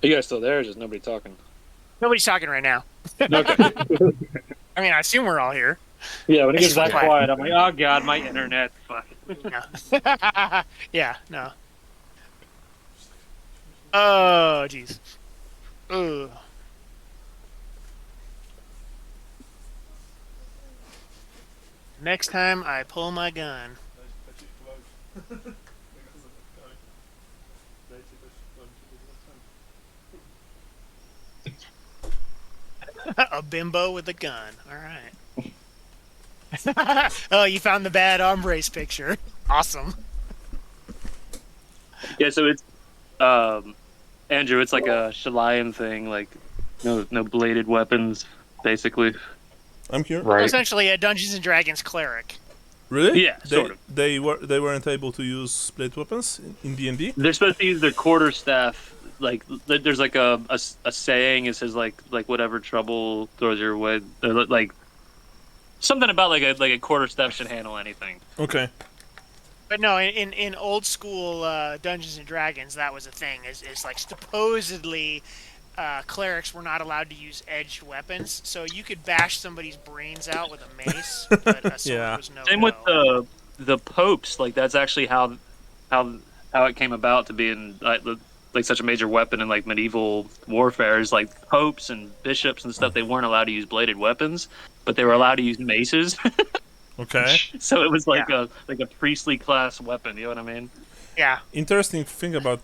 Are you guys still there? Or is just nobody talking? Nobody's talking right now. Okay. I mean, I assume we're all here. Yeah, when it gets It's that quiet. quiet, I'm like, oh god, my internet. Fuck. Yeah. Yeah. No. Oh, jeez. Ugh. Next time I pull my gun. A bimbo with a gun. All right. Oh, you found the bad arm race picture. Awesome. Yeah, so it's Andrew, it's like a Shalian thing, like no bladed weapons, basically. I'm here. Right. Essentially, a Dungeons and Dragons cleric. Really? Yeah, sort of. They weren't able to use blade weapons in D&D. They're supposed to use their quarterstaff. Like there's like a saying. It says like whatever trouble throws your way. Or like something about like a quarterstaff should handle anything. Okay. But no, in old school Dungeons and Dragons, that was a thing. Is like supposedly clerics were not allowed to use edged weapons, so you could bash somebody's brains out with a mace, but a sword Yeah. was no. Same with the popes. Like that's actually how it came about to be in like such a major weapon in like medieval warfare. Is like popes and bishops and stuff. They weren't allowed to use bladed weapons, but they were allowed to use maces. Okay. So it was like a priestly class weapon. You know what I mean? Yeah. Interesting thing about,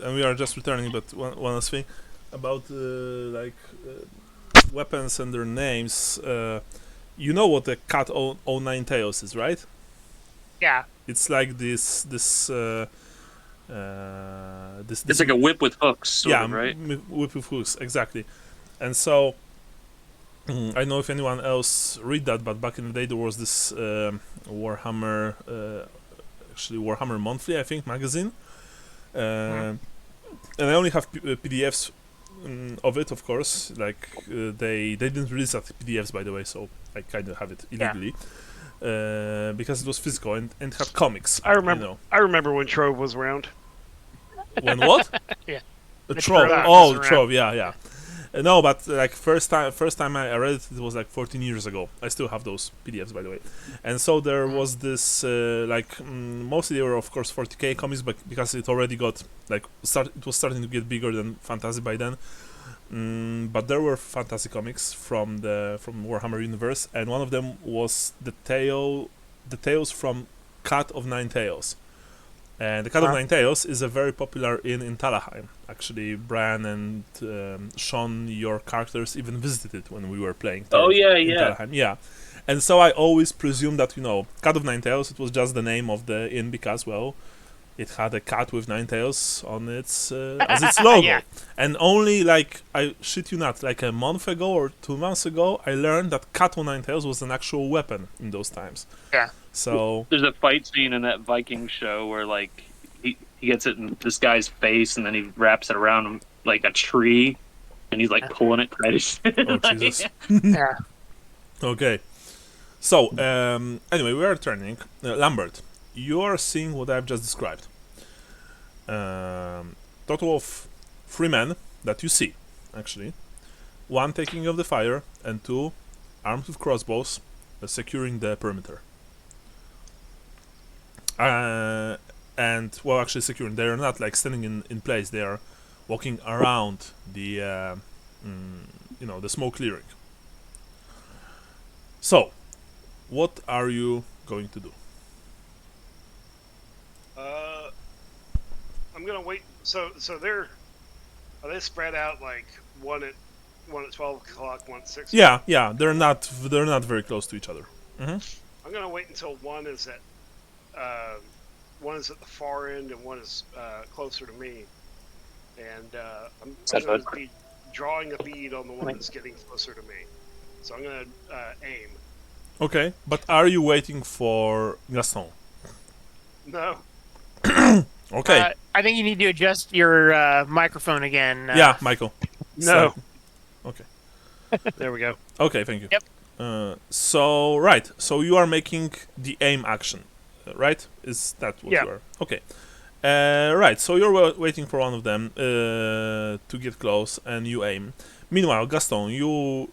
and we are just returning, but one last thing about weapons and their names. You know what the Cat 09 Tails is, right? Yeah. It's like this. It's like a whip with hooks, sort of, right? Whip with hooks, exactly. And so I don't know if anyone else read that, but back in the day there was this Warhammer, actually Warhammer Monthly, I think, magazine, and I only have PDFs of it, of course. Like they didn't release that PDFs, by the way, so I kind of have it illegally because it was physical and had comics. I remember. You know. I remember when Trove was around. When what? Yeah. The The Trove. Trove Oh, was the around. Trove. Yeah. No, but like first time I read it, it was like 14 years ago. I still have those PDFs, by the way. And so there was this mostly they were of course 40k comics, but because it already got like it was starting to get bigger than fantasy by then. But there were fantasy comics from Warhammer universe, and one of them was the Tales from Cat of Nine Tails. And the Cat of Nine Tails is a very popular inn in Talaheim. Actually, Bran and Sean, your characters, even visited it when we were playing. Oh, yeah, in yeah. Talaheim. Yeah. And so I always presumed that, Cat of Nine Tails, it was just the name of the inn because, well, it had a cat with 9 tails on its as its logo. Yeah. And only, like, I shit you not, like a month ago or 2 months ago, I learned that Cat with 9 tails was an actual weapon in those times. Yeah. So There's a fight scene in that Viking show where like he gets it in this guy's face and then he wraps it around him like a tree and he's like pulling it tight as shit. Oh, Like, Jesus. Yeah. Okay. So, anyway, we are turning. Lambert, you are seeing what I've just described. Total of 3 men that you see, actually. 1 taking off the fire, and 2 armed with crossbows, securing the perimeter. And, well, actually securing. They're not, like, standing in place. They are walking around the, the smoke clearing. So, what are you going to do? I'm gonna wait. So are they spread out like one at 12 o'clock, one at 6? Yeah, they're not very close to each other. I'm gonna wait until one is at the far end and one is closer to me, and I'm going to be drawing a bead on the one that's getting closer to me. So I'm going to aim. Okay, but are you waiting for Gaston? No. Okay. I think you need to adjust your microphone again. Yeah, Michael. No. Okay. There we go. Okay, thank you. Yep. So you are making the aim action, right? Is that what Yeah. you are? Okay. Right, so you're waiting for one of them to get close, and you aim. Meanwhile, Gaston, you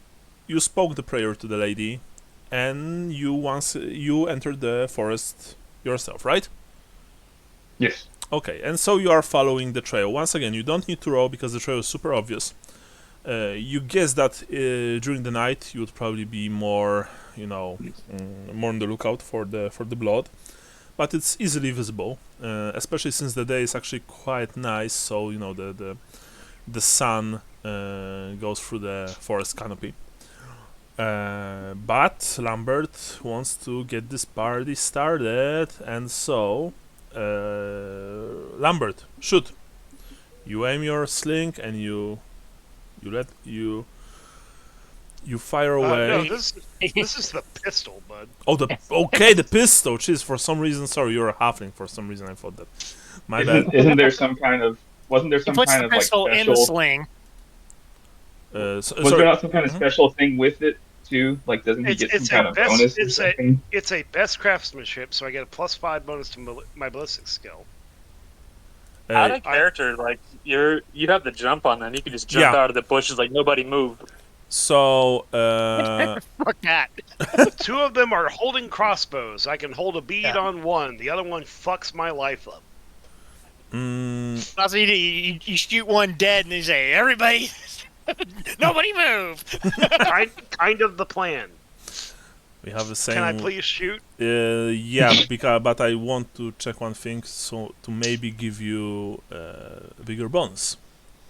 spoke the prayer to the lady, and you entered the forest yourself, right? Yes. Okay, and so you are following the trail. Once again, you don't need to roll because the trail is super obvious. You guess that during the night you would probably be more, more on the lookout for the blood, but it's easily visible, especially since the day is actually quite nice. So the sun goes through the forest canopy. But Lambert wants to get this party started, and so Lambert, shoot! You aim your sling and you fire away. No, this is the pistol, bud. Oh, the pistol. Jeez, for some reason, sorry, you're a halfling. For some reason, I thought that. My bad. Isn't there some kind of? Wasn't there He some puts kind the of like pistol in the special? sling. Was Sorry. there not some kind of special thing with it too? Like, doesn't he get some kind of bonus or something? It's a best craftsmanship, so I get a +5 bonus to my ballistic skill. Out of character, like you have the jump on that. You can just jump out of the bushes like nobody moved. So, Fuck that. 2 of them are holding crossbows. I can hold a bead on one. The other one fucks my life up. Also, you shoot one dead, and they say, "Everybody, nobody move." kind of the plan. we have the same. Can I please shoot? Yeah, but I want to check one thing, so to maybe give you a bigger bonus.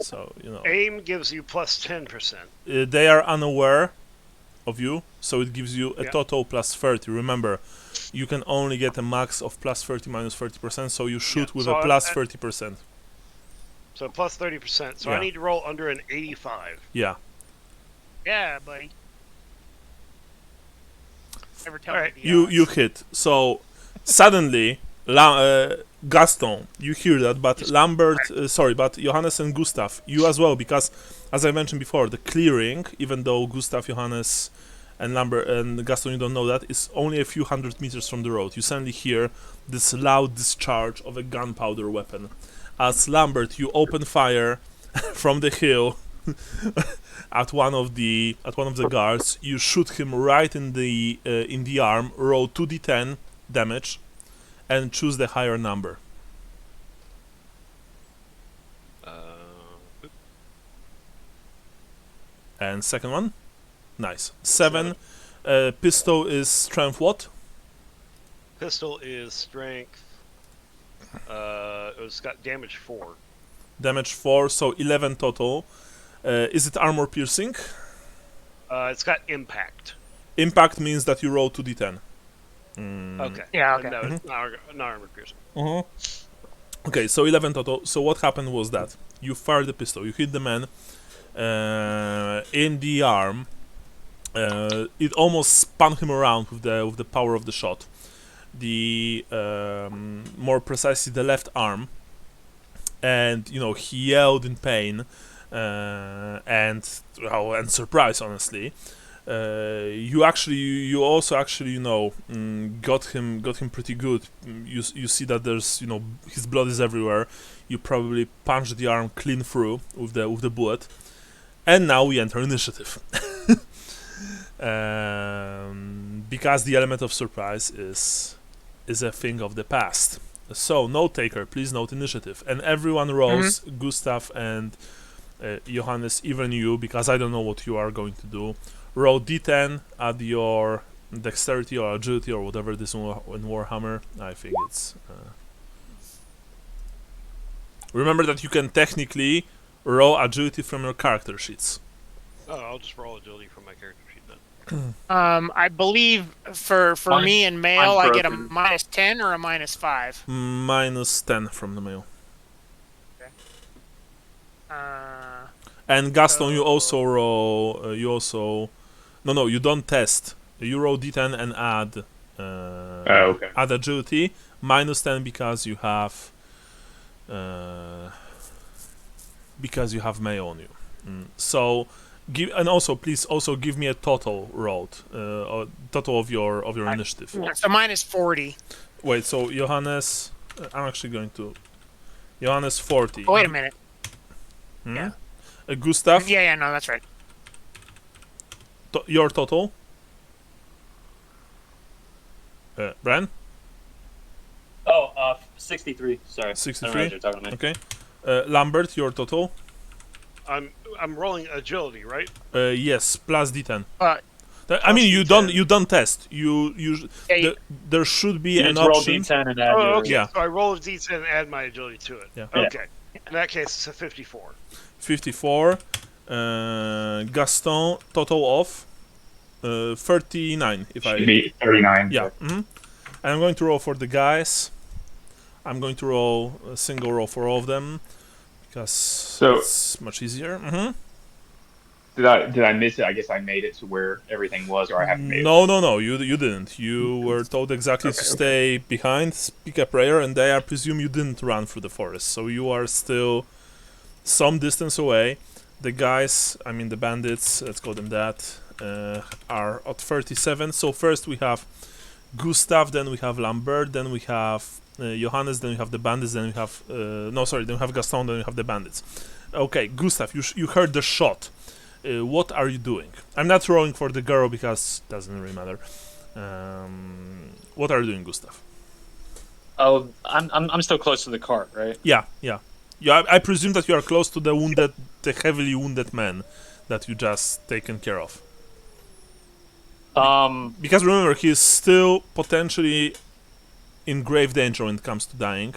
So Aim gives you +10%. They are unaware of you, so it gives you a total +30. Remember, you can only get a max of +30 minus 30%, so you shoot with a +30%. So +30%. So I need to roll under an 85. Yeah. Yeah, buddy. Never tell Alright. me the You odds. hit. So suddenly, Gaston, you hear that, but Lambert, but Johannes and Gustav, you as well, because as I mentioned before, the clearing, even though Gustav, Johannes, and Lambert and Gaston, you don't know that, is only a few hundred meters from the road. You suddenly hear this loud discharge of a gunpowder weapon. As Lambert, you open fire from the hill at one of the guards. You shoot him right in the arm. Roll 2d10 damage, and choose the higher number. And second one, nice 7. Pistol is strength what? Pistol is strength. It's got damage 4. Damage 4, so 11 total. Is it armor piercing? It's got impact. Impact means that you roll 2d10. Okay. Yeah, okay. No, it's not armor piercing. Okay, so 11 total. So what happened was that you fired the pistol, you hit the man in the arm. It almost spun him around with the power of the shot. The more precisely the left arm, and he yelled in pain and surprise. Honestly, you also got him pretty good. You see that there's his blood is everywhere. You probably punched the arm clean through with the bullet, and now we enter initiative. Because the element of surprise is a thing of the past. So, note taker, please note initiative. And everyone rolls, Gustav and Johannes, even you, because I don't know what you are going to do. Roll d10, add your dexterity or agility or whatever this in Warhammer. I think it's... Remember that you can technically roll agility from your character sheets. Oh, I'll just roll agility from my character sheet then. I believe for me and male, I get a -10 or a -5. -10 from the male. Okay. And Gaston, you also roll. No, you don't test. You roll d10 and add. Okay. Add agility -10 because you have. Because you have male on you. So. Please give me a total rolled, total of your initiative. So -40. Wait, so Johannes, I'm actually going to Johannes 40. Oh, wait a minute. Yeah. Gustav. Yeah, no, that's right. Your total. Bran. 63. Sorry. 63. Talking Okay. Lambert, your total. I'm rolling agility, right? Yes, plus d10. I mean, you D10. don't test. There should be an roll option. D10 and add Okay. Yeah. So I roll a d10 and add my agility to it. Yeah. Okay. In that case, it's a 54. 54. Gaston, total of 39. If Should be 39. Yeah. And I'm going to roll for the guys. I'm going to roll a single roll for all of them because it's much easier. Did I miss it? I guess I made it to where everything was, or I haven't made it. No. You didn't. You were told exactly to stay behind, speak a prayer, and I presume you didn't run through the forest. So you are still some distance away. The guys, I mean the bandits, let's call them that, are at 37. So first we have Gustav, then we have Lambert, then we have Johannes, then we have the bandits, then we have... then we have Gaston, then we have the bandits. Okay, Gustav, you heard the shot. What are you doing? I'm not throwing for the girl because it doesn't really matter. What are you doing, Gustav? Oh, I'm still close to the cart, right? Yeah. I presume that you are close to the heavily wounded man that you just taken care of. Because remember, he is still potentially in grave danger when it comes to dying,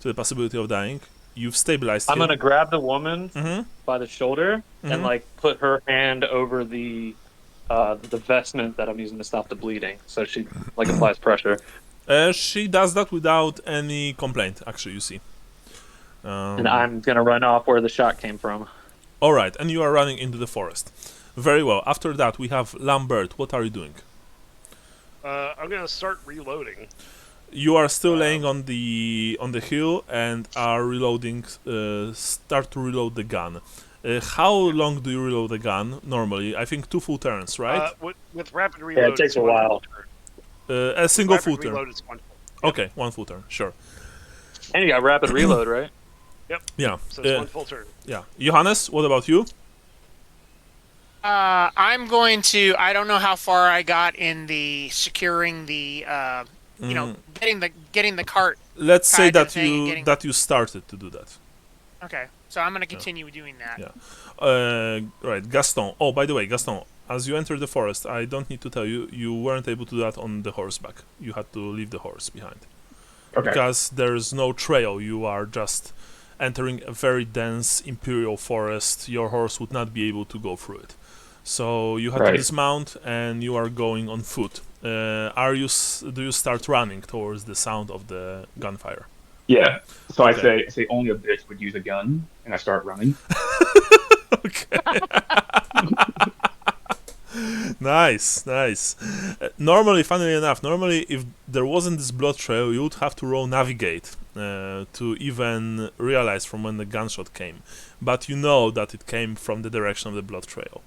to the possibility of dying. You've stabilized him. I'm gonna grab the woman by the shoulder and put her hand over the vestment that I'm using to stop the bleeding, so she applies pressure. She does that without any complaint. Actually, you see. And I'm gonna run off where the shot came from. All right, and you are running into the forest. Very well. After that, we have Lambert. What are you doing? I'm gonna start reloading. You are still laying on the hill and are reloading. Start to reload the gun. How long do you reload the gun normally? I think 2 full turns, right? With rapid reload, it takes it's a one while. full turn. A single Rapid full turn. reload is 1 full. Okay, 1 full turn, sure. And you got rapid reload, right? Yep. Yeah. So it's 1 full turn. Yeah. Johannes, what about you? I'm going to. I don't know how far I got in the securing the. You know, getting the cart. Let's say tied to that the thing and you getting- started to do that. Okay, so I'm going to continue doing that. Yeah. Right, Gaston. Oh, by the way, Gaston, as you enter the forest, I don't need to tell you, you weren't able to do that on the horseback. You had to leave the horse behind. Okay. Because there's no trail. You are just entering a very dense imperial forest. Your horse would not be able to go through it. So you had to dismount, and you are going on foot. Do you start running towards the sound of the gunfire? Yeah. So Okay. I say only a bitch would use a gun, and I start running. Okay. Nice. Normally, funnily enough, if there wasn't this blood trail, you would have to roll navigate to even realize from when the gunshot came. But you know that it came from the direction of the blood trail.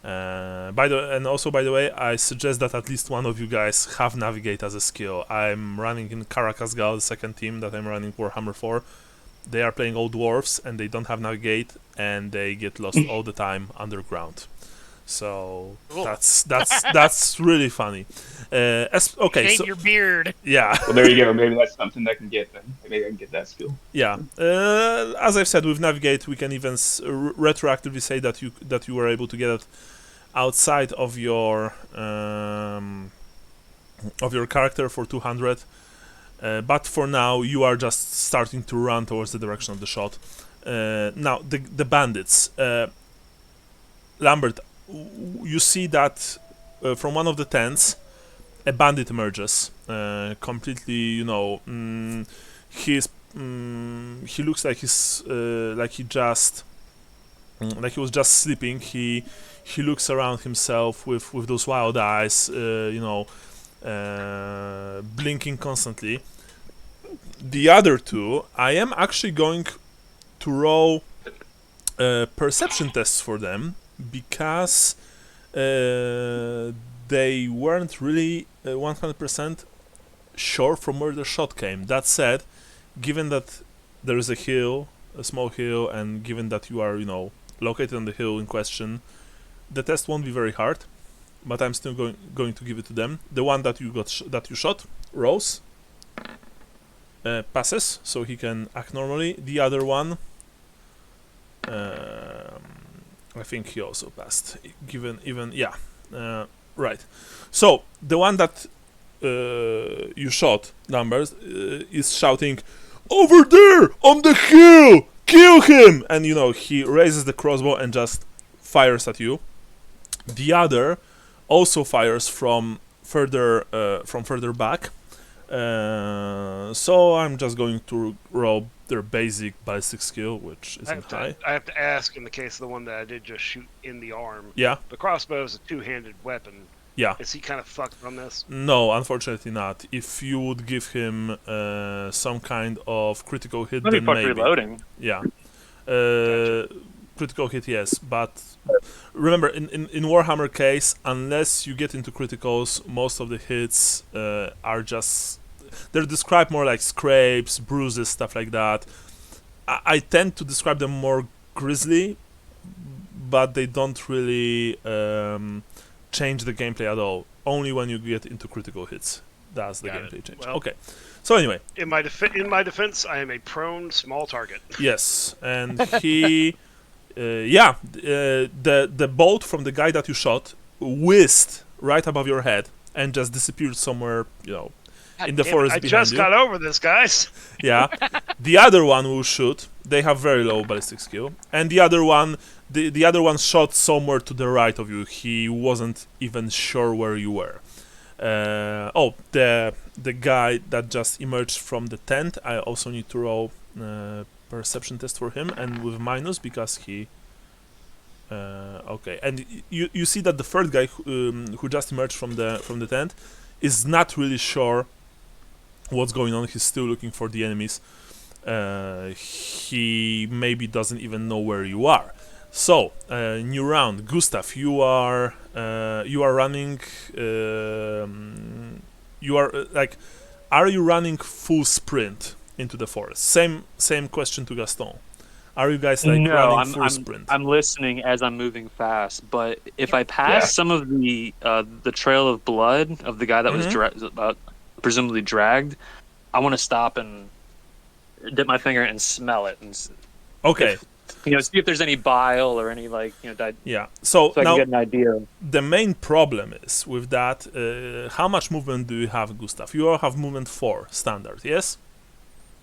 By the way, I suggest that at least one of you guys have navigate as a skill. I'm running in Caracas Gal, the second team that I'm running Warhammer 4. They are playing old dwarves and they don't have navigate, and they get lost all the time underground. So that's really funny. Okay, Shave so your beard. yeah. Well, there you go. Maybe that's something I can get then. Maybe I can get that skill. Yeah, as I've said, with navigate, we can even retroactively say that you were able to get it outside of your character for 200. But for now, you are just starting to run towards the direction of the shot. Now, the bandits. Lambert, you see that from one of the tents, a bandit emerges. Completely, he looks like he was just sleeping. He looks around himself with those wild eyes, blinking constantly. The other two, I am actually going to roll perception tests for them, because they weren't really 100% sure from where the shot came. That said, given that there is a small hill, and given that you are, located on the hill in question, the test won't be very hard. But I'm still going to give it to them. The one that you shot, Rose, passes, so he can act normally. The other one, I think he also passed. Right. So the one that you shot, Numbers, is shouting, "Over there, on the hill! Kill him!" And he raises the crossbow and just fires at you. The other also fires from further back. So I'm just going to roll their basic ballistic skill, which isn't high. I have to ask, in the case of the one that I did just shoot in the arm. Yeah. The crossbow is a two-handed weapon. Yeah. Is he kind of fucked from this? No, unfortunately not. If you would give him some kind of critical hit, then maybe. Reloading. Yeah. Critical hit, yes, but remember, in Warhammer case, unless you get into criticals, most of the hits are just... They're described more like scrapes, bruises, stuff like that. I tend to describe them more grisly, but they don't really change the gameplay at all. Only when you get into critical hits does the gameplay change. Well, okay, so anyway. In my defense, I am a prone small target. Yes, and he... the bolt from the guy that you shot whizzed right above your head and just disappeared somewhere, in the forest behind you. I just got over this, guys. Yeah. The other one will shoot. They have very low ballistic skill. And the other one, the other one shot somewhere to the right of you. He wasn't even sure where you were. The guy that just emerged from the tent, I also need to roll perception test for him, and with minus because he okay, and you see that the third guy who just emerged from the tent is not really sure what's going on. He's still looking for the enemies. He maybe doesn't even know where you are. So, new round. Gustav, you are running. You are are you running full sprint into the forest? Same question to Gaston. Are you guys running full sprint? I'm listening as I'm moving fast. But if I pass some of the trail of blood of the guy that was presumably dragged, I want to stop and dip my finger and smell it. And okay. See if there's any bile or any yeah. So I now can get an idea. The main problem is with that. How much movement do you have, Gustav? You all have movement 4 standard, yes?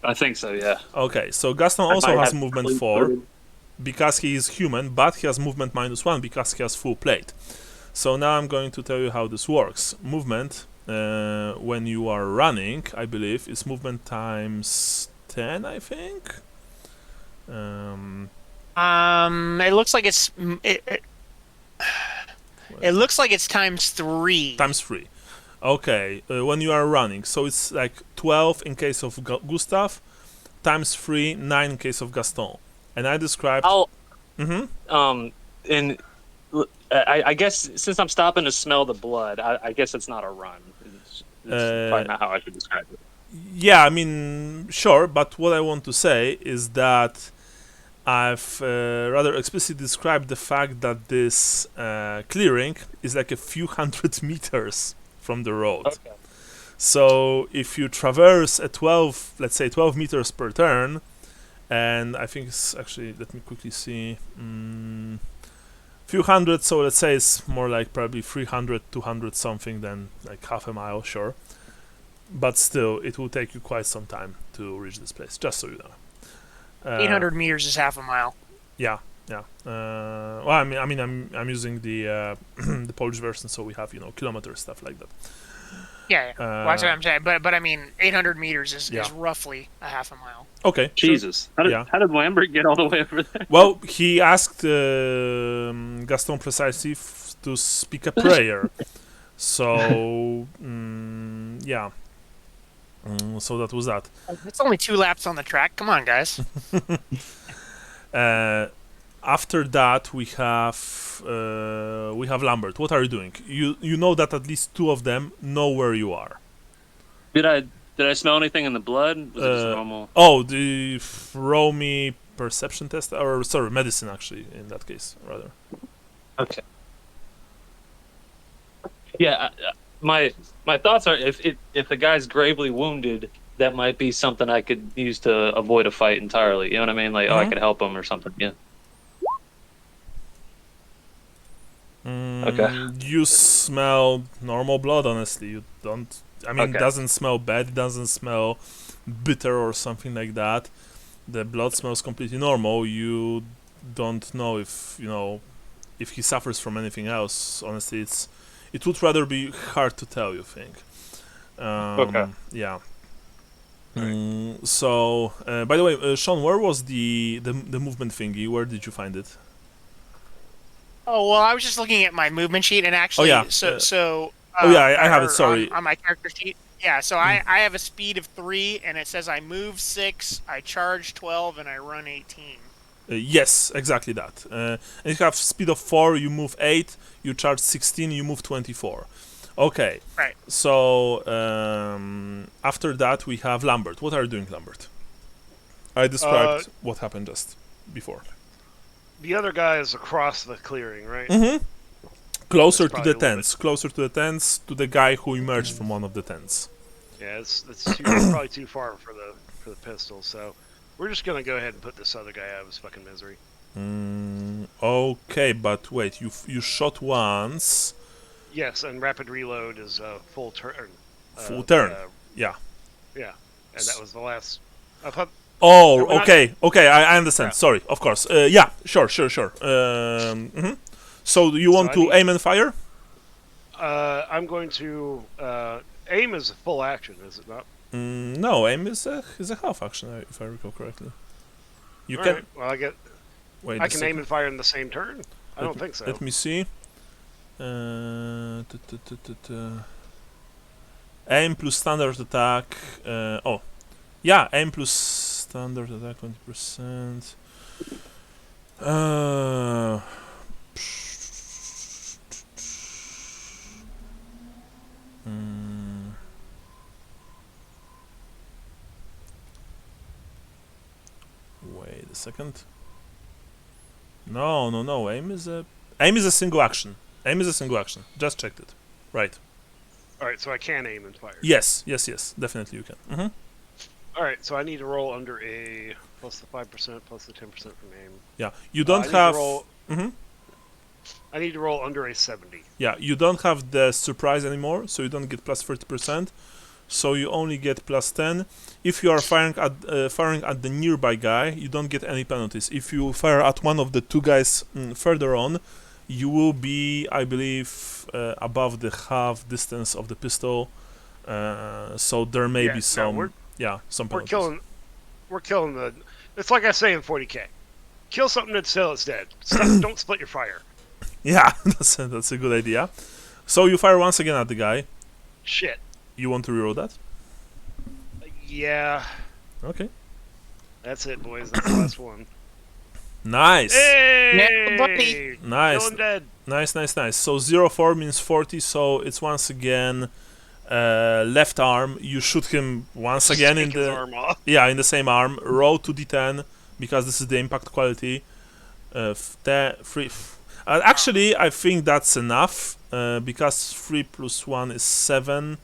I think so. Yeah. Okay. So Gaston also has movement 4 because he is human, but he has movement -1 because he has full plate. So now I'm going to tell you how this works. Movement when you are running, I believe, is movement times 10. I think. It looks like it's it looks like it's times 3. Times 3. Okay, when you are running, so it's like 12 in case of Gustav, times 3, 9 in case of Gaston. And I described. I guess since I'm stopping to smell the blood, I guess it's not a run. It's probably not how I should describe it. Yeah, I mean, sure, but what I want to say is that I've rather explicitly described the fact that this clearing is like a few hundred meters from the road. Okay. So if you traverse a 12, let's say 12 meters per turn, and I think it's actually, let me quickly see, few hundred, so let's say it's more like probably 300, 200 something than like half a mile, sure. But still, it will take you quite some time to reach this place, just so you know. 800 meters is half a mile. Yeah. Well, I mean, I'm using the the Polish version, so we have kilometers, stuff like that. Yeah. Well, that's what I'm saying. But I mean, 800 meters is roughly a half a mile. Okay. Jesus. Sure. How did Lambert get all the way over there? Well, he asked Gaston precisely to speak a prayer. So yeah. So that was that. It's only 2 laps on the track. Come on, guys. After that, we have Lambert. What are you doing? You know that at least 2 of them know where you are. Did I smell anything in the blood? Was it just normal? Oh, throw me perception test, or sorry, medicine actually. In that case, rather. Okay. Yeah, my thoughts are if the guy's gravely wounded, that might be something I could use to avoid a fight entirely. You know what I mean? Like, I could help him or something. Yeah. Okay. You smell normal blood, honestly. You don't. I mean, it doesn't smell bad. It doesn't smell bitter or something like that. The blood smells completely normal. You don't know if he suffers from anything else. Honestly, it would rather be hard to tell. You think? Yeah. So, by the way, Sean, where was the movement thingy? Where did you find it? Oh, well, I was just looking at my movement sheet, and actually, I have it, sorry. On my character sheet. Yeah, so I have a speed of 3, and it says I move 6, I charge 12, and I run 18. Yes, exactly that. And you have speed of 4, you move 8, you charge 16, you move 24. Okay. Right. So, after that, we have Lambert. What are you doing, Lambert? I described what happened just before. The other guy is across the clearing, right? Mm-hmm. Closer to the tents. Closer to the tents, to the guy who emerged from one of the tents. Yeah, it's probably too far for the pistol, so we're just gonna go ahead and put this other guy out of his fucking misery. Okay, but wait, you shot once. Yes, and rapid reload is full turn. Full turn. Yeah. Yeah, and that was the last. I thought. Oh, okay, I understand. Yeah. Sorry, of course. Yeah, sure. So, you want to aim and fire? I'm going to aim is a full action, is it not? No, aim is a half action, if I recall correctly. You All can. Right. Well, I can aim and fire in the same turn. I don't think so. Let me see. Aim plus standard attack. Yeah, aim plus standard attack 20%. Uh, mm, wait a second. No. Aim is a single action. Aim is a single action. Just checked it. Right. All right, so I can aim and fire. Yes. Definitely you can. All right, so I need to roll under a plus the 5% plus the 10% from aim. Yeah. You don't I need have. to roll- Mhm. I need to roll under a 70. Yeah. You don't have the surprise anymore, so you don't get plus 30%. So you only get plus 10. If you are firing at the nearby guy, you don't get any penalties. If you fire at one of the two guys further on, you will be, I believe, above the half distance of the pistol. So there may be some, some penalties. We're killing the. It's like I say in 40K. Kill something until it's dead. Don't split your fire. Yeah, that's a good idea. So you fire once again at the guy. Shit. You want to reroll that? Yeah. Okay. That's it, boys. That's the last one. Nice. Hey! buddy. Nice. Kill him dead. Nice. So 04 means 40, so it's once again left arm. You shoot him once again in Take his the arm off. in the same arm. Roll 2d10 because this is the impact quality. Actually, I think that's enough because 3 plus 1 is 7.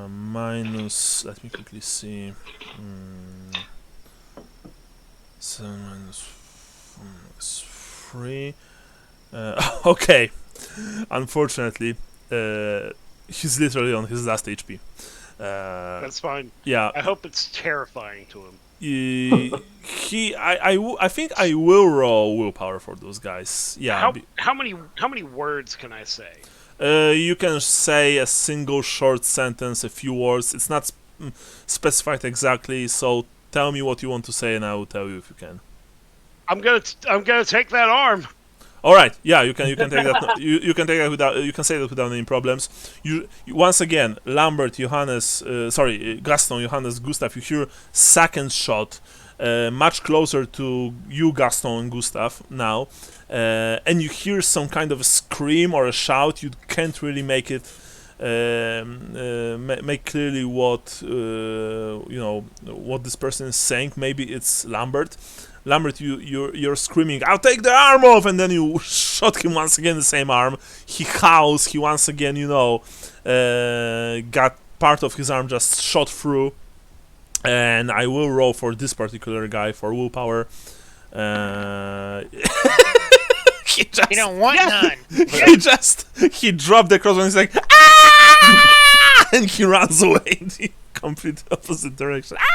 Minus. Let me quickly see. 7 minus 3. Okay. Unfortunately, he's literally on his last HP. That's fine. Yeah. I hope it's terrifying to him. I think I will roll willpower for those guys. Yeah. How many words can I say? You can say a single short sentence, a few words. It's not specified exactly, so tell me what you want to say, and I will tell you if you can. I'm gonna take that arm. All right, yeah, you can take that. You can take that without. You can say that without any problems. You once again, Lambert, Johannes, Gaston, Johannes, Gustav. You hear second shot, much closer to you, Gaston and Gustav now, and you hear some kind of a scream or a shout. You can't really make it. Make clearly what what this person is saying. Maybe it's Lambert. Lambert, you're screaming, "I'll take the arm off!" And then you shot him once again the same arm. He howls. He once again, got part of his arm just shot through. And I will roll for this particular guy for willpower. He just, You don't want none. he dropped the crossbow and he's like, "Ah!" And he runs away in the complete opposite direction. Ah!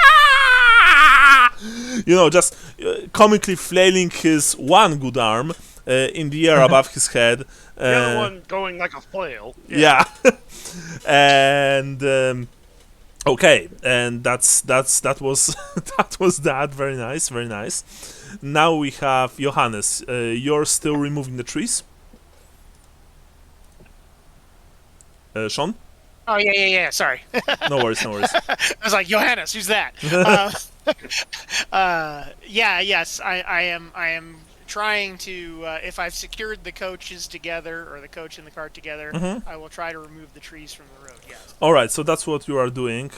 Just comically flailing his one good arm in the air above his head. The other one going like a flail. Yeah. And okay, and that was that. Very nice. Now we have Johannes. You're still removing the trees. Sean? Oh yeah. Sorry. No worries. I was like, Johannes, who's that? Yes. I am trying to. If I've secured the coaches together or the coach and the cart together, I will try to remove the trees from the road. Yes. All right. So that's what you are doing.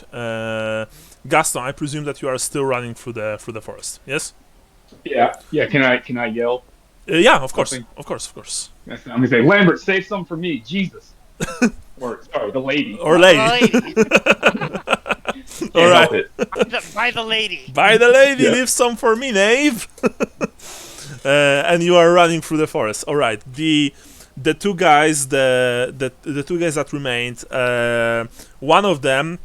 Gaston, I presume that you are still running through the forest. Yes. Yeah. Can I yell? Yeah. Of course. Something? Of course. I'm gonna say, Lambert, save some for me, Jesus. Or sorry, the lady. Or lady. All right. By the lady. By the lady, Yeah. leave some for me, knave. And you are running through the forest. All right. The two guys, the two guys that remained. One of them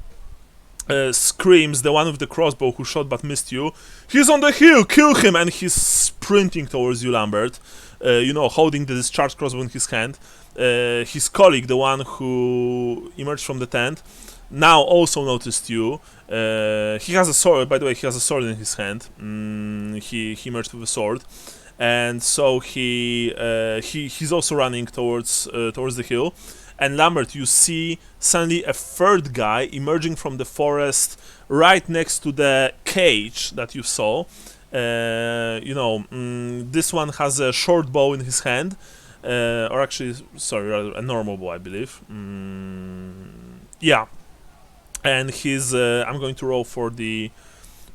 screams. The one with the crossbow who shot but missed you. He's on the hill. Kill him! And he's sprinting towards you, Lambert. Holding the discharged crossbow in his hand. His colleague, the one who emerged from the tent, now also noticed you. He has a sword. By the way, he has a sword in his hand. He emerged with a sword, and so he's also running towards the hill. And Lambert, you see suddenly a third guy emerging from the forest right next to the cage that you saw. This one has a short bow in his hand, or actually, sorry, rather a normal bow, I believe. Yeah, and he's. I'm going to roll for the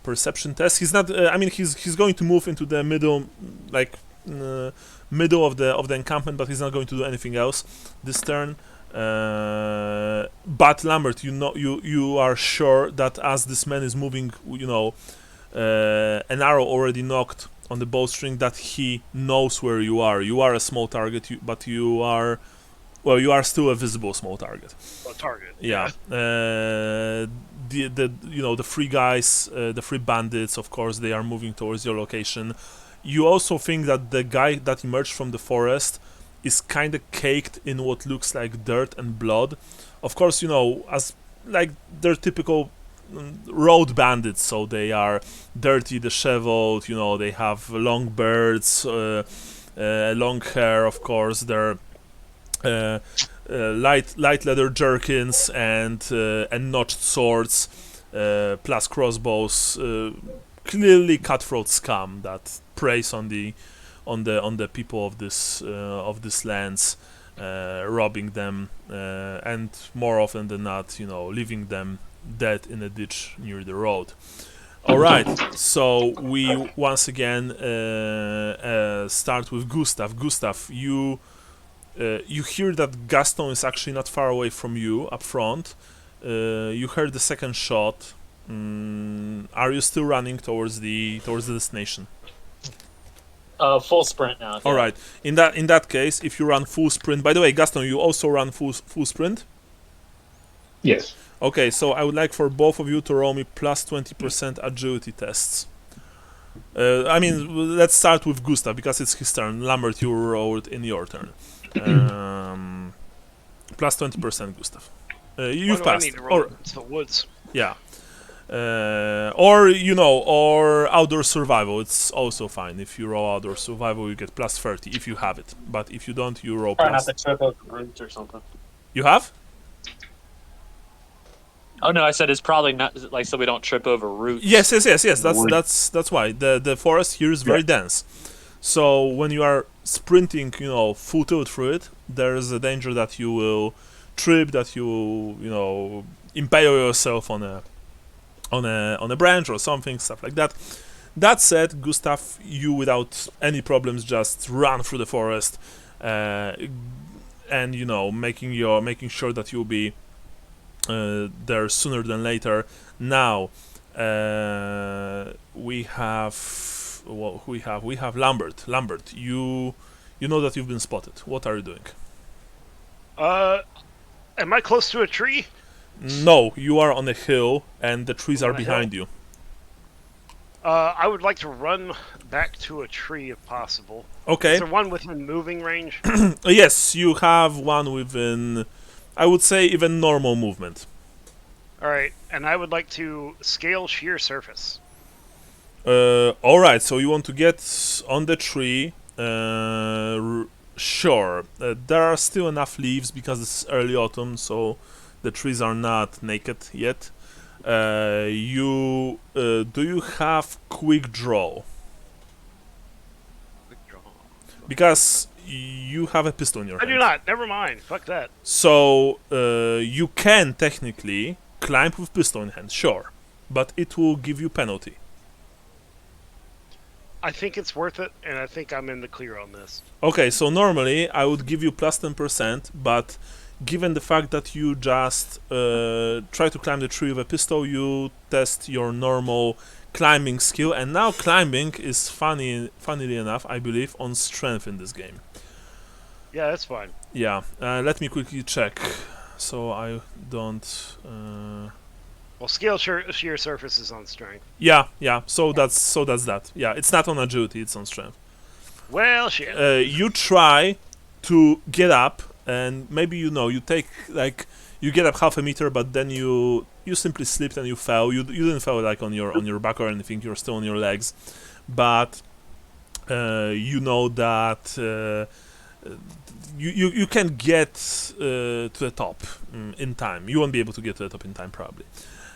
perception test. He's not. He's going to move into the middle, like middle of the encampment, but he's not going to do anything else this turn. But Lambert, you are sure that as this man is moving, an arrow already knocked on the bowstring, that he knows where you are. You are a small target, but you are still a visible small target. A target. Yeah. The three guys, the three bandits, of course, they are moving towards your location. You also think that the guy that emerged from the forest is kind of caked in what looks like dirt and blood. Of course, as like they're typical road bandits, so they are dirty, disheveled. They have long beards, long hair. Of course, they're light leather jerkins and notched swords, plus crossbows. Clearly, cutthroat scum that preys on the people of this lands, robbing them, and more often than not, leaving them dead in a ditch near the road. All right, so we once again start with Gustav. Gustav, you hear that Gaston is actually not far away from you up front. You heard the second shot. Are you still running towards the destination? Full sprint now. All right. In that case, if you run full sprint. By the way, Gaston, you also run full sprint? Yes. Okay, so I would like for both of you to roll me plus 20% agility tests. Let's start with Gustav because it's his turn. Lambert, you rolled in your turn. Plus 20%, Gustav. You've passed. I need to roll into the woods. Yeah. Or outdoor survival, it's also fine. If you roll outdoor survival, you get plus 30 if you have it. But if you don't, you roll plus. Not the trip over roots or something. You have? Oh no, I said it's probably not like so we don't trip over roots. Yes. That's why the forest here is very dense. So when you are sprinting, full tilt through it, there is a danger that you will trip, that you will, impale yourself on a branch or something, stuff like that. That said, Gustav, you without any problems just run through the forest, and making sure that you'll be there sooner than later. Now we have Lambert. Lambert, you know that you've been spotted. What are you doing? Am I close to a tree? No, you are on a hill, and the trees are behind you. I would like to run back to a tree if possible. Okay. Is there one within moving range? Yes, you have one within, I would say, even normal movement. Alright, and I would like to scale sheer surface. Alright, so you want to get on the tree. Sure. There are still enough leaves because it's early autumn, so the trees are not naked yet. Do you have quick draw? Quick draw. Because you have a pistol in your hand. I do not. Never mind. Fuck that. So you can technically climb with pistol in hand, sure, but it will give you penalty. I think it's worth it, and I think I'm in the clear on this. Okay, so normally I would give you plus 10%, but given the fact that you just try to climb the tree with a pistol, you test your normal climbing skill, and now climbing is funnily enough, I believe, on strength in this game. Yeah, that's fine. Yeah, let me quickly check, so I don't. Well, scale sheer surface is on strength. Yeah. So that's that. Yeah, it's not on agility; it's on strength. Well, shit. You try to get up, and maybe you take you get up half a meter, but then you simply slipped and you fell. You didn't fall like on your back or anything. You're still on your legs, but you know that you can get to the top in time. You won't be able to get to the top in time probably.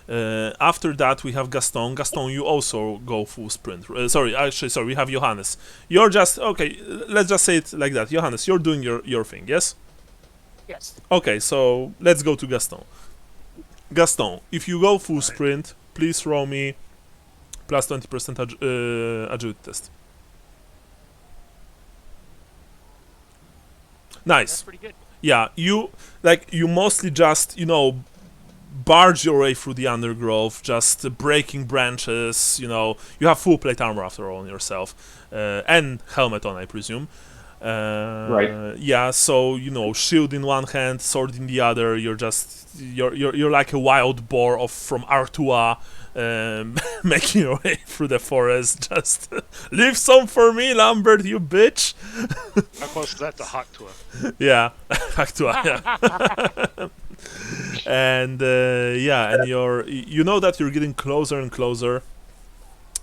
After that, we have Gaston. Gaston, you also go full sprint. Sorry, we have Johannes. You're just okay. Let's just say it like that. Johannes, you're doing your thing, yes? Yes. Okay, so let's go to Gaston. Gaston, if you go full sprint, please roll me plus 20% agility test. Nice. That's pretty good. Yeah, you mostly just barge your way through the undergrowth, just breaking branches. You have full plate armor after all on yourself, and helmet on, I presume. Right. Yeah, so shield in one hand, sword in the other. You're like a wild boar from Artois, making your way through the forest. Just leave some for me, Lambert, you bitch. How close is that to Haktua? Yeah, Artois. Yeah. And and you know that you're getting closer and closer,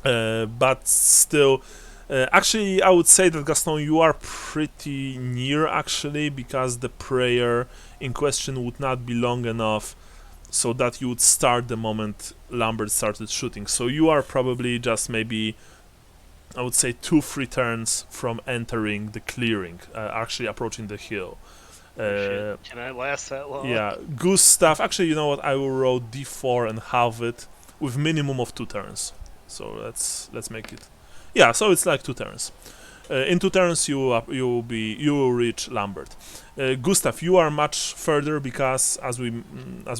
but still. Actually, I would say that, Gaston, you are pretty near, actually, because the prayer in question would not be long enough so that you would start the moment Lambert started shooting. So you are probably just maybe, I would say, 2-3 turns from entering the clearing, actually approaching the hill. Shit. Can I last that long? Yeah, Gustav, actually, you know what, I will roll d4 and halve it with minimum of 2 turns. So let's make it. Yeah, so it's like 2 turns. In 2 turns, you will reach Lambert. Gustav, you are much further because, as we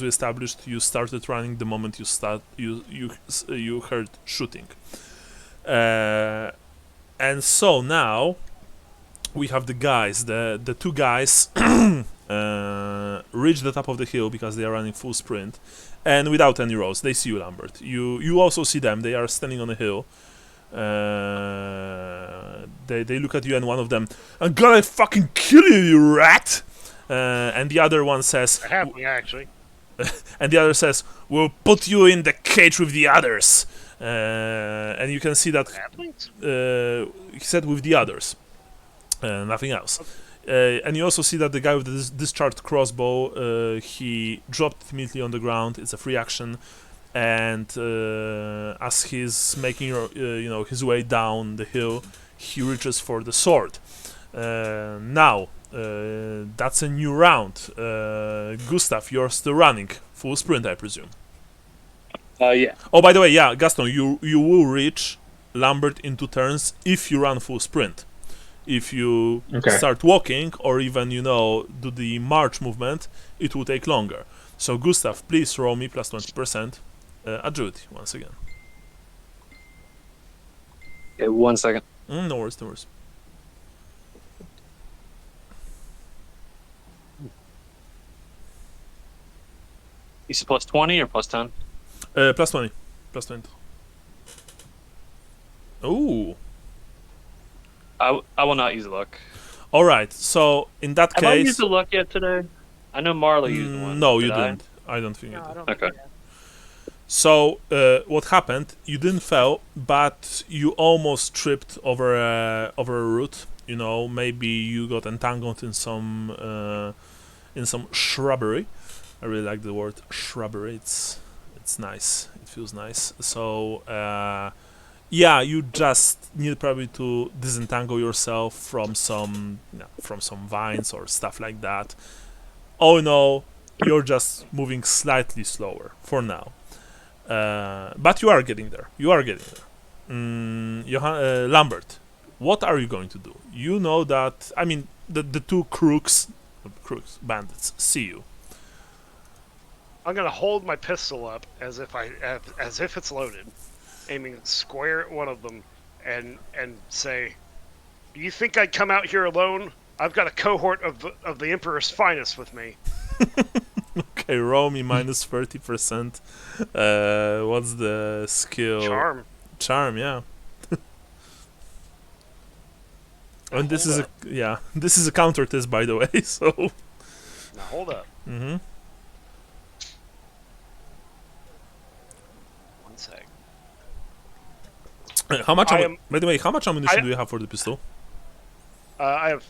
established, you started running the moment you heard shooting. And so now we have the guys. The 2 guys reach the top of the hill because they are running full sprint, and without any rolls, they see you, Lambert. You also see them. They are standing on a hill. They look at you, and one of them, "I'm gonna fucking kill you, you rat!" And the other one says, Happening, actually. and the other says, "We'll put you in the cage with the others." And you can see that he said with the others, nothing else. And you also see that the guy with the discharged crossbow, he dropped immediately on the ground. It's a free action. And as he's making his way down the hill, he reaches for the sword. Now that's a new round. Gustav, you're still running full sprint, I presume. Yeah. Oh, by the way, yeah, Gaston, you will reach Lambert in 2 turns if you run full sprint. If you start walking or even do the march movement, it will take longer. So Gustav, please roll me plus 20%. Agility, once again. Okay, 1 second. No worries, no worries. You said plus 20 or plus 10? Plus 20. Plus 20. Ooh. I will not use luck. Alright, so in that Have I case... used the luck yet today? I know Marla used one. No, you didn't. I don't think you did. I don't Okay. think that. So, what happened? You didn't fall, but you almost tripped over a root. Maybe you got entangled in some shrubbery. I really like the word shrubbery. It's nice. It feels nice. So, yeah, you just need probably to disentangle yourself from some vines or stuff like that. All in all, you're just moving slightly slower for now. But you are getting there. Lambert, what are you going to do? You know that, the 2 bandits see you. I'm gonna hold my pistol up as if it's loaded, aiming square at one of them, and say, "Do you think I'd come out here alone? I've got a cohort of the Emperor's finest with me." Okay, roll me minus 30%. What's the skill? Charm, yeah. And this is a counter test, by the way. So. Now hold up. Mm-hmm. 1 sec. How much? By the way, how much ammunition do you have for the pistol? I have,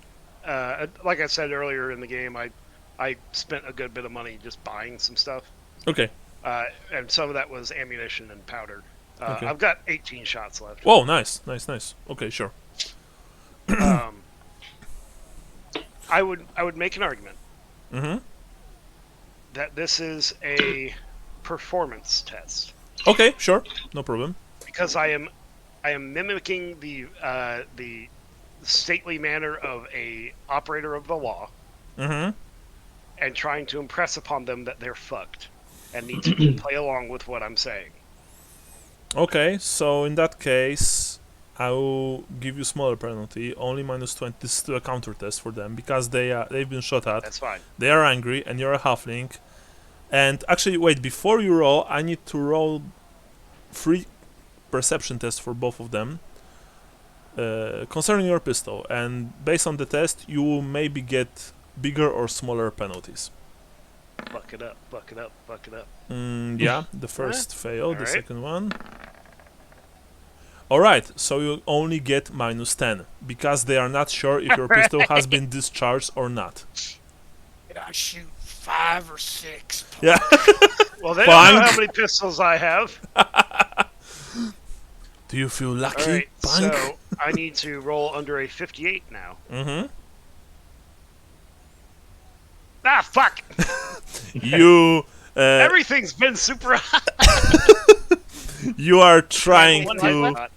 like I said earlier in the game, I spent a good bit of money just buying some stuff. Okay. and some of that was ammunition and powder. Okay. I've got 18 shots left. Whoa, nice. Okay, sure. I would make an argument Mm-hmm. that this is a performance test Okay, sure. No problem. because I am mimicking the stately manner of a operator of the law Mm-hmm. and trying to impress upon them that they're fucked and need to play along with what I'm saying. Okay, so in that case, I will give you smaller penalty, only -20. This is still a counter test for them because they've been shot at. That's fine. They are angry, and you're a halfling. And actually, wait, before you roll, I need to roll 3 perception tests for both of them concerning your pistol. And based on the test, you will maybe get bigger or smaller penalties. Buck it up, buck it up, buck it up. Yeah, the first failed, the Alright. second one. Alright, so you only get -10 because they are not sure if your pistol has been discharged or not. I shoot 5 or 6. Yeah. Well, they don't know Punk. how many pistols I have. Do you feel lucky, Alright, punk? so I need to roll under a 58 now. Mm-hmm. Ah, fuck! You Everything's been super high. you are trying One to. luck.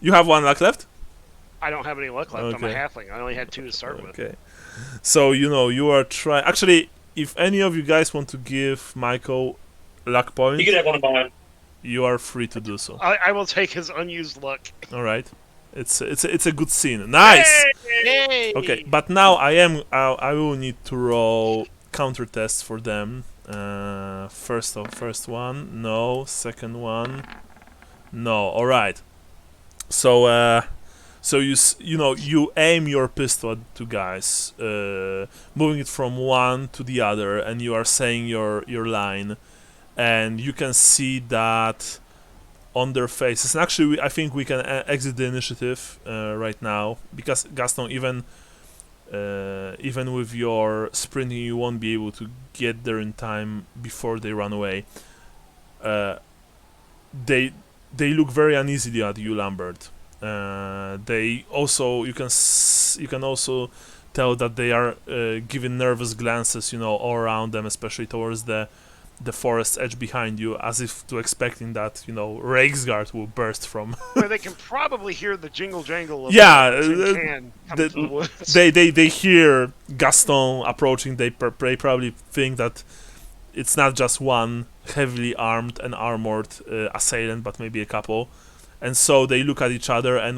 You have 1 luck left. I don't have any luck left. I'm a Okay. halfling. I only had 2 to start with. Okay. So you are trying. Actually, if any of you guys want to give Michael luck point, You can have one of mine. you are free to do so. I will take his unused luck. All right. It's a good scene. Nice. Yay! Okay, but now I will need to roll counter tests for them. First one, no. Second one, no. All right. So you aim your pistol at 2 guys, moving it from one to the other, and you are saying your line, and you can see that on their faces. And actually, I think we can exit the initiative right now because Gaston, even with your sprinting, you won't be able to get there in time before they run away. They look very uneasily at you, Lambert. They also you can also tell that they are giving nervous glances, all around them, especially towards the forest edge behind you, as if to expecting that Reiksguard will burst from. Where they can probably hear the jingle jangle of Yeah, the tin can coming from the woods. they hear Gaston approaching. They probably think that it's not just one heavily armed and armored assailant, but maybe a couple. And so they look at each other, and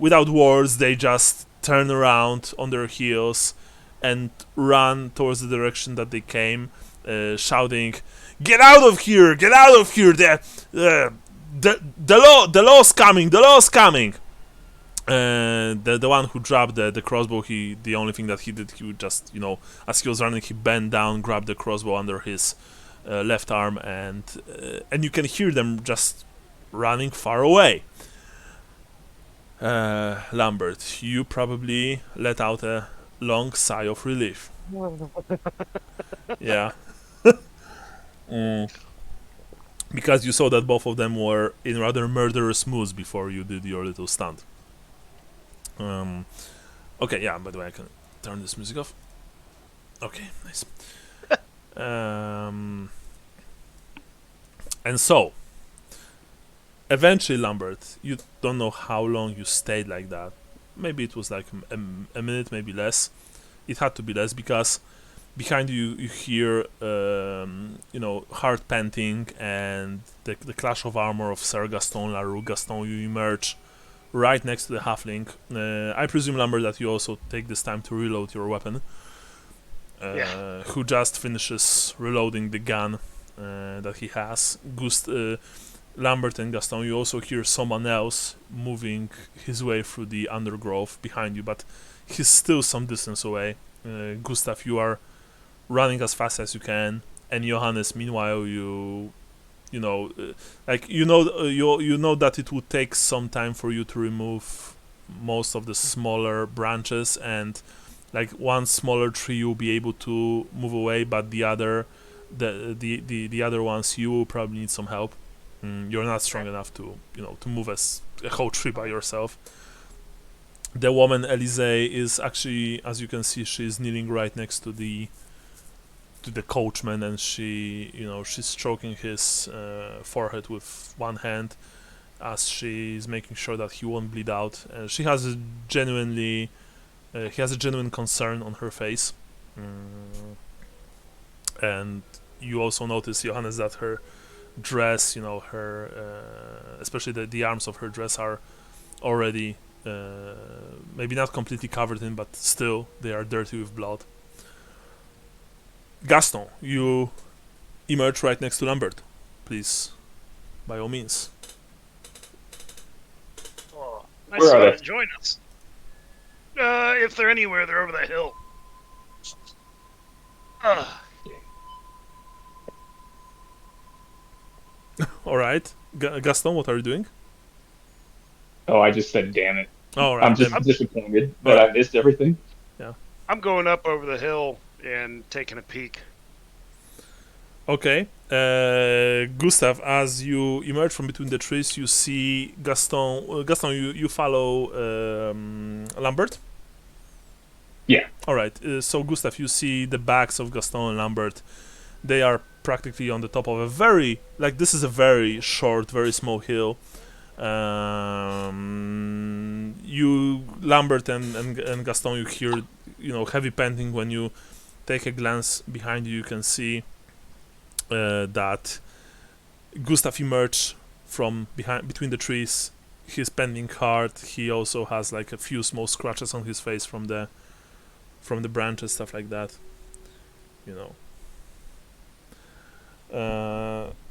without words, they just turn around on their heels and run towards the direction that they came, shouting, "Get out of here! Get out of here! The law's coming! The law's coming!" The one who dropped the crossbow, the only thing that he did, he would just, as he was running, he bent down, grabbed the crossbow under his left arm, and you can hear them just running far away. Lambert, you probably let out a long sigh of relief. Yeah. Because you saw that both of them were in rather murderous moods before you did your little stunt. Okay, yeah, by the way, I can turn this music off. Okay, nice. And so, eventually, Lambert, you don't know how long you stayed like that. Maybe it was like a minute, maybe less. It had to be less because behind you hear, hard panting and the clash of armor of Sir Gaston Larue. Gaston, you emerge right next to the halfling. I presume, Lambert, that you also take this time to reload your weapon. Yeah. Who just finishes reloading the gun that he has. Lambert and Gaston, you also hear someone else moving his way through the undergrowth behind you, but he's still some distance away. Gustav, you are running as fast as you can, and Johannes, meanwhile, you know that it would take some time for you to remove most of the smaller branches, and like one smaller tree you'll be able to move away, but the other ones you will probably need some help. You're not strong enough to to move as a whole tree by yourself. The woman Elise is actually, as you can see, she's kneeling right next to the coachman, and she's stroking his forehead with one hand as she's making sure that he won't bleed out. She has a genuine concern on her face. And you also notice, Johannes, that her dress, especially the arms of her dress are already maybe not completely covered in, but still they are dirty with blood. Gaston, you emerge right next to Lambert. Please, by all means. Oh, I Where saw are it. Join us. If they're anywhere, they're over the hill. All right, Gaston, what are you doing? Oh, I just said, damn it. All right, I'm just disappointed that I missed everything. I'm going up over the hill and taking a peek. Okay. Gustav, as you emerge from between the trees, you see Gaston. Gaston, you follow Lambert? Yeah. All right. So, Gustav, you see the backs of Gaston and Lambert. They are practically on the top of a this is a very short, very small hill. You, Lambert and Gaston, you hear, heavy panting. When you take a glance behind you, you can see that Gustav emerged from between the trees. He's panting hard. He also has like a few small scratches on his face from the branches, stuff like that.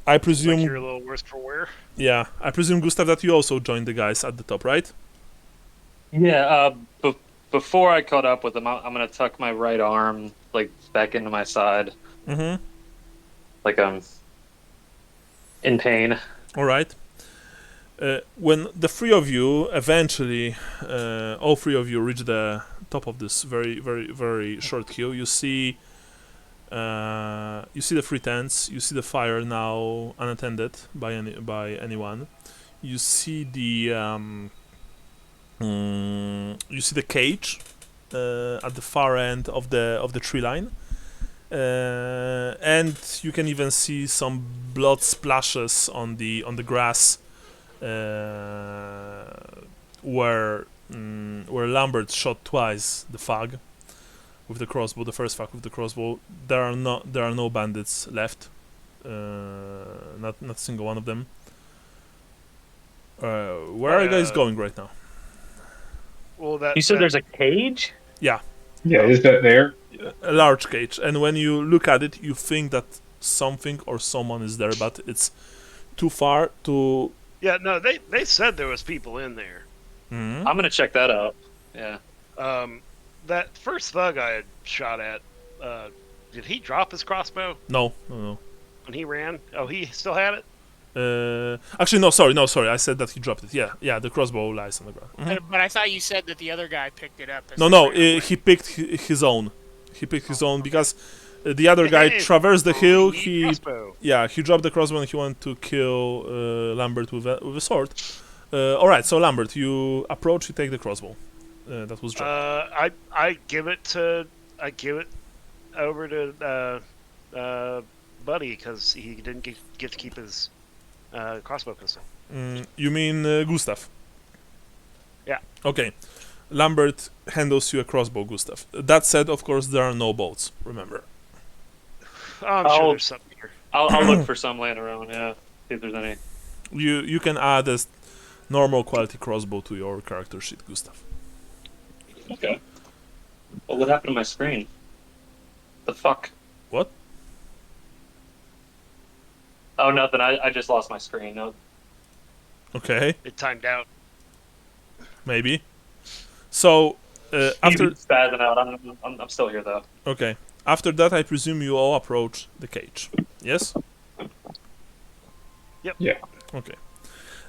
I presume Like you're a little worse for wear. Yeah, I presume, Gustav, that you also joined the guys at the top, right? Yeah. Before I caught up with them, I'm gonna tuck my right arm back into my side. Mm-hmm. Like I'm in pain. All right. When the three of you eventually, all three of you, reach the top of this very, very, very short hill, you see the three tents. You see the fire now unattended by anyone. You see the cage at the far end of the tree line. And you can even see some blood splashes on the grass where Lambert shot twice the fag with the crossbow. The first fag with the crossbow. There are no bandits left. Not a single one of them. Where are you guys going right now? Well, You said there's a cage? Yeah. Yeah, is that there? A large cage, and when you look at it, you think that something or someone is there, but it's too far to. Yeah, no, they said there was people in there. Mm-hmm. I'm gonna check that out. Yeah. That first thug I had shot at, did he drop his crossbow No. when he ran? Oh, he still had it? Actually, no, sorry. I said that he dropped it. Yeah, the crossbow lies on the ground. Mm-hmm. But I thought you said that the other guy picked it up. He picked his own. He picked his own because the other guy traversed the hill. He dropped the crossbow and he wanted to kill Lambert with a sword. All right, so Lambert, you approach. You take the crossbow. That was dropped. I give it over to Buddy because he didn't get to keep his crossbow pistol. You mean Gustav? Yeah. Okay. Lambert handles you a crossbow, Gustav. That said, of course, there are no bolts. Remember. Oh, I'm sure there's something here. I'll look for some laying around. Yeah, see if there's any. You can add a normal quality crossbow to your character sheet, Gustav. Okay. Well, what happened to my screen? The fuck? What? Oh, nothing. I just lost my screen. No. Okay. It timed out. Maybe. So after spazzing out, I'm still here though. Okay. After that, I presume you all approach the cage. Yes. Yep. Yeah. Okay.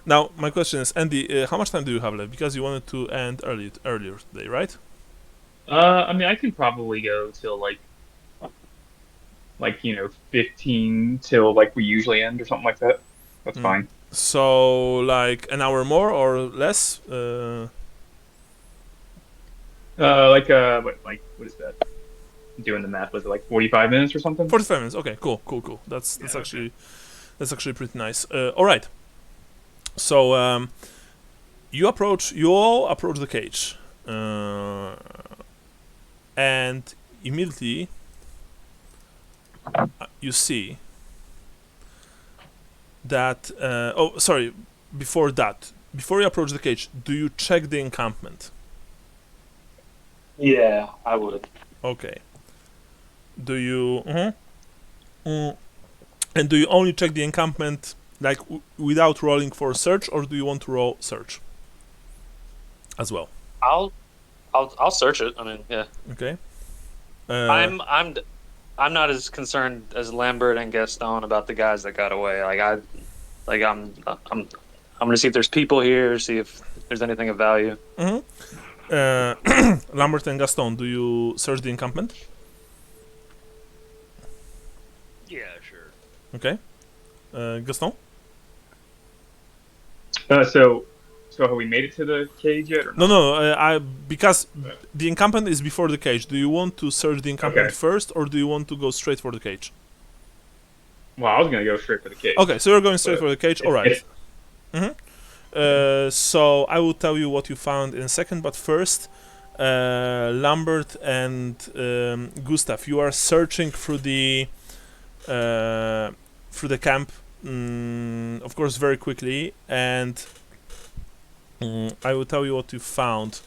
Now my question is, Andy, how much time do you have left? Because you wanted to end earlier today, right? I mean, I can probably go till like 15 till like we usually end or something like that. That's fine. So, like an hour more or less? What is that? Doing the math, was it like 45 minutes or something? 45 minutes. Okay, cool. That's actually pretty nice. All right. So you all approach the cage, and immediately you see that. Oh, sorry. Before you approach the cage, do you check the encampment? Yeah, I would. Okay. Do you? And do you only check the encampment like without rolling for search, or do you want to roll search as well? I'll search it. I mean, yeah. Okay. I'm not as concerned as Lambert and Gaston about the guys that got away. I'm gonna see if there's people here, see if there's anything of value. Lambert and Gaston, do you search the encampment? Yeah, sure. Okay. Gaston? So have we made it to the cage yet? Or not? No. Because the encampment is before the cage. Do you want to search the encampment first, or do you want to go straight for the cage? Well, I was gonna go straight for the cage. Okay, so you're going straight for the cage. All right. So I will tell you what you found in a second, but first, Lambert and Gustav, you are searching through the camp, of course, very quickly, and I will tell you what you found.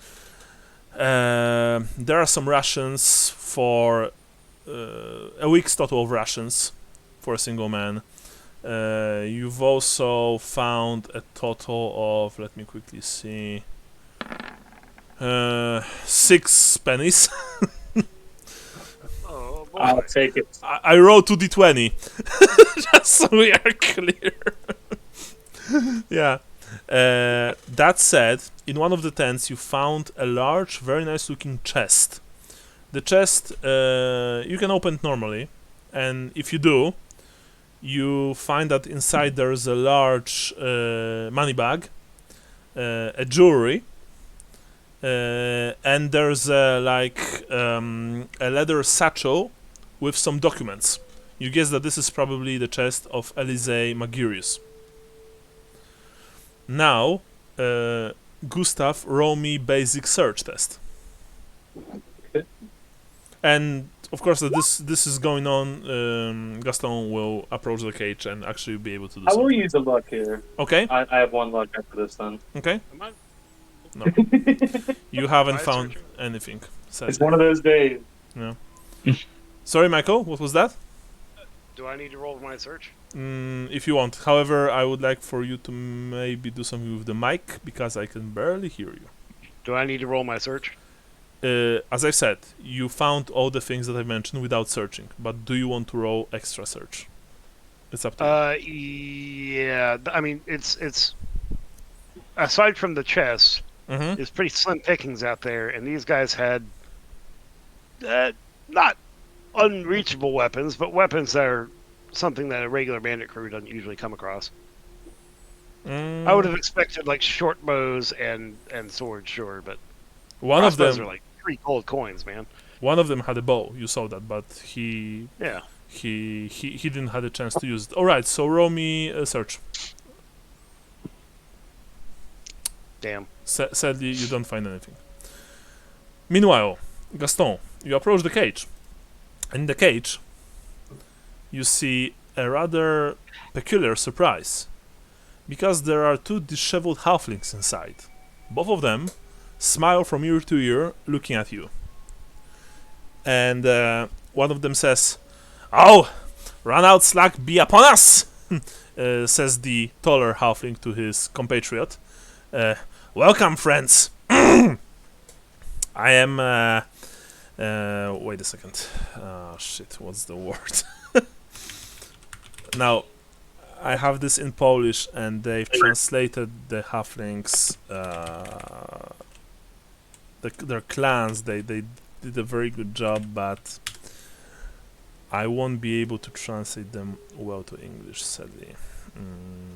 There are some rations for a week's total of rations for a single man. You've also found a total of, let me quickly see, 6 pennies. Oh boy. I'll take it. I rolled 2d20, just so we are clear. Yeah. That said, in one of the tents you found a large, very nice-looking chest. The chest, you can open it normally, and if you do, you find that inside there is a large money bag, a jewelry, and there's a leather satchel with some documents. You guess that this is probably the chest of Elisee Magirius. Now, Gustav, roll me basic search test. Okay. And of course, that this is going on. Gaston will approach the cage and actually be able to do I will something. use a luck here. Okay. I have 1 luck after this then. Okay. Am I- No, you haven't Why found searching? anything. Sadly. It's one of those days. No. Sorry, Michael. What was that? Do I need to roll my search? If you want. However, I would like for you to maybe do something with the mic because I can barely hear you. Do I need to roll my search? As I said, you found all the things that I mentioned without searching. But do you want to roll extra search? It's up to you. Yeah. I mean, it's aside from the chest, Mm-hmm. there's pretty slim pickings out there, and these guys had not unreachable weapons, but weapons that are something that a regular bandit crew doesn't usually come across. I would have expected like short bows and swords, sure, but One of crossbows them. are like 3 gold coins, man. One of them had a bow. You saw that, but he Yeah. didn't have a chance to use it. All right. So roll me a search. Damn. Sadly, you don't find anything. Meanwhile, Gaston, you approach the cage. In the cage, you see a rather peculiar surprise, because there are 2 disheveled halflings inside. Both of them smile from ear to ear, looking at you. And one of them says, "Oh, run out slack be upon us!" Says the taller halfling to his compatriot. Welcome, friends. I am. Wait a second. Shit, what's the word? Now, I have this in Polish, and they've translated the halflings, their clans. They did a very good job, but I won't be able to translate them well to English, sadly.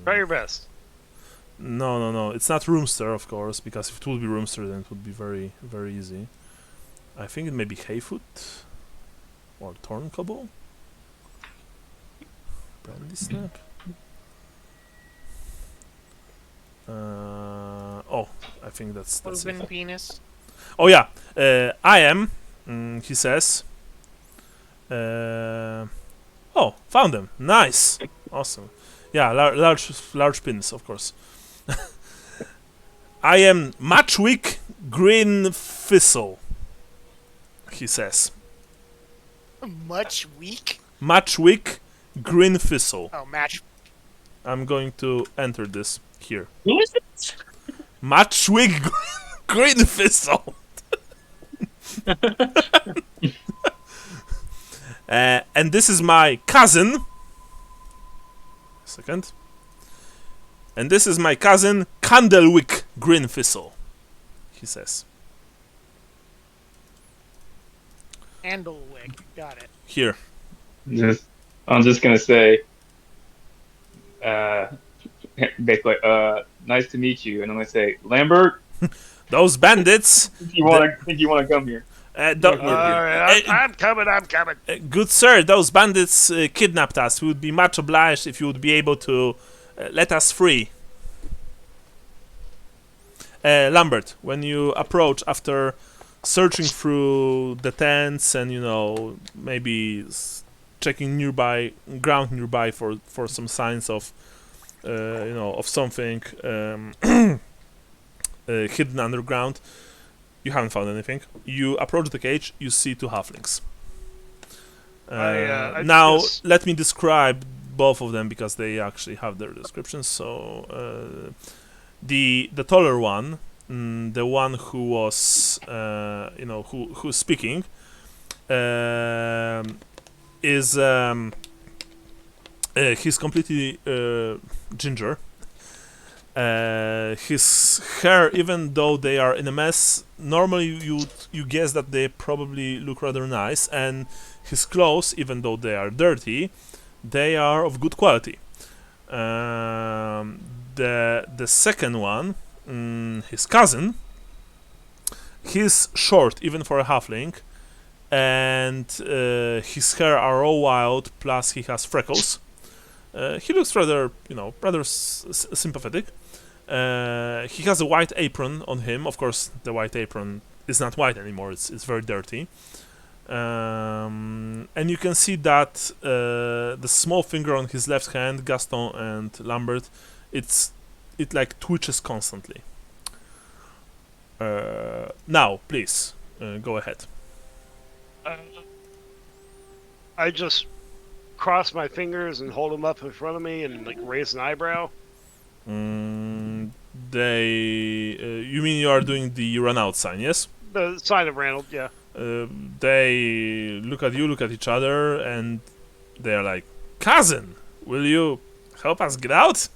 Try your best. No. It's not Roomster, of course, because if it would be Roomster, then it would be very, very easy. I think it may be Hayfoot or Torncobble. Brandy Snap. Oh, I think that's Open it. penis. Oh yeah, I am. He says. Oh, found them. Nice, awesome. Yeah, large pins, of course. I am Matchwick Green Thistle. He says. Much weak. Matchwick Green Thistle. Oh, match. I'm going to enter this here. Who is it? Matchwick Green Thistle. And this is my cousin. Second. And this is my cousin Candlewick Green Thistle. He says. Candlewick. Got it. Here. I'm just gonna say, basically, nice to meet you, and I'm gonna say, Lambert, Those bandits. think you wanna come here? All right, I'm coming. Good sir, those bandits kidnapped us. We would be much obliged if you would be able to let us free. Lambert, when you approach after searching through the tents and maybe checking ground nearby for some signs of of something hidden underground, you haven't found anything. You approach the cage. You see two halflings. Now let me describe both of them because they actually have their descriptions. So the taller one, the one who was who's speaking, is he's completely ginger. His hair, even though they are in a mess, normally you guess that they probably look rather nice, and his clothes, even though they are dirty, they are of good quality. The second one, his cousin, he's short even for a halfling, and his hair are all wild, plus he has freckles. He looks rather sympathetic. He has a white apron on him. Of course, the white apron is not white anymore. It's very dirty. And you can see that the small finger on his left hand, Gaston and Lambert, it like twitches constantly. Now, please go ahead. I just cross my fingers and hold them up in front of me and like raise an eyebrow. You mean you are doing the run out sign, yes? The sign of Ranald, yeah. They look at you, look at each other, and they are like, "Cousin, will you help us get out?"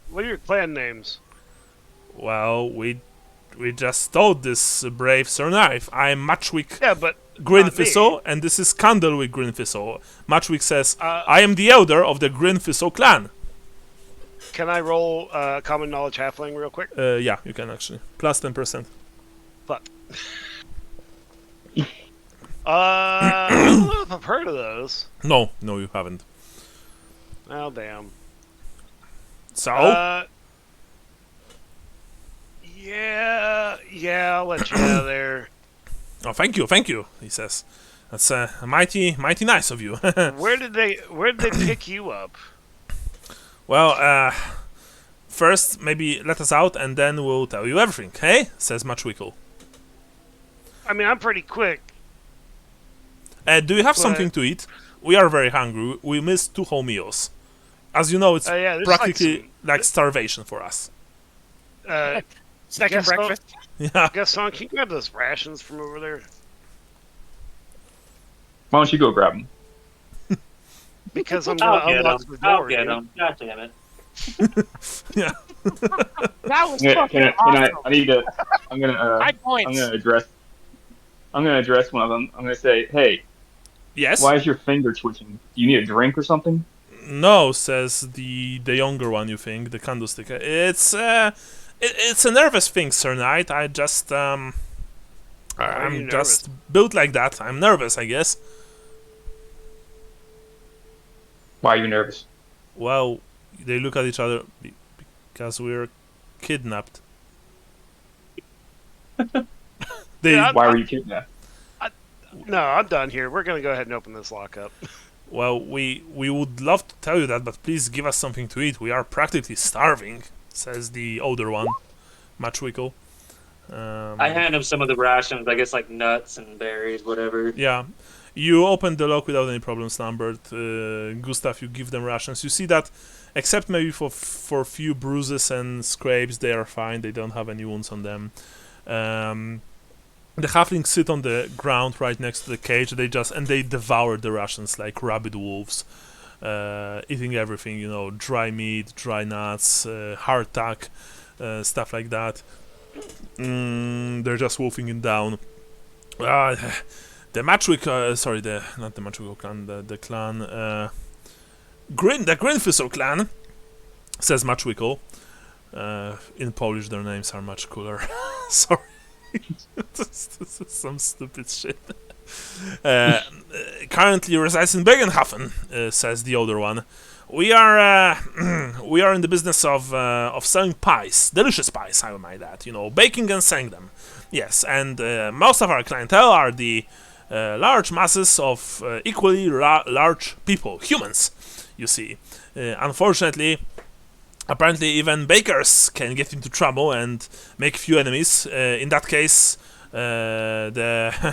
What are your clan names? Well, we just stole this brave Sir Knife. I'm Matchwick But Green Thistle, and this is Candlewick Green Thistle. Matchwick says, I am the elder of the Green Thistle clan. Can I roll Common Knowledge Halfling real quick? Yeah, you can actually. Plus 10%. Fuck. I don't know if I've heard of those. No, you haven't. Oh, damn. So? Yeah, I'll let you out of there. Oh, thank you, he says. That's mighty nice of you. Where did they pick you up? Well, first, maybe let us out, and then we'll tell you everything, hey? Says Matchwickle. I mean, I'm pretty quick. Do you have something to eat? We are very hungry. We missed 2 whole meals. As you know, it's practically like starvation for us. Second breakfast. Yeah. Gaston, can you grab those rations from over there? Why don't you go grab them? Because I'm gonna unlock the door. I'll get them. God damn it. Yeah. That was fucking awesome. I'm gonna address I'm gonna address one of them. I'm gonna say, hey, Yes? why is your finger twitching? Do you need a drink or something? No, says the younger one, you think, the candlestick. It's a nervous thing, Sir Knight. I'm just built like that. I'm nervous, I guess. Why are you nervous? Well, they look at each other because we're kidnapped. Yeah, Why were you kidnapped? No, I'm done here. We're gonna go ahead and open this lockup. Well, we would love to tell you that, but please give us something to eat. We are practically starving, says the older one, Matchwickle. I hand him some of the rations, I guess like nuts and berries, whatever. Yeah. You open the lock without any problems, Lambert. Gustav, you give them rations. You see that, except maybe for a few bruises and scrapes, they are fine. They don't have any wounds on them. The halflings sit on the ground right next to the cage. They devour the rations like rabid wolves, eating everything. Dry meat, dry nuts, hardtack, stuff like that. They're just wolfing it down. The Matchwick, not the Matchwick clan, the clan, the Grinfisel clan, says Matchwickle. In Polish, their names are much cooler. Sorry. This is some stupid shit. Currently resides in Bögenhafen, says the older one. We are in the business of selling pies, delicious pies, I might add. Baking and selling them. Yes, and most of our clientele are the large masses of equally large people, humans. You see, unfortunately. Apparently, even bakers can get into trouble and make few enemies. In that case, the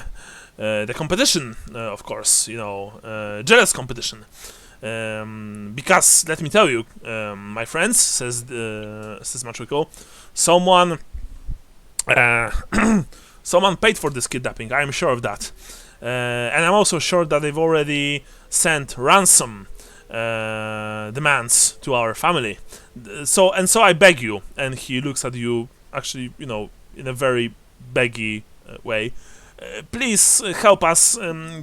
competition, of course, jealous competition. Because let me tell you, my friends, says Matchwickle, someone paid for this kidnapping. I am sure of that, and I'm also sure that they've already sent ransom demands to our family. So I beg you, and he looks at you, actually, in a very beggy way. Please help us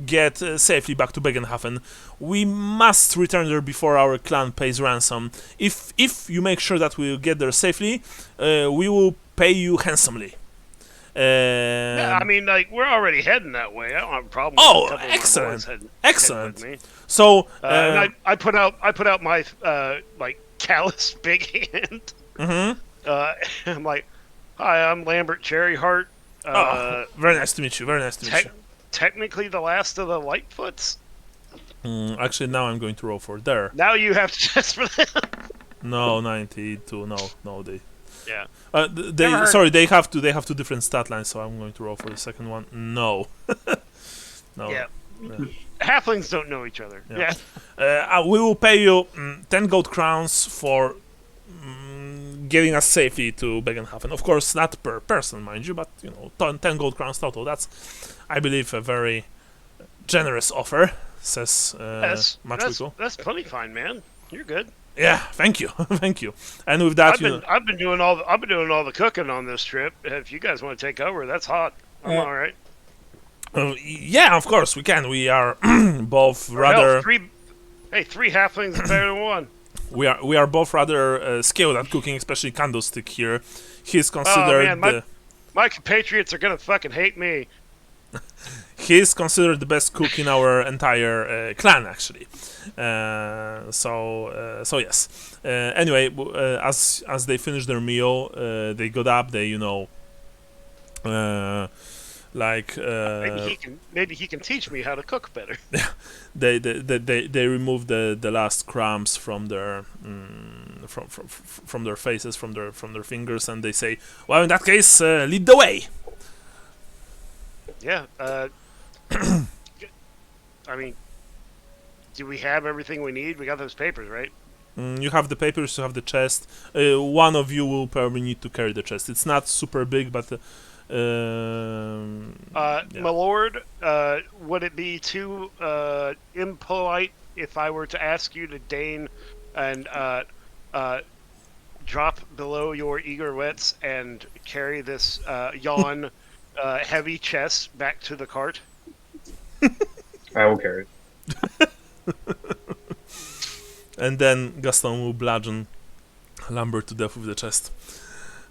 get safely back to Bögenhafen. We must return there before our clan pays ransom. If you make sure that we'll get there safely, we will pay you handsomely. Yeah, I mean, we're already heading that way. I don't have a problem. Oh, with excellent, heading with me. So, and I put out my callous big hand. Mm-hmm. I'm like, hi, I'm Lambert Cherryheart. Very nice to meet you. Very nice to meet you. Technically, the last of the Lightfoots. Actually, now I'm going to roll for there. Now you have to test for them. No, 92. No, they. Yeah. They have two different stat lines, so I'm going to roll for the second one. No. No. Yeah. Halflings don't know each other. Yeah. We will pay you 10 gold crowns for getting us safely to Bögenhafen. Of course, not per person, mind you, but 10 gold crowns total. That's, I believe, a very generous offer, says Matchwickle. That's plenty fine, man. You're good. Yeah, thank you, thank you. And with that, I've been doing all the cooking on this trip. If you guys want to take over, that's hot. I'm all right. Yeah, of course we can. We are both rather. Three halflings is better than one. We are both rather skilled at cooking, especially Candlestick here. He's considered. Oh man, my compatriots are gonna fucking hate me. He is considered the best cook in our entire clan, actually. So yes. Anyway, as they finish their meal, they got up. They maybe he can teach me how to cook better. they remove the last crumbs from their from their faces, from their fingers, and they say, "Well, in that case, lead the way." Yeah. I mean, do we have everything we need? We got those papers, right? You have the papers, you have the chest. One of you will probably need to carry the chest. It's not super big, but yeah. My lord, would it be too impolite if I were to ask you to deign and drop below your eager wits and carry this yawn heavy chest back to the cart. I will carry it. And then Gaston will bludgeon Lambert to death with the chest.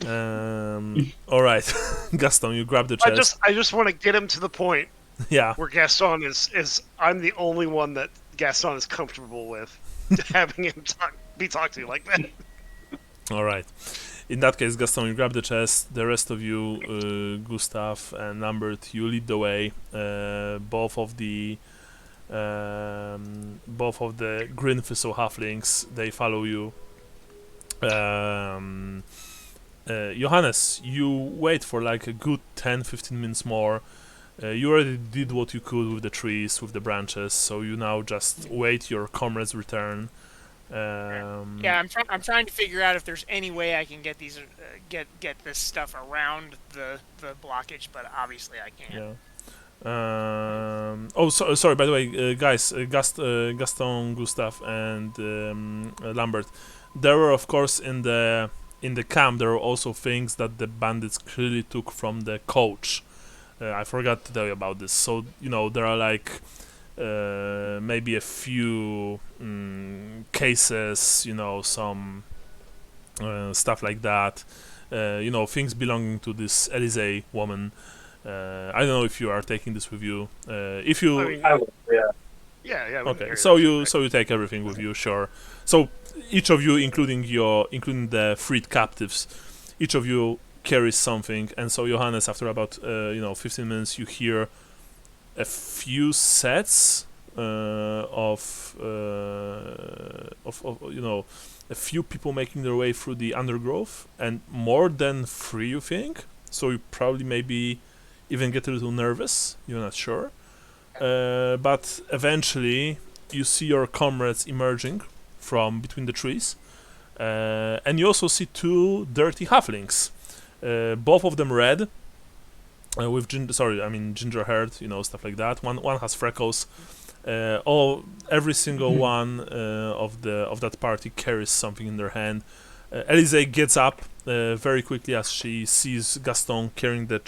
All right, Gaston, you grab the chest. I just want to get him to the point Yeah. where Gaston is I'm the only one that Gaston is comfortable with having him be talked to like that. All right. In that case, Gaston, you grab the chest. The rest of you, Gustav and Lambert, you lead the way. Both of the Grinfiso halflings, they follow you. Johannes, you wait for like a good 10-15 minutes more. You already did what you could with the trees, with the branches, so you now just wait your comrades' return. Yeah, I'm trying to figure out if there's any way I can get these get this stuff around the blockage, but obviously I can't. Yeah. Sorry. By the way, guys, Gaston, Gustav, and Lambert. There were, of course, in the camp. There were also things that the bandits clearly took from the coach. I forgot to tell you about this. So there are like maybe a few cases. Some stuff like that. Things belonging to this Elysee woman. I don't know if you are taking this with you. If you, I would, yeah. Yeah. Okay, so you take everything with you, sure. So each of you, including the freed captives, each of you carries something. And so Johannes, after about 15 minutes, you hear a few sets of a few people making their way through the undergrowth, and more than 3, you think. So you probably maybe even get a little nervous. You're not sure. But eventually you see your comrades emerging from between the trees, and you also see 2 dirty halflings, both of them red, with ginger haired, stuff like that. One has freckles. Every single one of that party carries something in their hand. Elysee gets up very quickly as she sees Gaston carrying the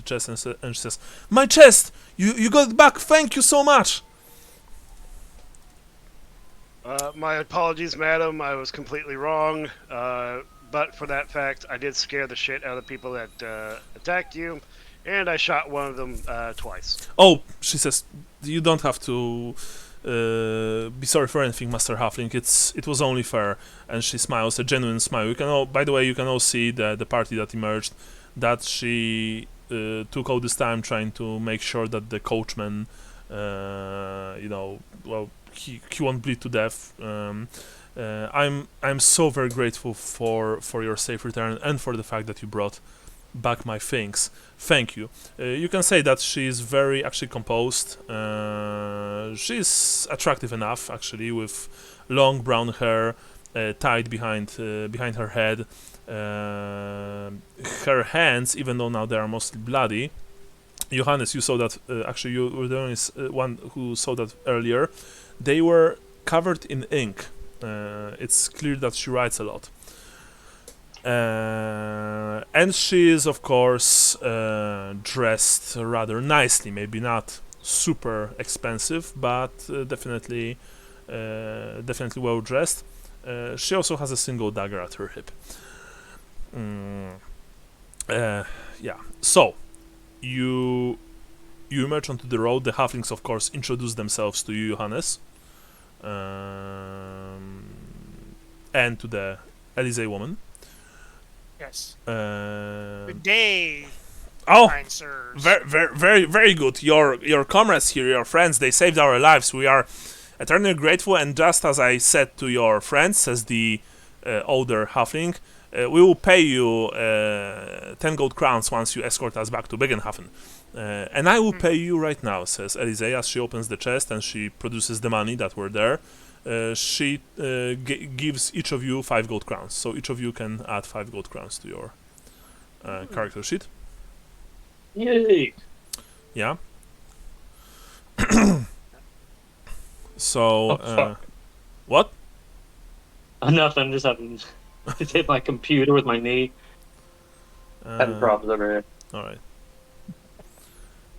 chest, and she says, "My chest! You got it back! Thank you so much!" My apologies, madam. I was completely wrong. But for that fact, I did scare the shit out of the people that attacked you, and I shot one of them twice. Oh, she says, "You don't have to be sorry for anything, Master Halfling. It was only fair." And she smiles, a genuine smile. By the way, you can all see the party that emerged, that she took all this time trying to make sure that the coachman, he won't bleed to death. I'm so very grateful for your safe return and for the fact that you brought back my things. Thank you. You can say that she is very actually composed. She's attractive enough, actually, with long brown hair tied behind her head. Her hands, even though now they are mostly bloody. Johannes, you saw that. Actually, you were the only one who saw that earlier. They were covered in ink. It's clear that she writes a lot. And she is, of course, dressed rather nicely. Maybe not super expensive, but definitely well dressed. She also has a single dagger at her hip. Yeah. So you emerge onto the road. The halflings, of course, introduce themselves to you, Johannes, and to the Elysee woman. Yes. Good day. Oh, fine sirs. very good. Your comrades here, your friends, they saved our lives. We are eternally grateful. And just as I said to your friends, says the older halfling, we will pay you 10 gold crowns once you escort us back to Bögenhafen. And I will pay you right now, says Elysee, as she opens the chest and she produces the money that were there. She gives each of you 5 gold crowns. So each of you can add 5 gold crowns to your character sheet. Yay! Yeah. So, what? Nothing, just having to hit my computer with my knee. Having problems over here. Alright.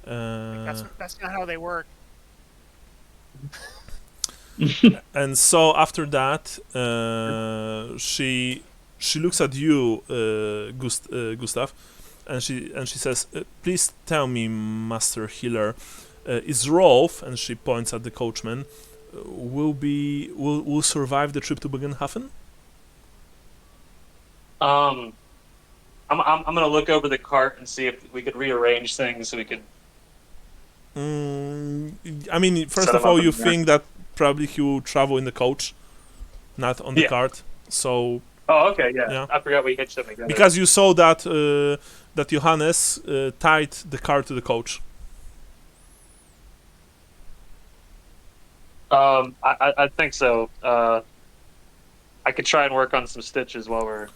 That's not how they work. And so after that, she looks at you, Gustav, and she says, "Please tell me, Master Healer, is Rolf," and she points at the coachman, will survive the trip to Bögenhafen? I'm gonna look over the cart and see if we could rearrange things so we could. I mean, first Set of him all, up you in there. think that probably he will travel in the coach, not on the Yeah. cart. So Oh, okay, yeah. Yeah. I forgot we hitched them together. because you saw that that Johannes tied the car to the coach. I think so. I could try and work on some stitches while we're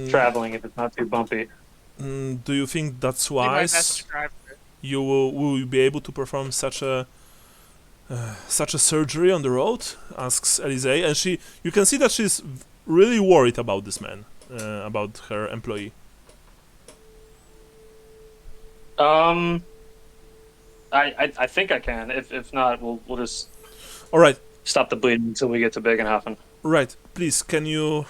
traveling if it's not too bumpy. Do you think that's Do my best wise? to drive it. Will you be able to perform such a surgery on the road? Asks Elise, and you can see that she's really worried about this man, about her employee. I think I can. If not, we'll just All right, stop the bleeding until we get to Bögenhafen. right. Please, can you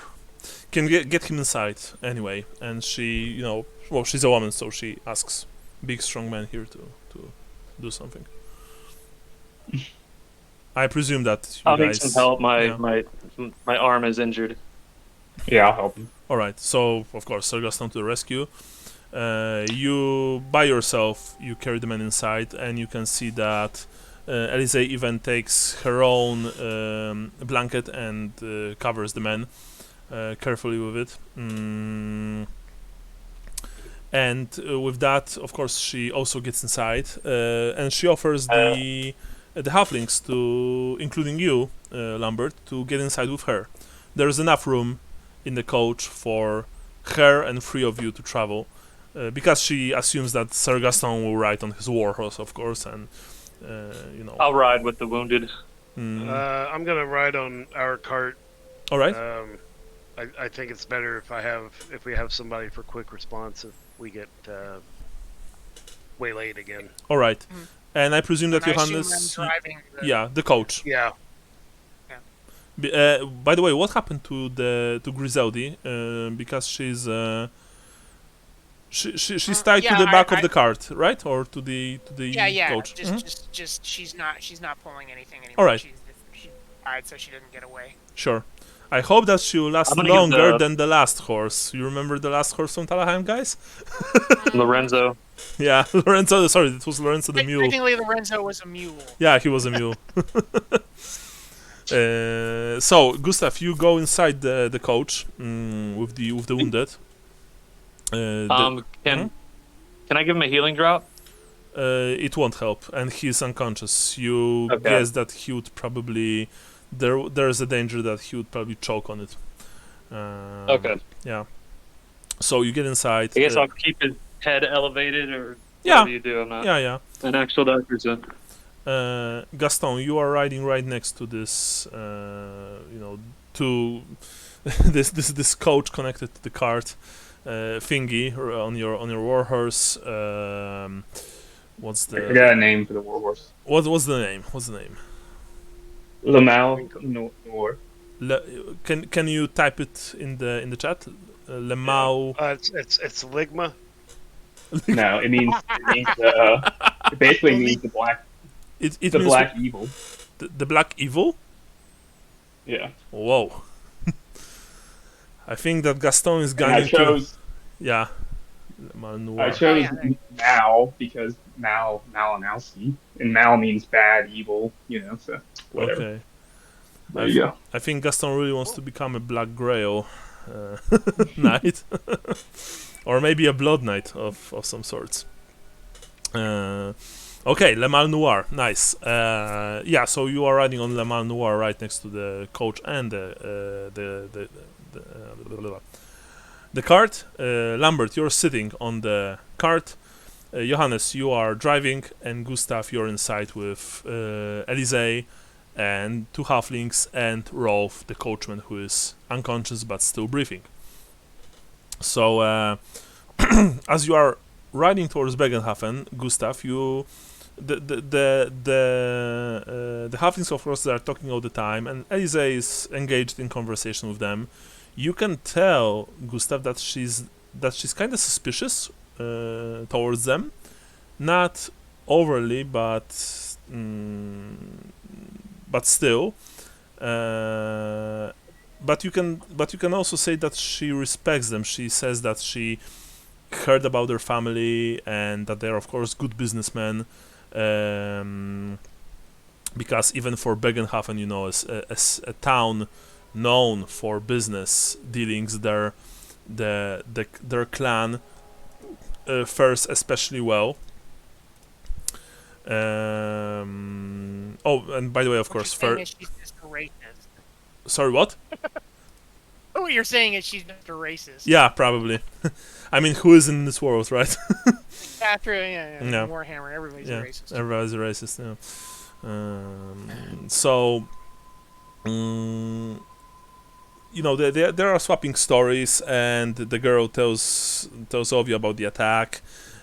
get him inside anyway? And she, well, she's a woman, so she asks big strong man here to do something. I presume that you I'll need guys. some help. yeah. My arm is injured. Yeah, I'll help you. All right. So of course, Sergaston to the rescue. You by yourself, you carry the man inside, and you can see that Elise even takes her own blanket and covers the man carefully with it. And with that, of course, she also gets inside, and she offers the halflings to, including you, Lambert, to get inside with her. There is enough room in the coach for her and 3 of you to travel, because she assumes that Sir Gaston will ride on his warhorse, of course, and I'll ride with the wounded. I'm gonna ride on our cart. All right. I think it's better if we have somebody for quick response if we get waylaid again. All right. And I presume that And I assume Johannes, I'm driving the coach. Yeah. By the way, what happened to Griseldi? Because she's she's tied to yeah, the back of I- the cart, right? Or to the Yeah. coach. Mhm. Just she's not pulling anything anymore. All right. She died, so she didn't get away. Sure. I hope that she will last I'm gonna give longer than the last horse. You remember the last horse from Talaheim, guys? Lorenzo. Yeah, Lorenzo. Sorry, it was Lorenzo the mule. Technically, Lorenzo was a mule. Yeah, he was a mule. So, Gustav, you go inside the coach with the wounded. Can I give him a healing drop? It won't help, and he's unconscious. You Okay. guess that he would probably there's a danger that he would probably choke on it. Okay. Yeah. So you get inside. I guess I'll keep his head elevated, or Yeah. whatever you do. I'm not Yeah. an actual doctor, so. Gaston, you are riding right next to this, to this coach connected to the cart thingy on your warhorse. What's I got the a name for the warhorse. what's the name? What's the name? Lamau Noor. Can you type it in the chat? Lemau. It's Ligma. No, it basically means the black It the means black evil. the black evil. Yeah. Whoa. I think that Gaston is And I going to. chose Yeah. Lemau Noir. I chose Oh, yeah. Mal because Malinowski, and Mal means bad, evil, so whatever. Okay. There you go. I think Gaston really wants to become a Black Grail knight, or maybe a Blood Knight of some sorts. Okay, Le Mal Noir, nice. Yeah, so you are riding on Le Mal Noir right next to the coach and the cart. Lambert, you're sitting on the cart. Johannes, you are driving, and Gustav, you're inside with Elise and 2 halflings and Rolf, the coachman, who is unconscious but still breathing. So, as you are riding towards Bögenhafen, Gustav, the halflings, of course, they are talking all the time, and Elise is engaged in conversation with them. You can tell, Gustav, that she's kind of suspicious towards them, not overly, but still. But you can also say that she respects them. She says that she heard about their family and that they are, of course, good businessmen. Because even for Bögenhafen, as a town known for business dealings, their clan fares especially well. Oh, and by the way, of course, she's just a racist. Sorry, what? Oh, what you're saying is she's just a racist. Yeah, probably. I mean, who is in this world, right? After Warhammer, everybody's a racist. Everybody's a racist. Yeah. So, they are swapping stories, and the girl tells Ovi about the attack.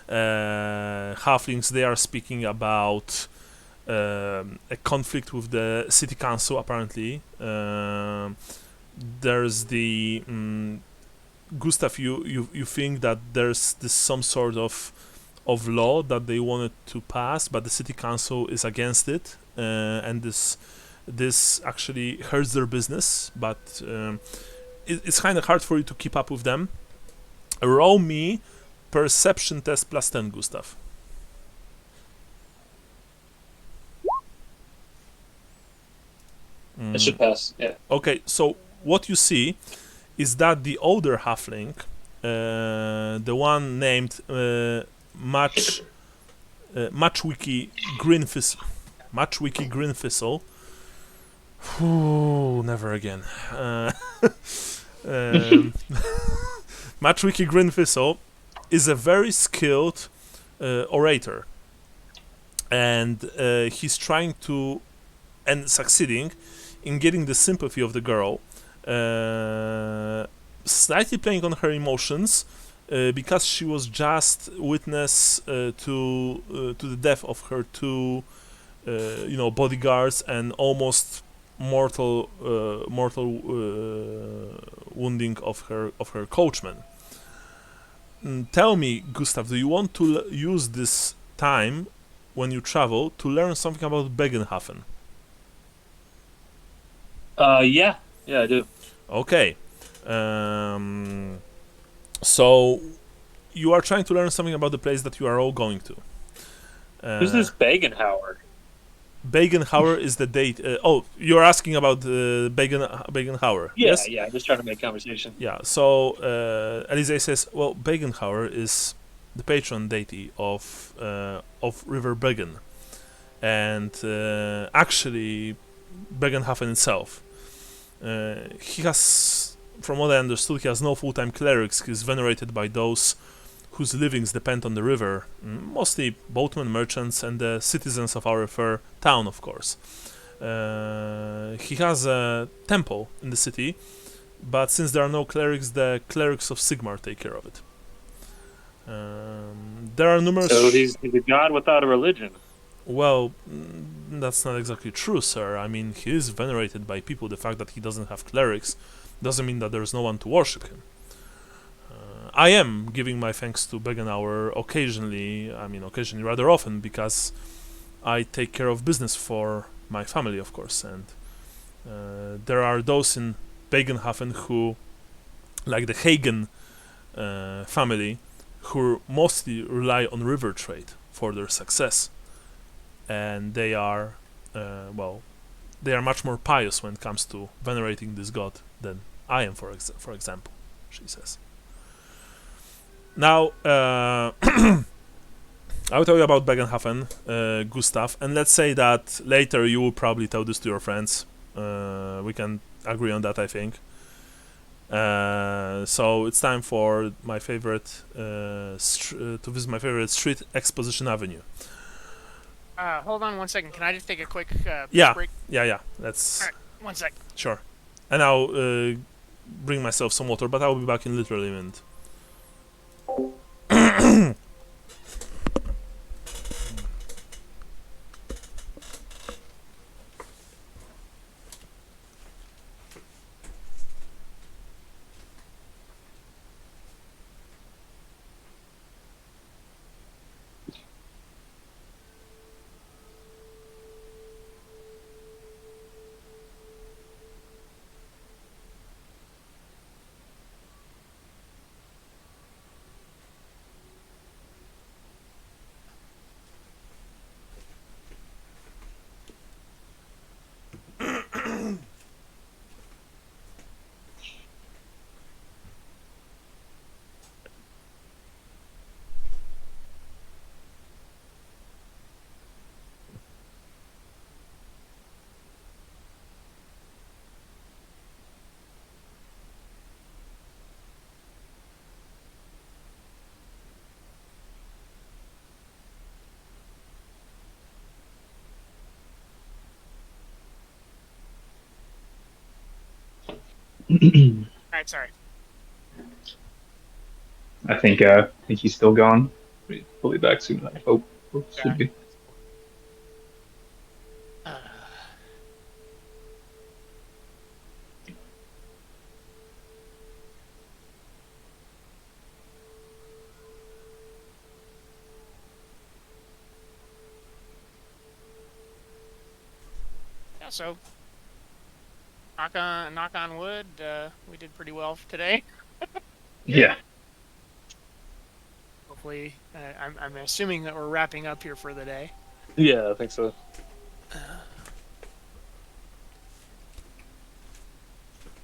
Halflings, they are speaking about a conflict with the city council. Apparently, there's the Gustav. You think that there's some sort of law that they wanted to pass, but the city council is against it, and this actually hurts their business. But it's kind of hard for you to keep up with them. Roll me perception test plus 10, Gustav. It should pass. Yeah. Okay, so what you see is that the older halfling, the one named Matchwiki Greenfistle. Never again. Matchwiki Greenfistle is a very skilled orator, and he's trying to and succeeding in getting the sympathy of the girl, slightly playing on her emotions, because she was just witness to the death of her two bodyguards and almost mortal wounding of her coachman. Tell me, Gustav, do you want to use this time when you travel to learn something about Bögenhafen? Yeah, I do. Okay. So you are trying to learn something about the place that you are all going to. Who's this Bögenhauer? Bögenhauer is the date. You're asking about Bögenhauer. Yeah, yes? I'm just trying to make conversation. Yeah. So Elise says, well, Bögenhauer is the patron deity of River Bögen, and actually Bögenhafen itself. He has, from what I understood, he has no full-time clerics. He's venerated by those whose livings depend on the river, mostly boatmen, merchants, and the citizens of our fair town, of course. He has a temple in the city, but since there are no clerics, the clerics of Sigmar take care of it. There are numerous... So he's a god without a religion. Well, that's not exactly true, sir. I mean, he is venerated by people. The fact that he doesn't have clerics doesn't mean that there's no one to worship him. I am giving my thanks to Bögenhauer occasionally rather often, because I take care of business for my family, of course, and there are those in Bögenhafen who, like the Hagen family, who mostly rely on river trade for their success, and they are much more pious when it comes to venerating this god than I am, for example, she says. Now, I will tell you about Bögenhafen, Gustav, and let's say that later you will probably tell this to your friends. We can agree on that, I think. So it's time for my favorite to visit my favorite street, Exposition Avenue. Hold on 1 second. Can I just take a quick break? Yeah. Let's. All right, 1 sec. Sure. And I'll bring myself some water, but I will be back in literally a minute. Alright, sorry. I think he's still gone. He'll be back soon. I hope. Should be. Yeah, so knock on wood, we did pretty well today. Yeah. Hopefully, I'm assuming that we're wrapping up here for the day. Yeah, I think so.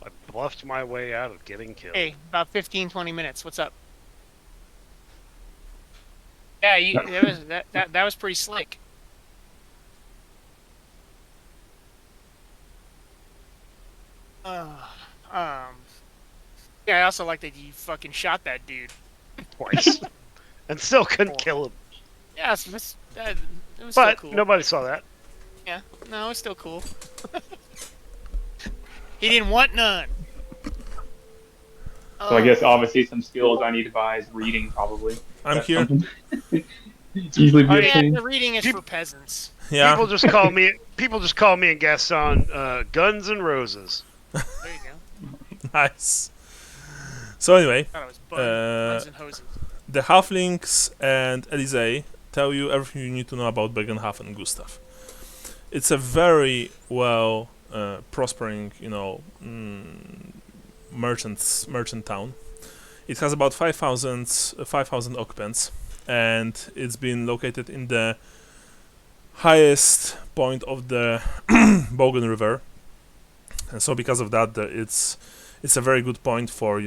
I bluffed my way out of getting killed. Hey, about 15, 20 minutes. What's up? Yeah, that was pretty slick. Yeah, I also like that you fucking shot that dude Twice. And still couldn't kill him. Yeah, it was But still cool. nobody saw that. Yeah, no, it's still cool. He didn't want none. So I guess obviously some skills I need to buy is reading probably. I'm That's here. It's usually be a Yeah, thing. the reading is for peasants. Yeah. People just call me and Gaston Guns and Roses. There you go. Nice. So anyway, I thought it was buns and hoses. the Halflings and Elysee tell you everything you need to know about Bögenhafen, Gustav. It's a very well prospering, merchant town. It has about 5,000 occupants, and it's been located in the highest point of the Bögen River, and so because of that, it's a very good point for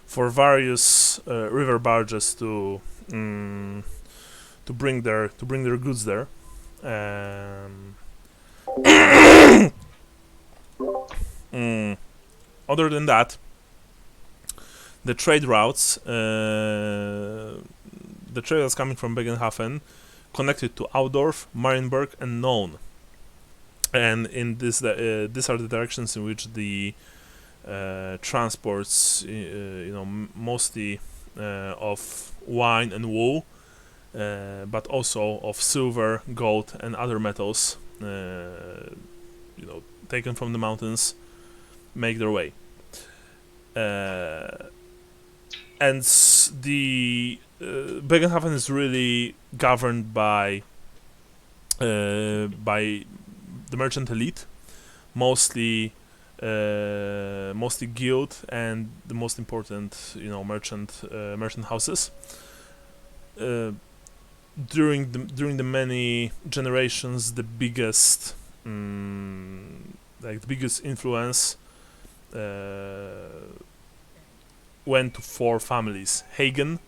for various river barges to bring their goods there. Other than that, the trade routes coming from Bögenhafen connected to Audorf, Marienburg, and None. And in this, these are the directions in which the transports, mostly of wine and wool, but also of silver, gold, and other metals, taken from the mountains, make their way. And the Bögenhafen is really governed by the merchant elite, mostly guild and the most important, merchant houses. During the many generations, the biggest influence went to four families: Hagen,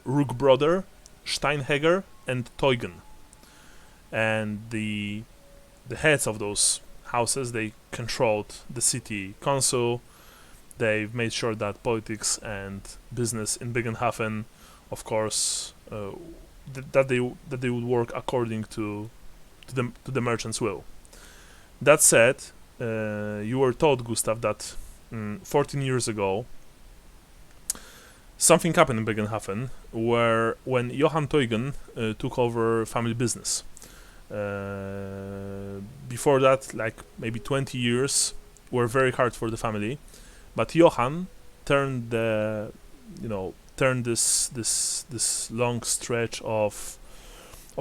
Ruckbroder, Steinheger, and Teugen. And the heads of those houses, they controlled the city council. They've made sure that politics and business in Bögenhafen, of course, that they would work according to the merchant's will. That said, you were told, Gustav, that 14 years ago something happened in Bögenhafen when Johann Teugen took over family business. Before that, like maybe 20 years were very hard for the family, but Johann turned this long stretch of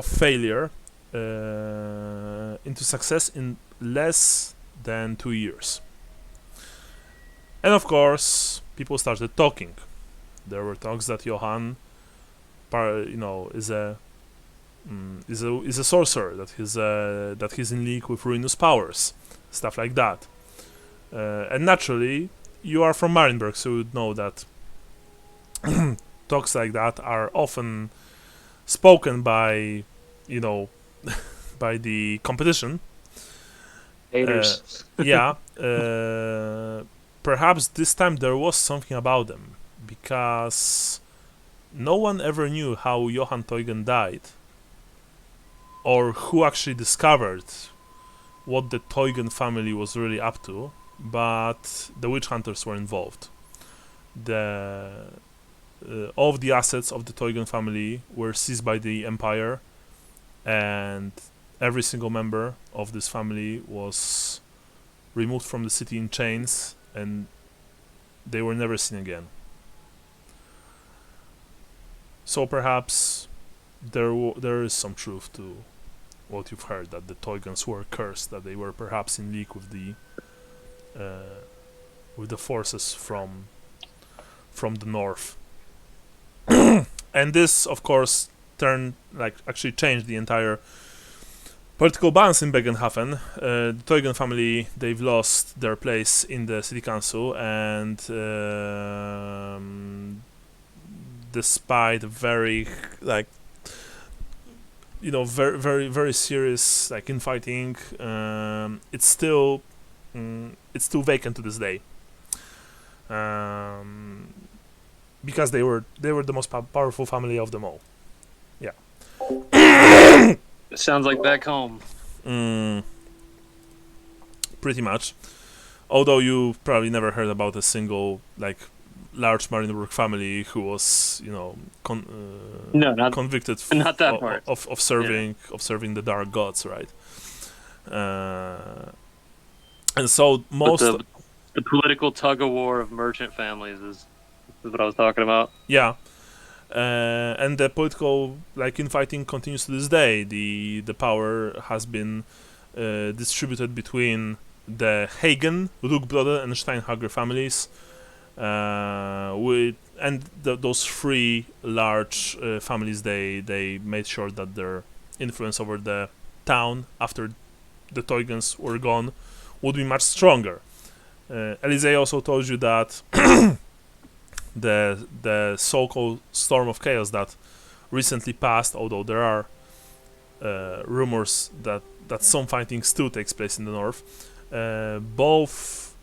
failure into success in less than 2 years. And of course, people started talking. There were talks that Johann, is a sorcerer, that he's in league with ruinous powers, stuff like that. And naturally, you are from Marienburg, so you'd know that talks like that are often spoken by, by the competition. Haters. Perhaps this time there was something about them, because no one ever knew how Johann Teugen died, or who actually discovered what the Teugen family was really up to, but the witch hunters were involved. All of the assets of the Teugen family were seized by the Empire, and every single member of this family was removed from the city in chains, and they were never seen again. So perhaps there is some truth to what you've heard, that the Teugens were cursed, that they were perhaps in league with the forces from the north. And this, of course, actually changed the entire political balance in Bögenhafen. The Teugen family, they've lost their place in the city council, and despite very very, very, very serious infighting, it's still vacant to this day. Because they were the most powerful family of them all. Yeah. Sounds like back home. Pretty much. Although you probably never heard about a single large Marienburg family who was convicted not that part of serving the dark gods, right? And so most the political tug of war of merchant families is what I was talking about. Yeah. And the political infighting continues to this day. The power has been distributed between the Hagen, Ruckbrode, and Steinhager families, those three large families. They made sure that their influence over the town after the Teugens were gone would be much stronger. Elisee also told you that the so-called storm of chaos that recently passed, although there are rumors that some fighting still takes place in the north, both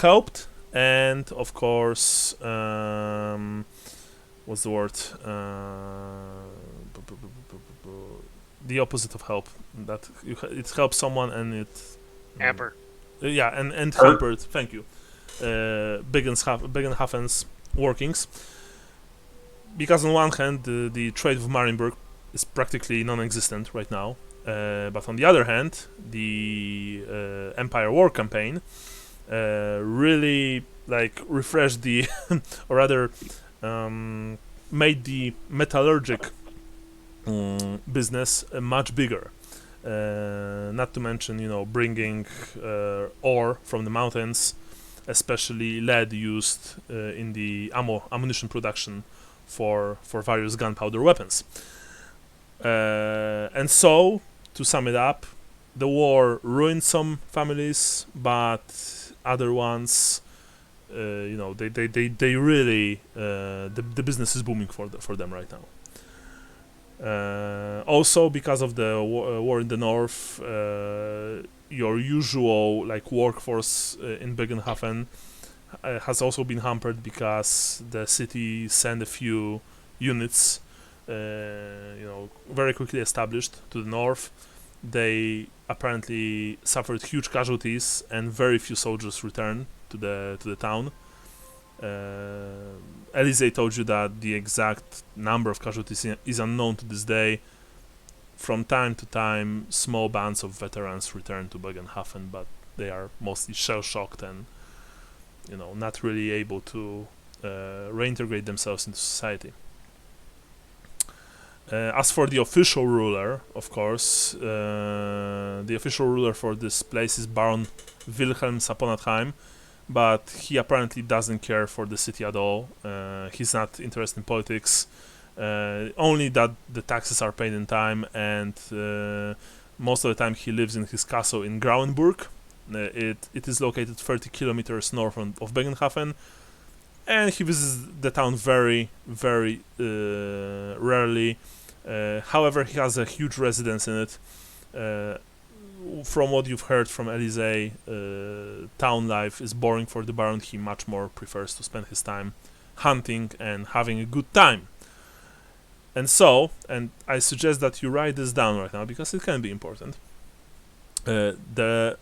helped and, of course, what's the word? The opposite of help. That it helps someone and it hamper. And hampered. Thank you. Bögenhafen's workings, because on one hand the trade of Marienburg is practically non-existent right now, but on the other hand the Empire War campaign really refreshed the or rather made the metallurgic business much bigger. Not to mention bringing ore from the mountains, especially lead used in the ammunition production for various gunpowder weapons. And so, to sum it up, the war ruined some families, but other ones, they really the business is booming for them right now. Also, because of the war in the north, your usual workforce in Bögenhafen has also been hampered, because the city sent a few units, very quickly established to the north. They apparently suffered huge casualties, and very few soldiers returned to the town. Elisee told you that the exact number of casualties is unknown to this day. From time to time, small bands of veterans return to Bögenhafen, but they are mostly shell-shocked and, not really able to reintegrate themselves into society. As for the official ruler, of course, the official ruler for this place is Baron Wilhelm Saponatheim, but he apparently doesn't care for the city at all. He's not interested in politics. Only that the taxes are paid in time, and most of the time he lives in his castle in Grauenburg. It is located 30 kilometers north of Bögenhafen, and he visits the town very, very rarely. However, he has a huge residence in it. From what you've heard from Elisee, town life is boring for the Baron. He much more prefers to spend his time hunting and having a good time. And I suggest that you write this down right now, because it can be important. This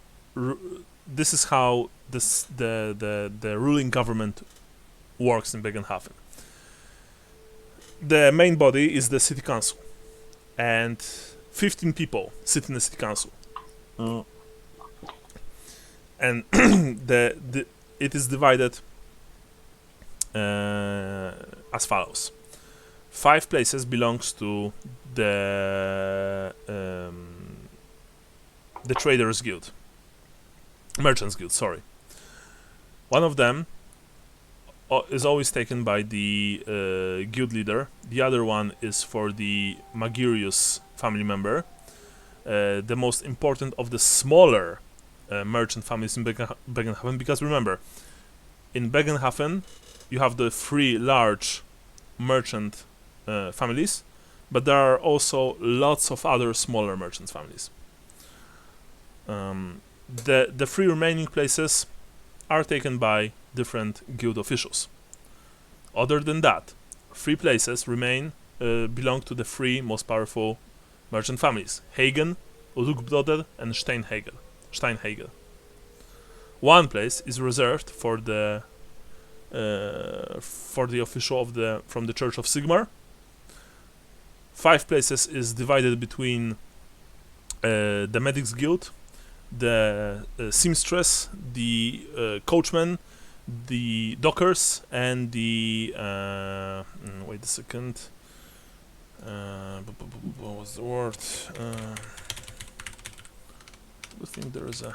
is how the ruling government works in Bögenhafen. The main body is the city council, and 15 people sit in the city council. And it is divided as follows. 5 places belongs to the Traders Guild. Merchants Guild, sorry. One of them is always taken by the guild leader. The other one is for the Magirius family member. The most important of the smaller merchant families in Bögenhafen, because remember, in Bögenhafen you have the 3 large merchant families, but there are also lots of other smaller merchant families. The 3 remaining places are taken by different guild officials. Other than that, 3 places belong to the 3 most powerful merchant families: Hagen, Rugbroder, and Steinhagel. 1 place is reserved for the official from the Church of Sigmar. 5 places is divided between the Medics Guild, the seamstress, the coachman, the dockers, and the wait a second. What was the word? I think there is a.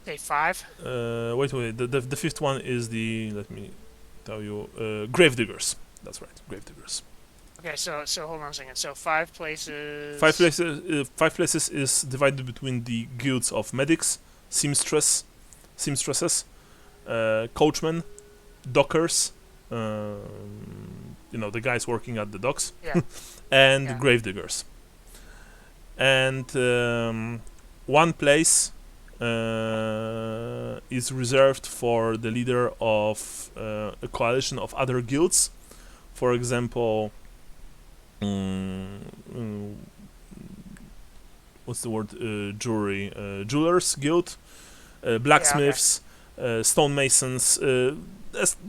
Say 5. Wait. The 5th one is the. Let me tell you. Gravediggers. That's right. Gravediggers. Okay, so hold on a second. So 5 places. 5 places. 5 places is divided between the guilds of medics, seamstresses, coachmen, dockers. The guys working at the docks. Yeah. And Yeah. gravediggers. And 1 place is reserved for the leader of a coalition of other guilds. For example, what's the word? Jewelers Guild, blacksmiths, stonemasons.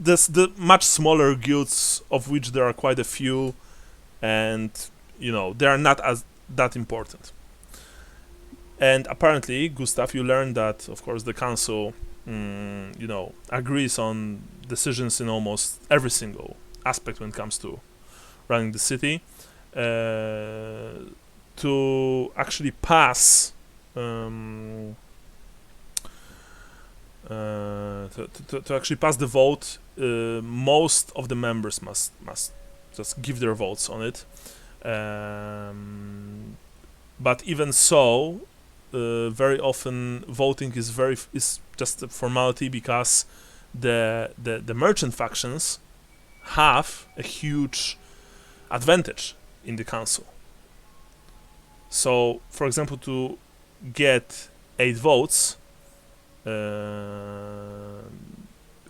There's the much smaller guilds, of which there are quite a few, and they are not as that important. And apparently, Gustav, you learned that, of course, the council, agrees on decisions in almost every single aspect when it comes to running the city. To actually pass, to actually pass the vote, most of the members must just give their votes on it. But even so, very often voting is just a formality, because the merchant factions have a huge advantage in the council. So, for example, to get 8 votes,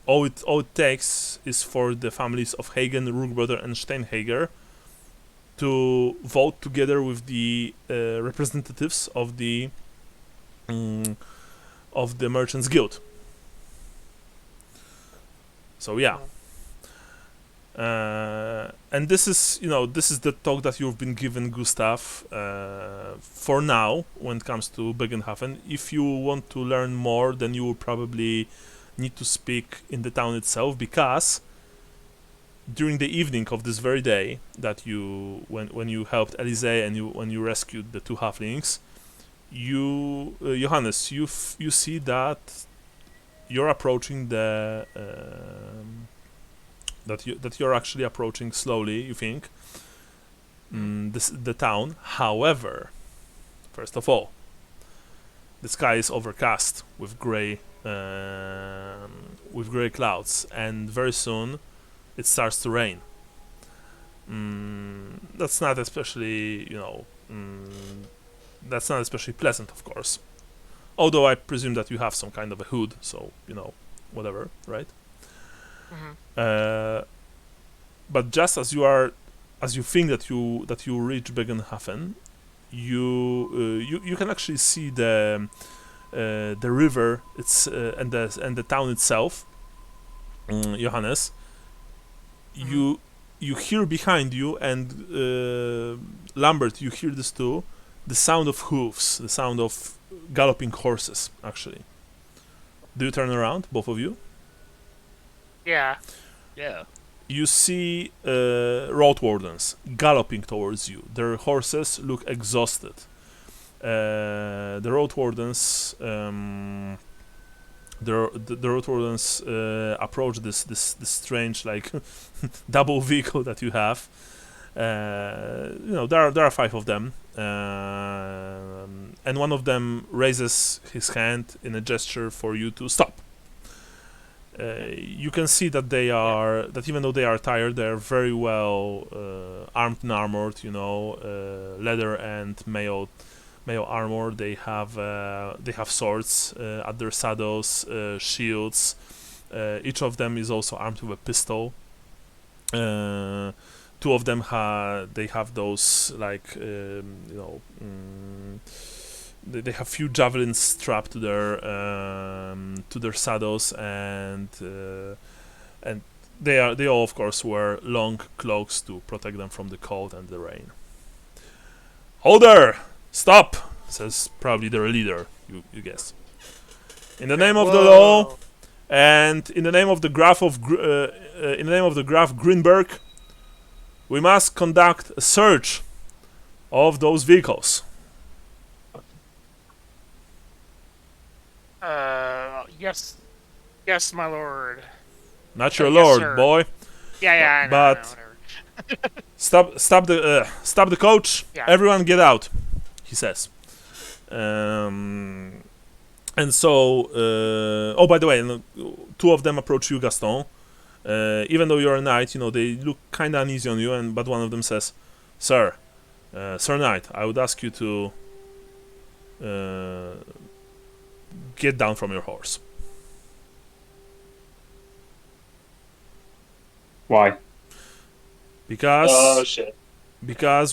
all it takes is for the families of Hagen, Rugbroder, and Steinhager to vote together with the representatives of the Merchants Guild. So yeah. And this is the talk that you've been given, Gustav, for now when it comes to Bögenhafen. If you want to learn more, then you will probably need to speak in the town itself, because during the evening of this very day that when you helped Elise and when you rescued the 2 halflings, Johannes, you see that you're approaching the that you're actually approaching slowly, you think, the town. However, first of all, the sky is overcast with gray clouds, and very soon it starts to rain. That's not especially pleasant, of course. Although I presume that you have some kind of a hood, so whatever, right? Mm-hmm. But just as you think that you reach Bögenhafen, you can actually see the river. It's and the town itself. Johannes, you hear behind you, and Lambert, you hear this too, the sound of hooves, the sound of galloping horses, actually. Do you turn around, both of you? Yeah. Yeah. You see road wardens galloping towards you. Their horses look exhausted. The road wardens the road wardens approach this strange like double vehicle that you have. There are 5 of them, and one of them raises his hand in a gesture for you to stop. You can see that that even though they are tired, they are very well armed and armored. Leather and mail armor. They have swords at their saddles, shields. Each of them is also armed with a pistol. 2 of them have those like they have few javelins strapped to their saddles, and they all of course wear long cloaks to protect them from the cold and the rain. "Hold there! Stop!" says probably their leader. You guess. "In the name of the law, and in the name of the Graf Grünberg, we must conduct a search of those vehicles." Yes, my lord. Not your Yes, lord, sir. boy. Yeah, I know, But- I know, whatever. Stop the coach. Yeah. Everyone get out, he says. And so, oh, by the way, 2 of them approach you, Gaston. Even though you're a knight, they look kind of uneasy on you, but one of them says, Sir Knight, I would ask you to get down from your horse." Why? Because Oh shit!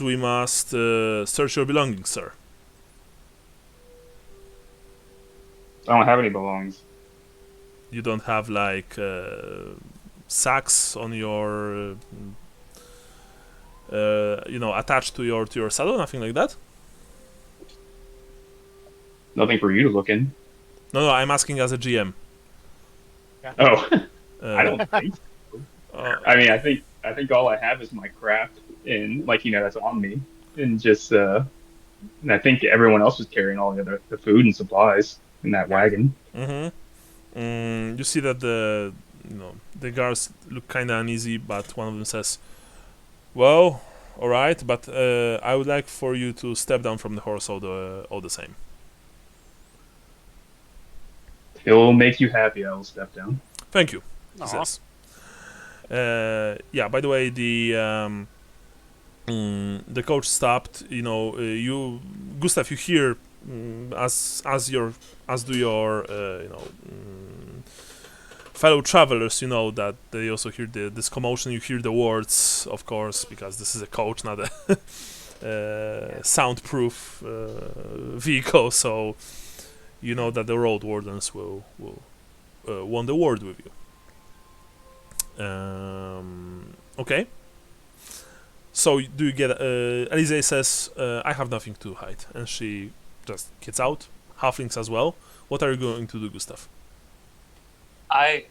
we must search your belongings, sir. I don't have any belongings. You don't have like sacks on your attached to your saddle, nothing like that? Nothing for you to look in. No, I'm asking as a GM. Oh, Uh, I don't think. I mean, I think all I have is my craft, and that's on me, and just and I think everyone else was carrying all the food and supplies in that wagon. You see that the guards look kind of uneasy, but one of them says, "Well, all right, but I would like for you to step down from the horse all the same." It'll make you happy. I will step down. "Thank you," he Aw. says. By the way, the coach stopped. You, Gustav, you hear as do your fellow travelers. That they also hear this commotion. You hear the words, of course, because this is a coach, not a soundproof vehicle. So you know that the road wardens will want the word with you. Okay. So do you get? Elise says, "I have nothing to hide," and she just gets out. Halflings as well. What are you going to do, Gustav? I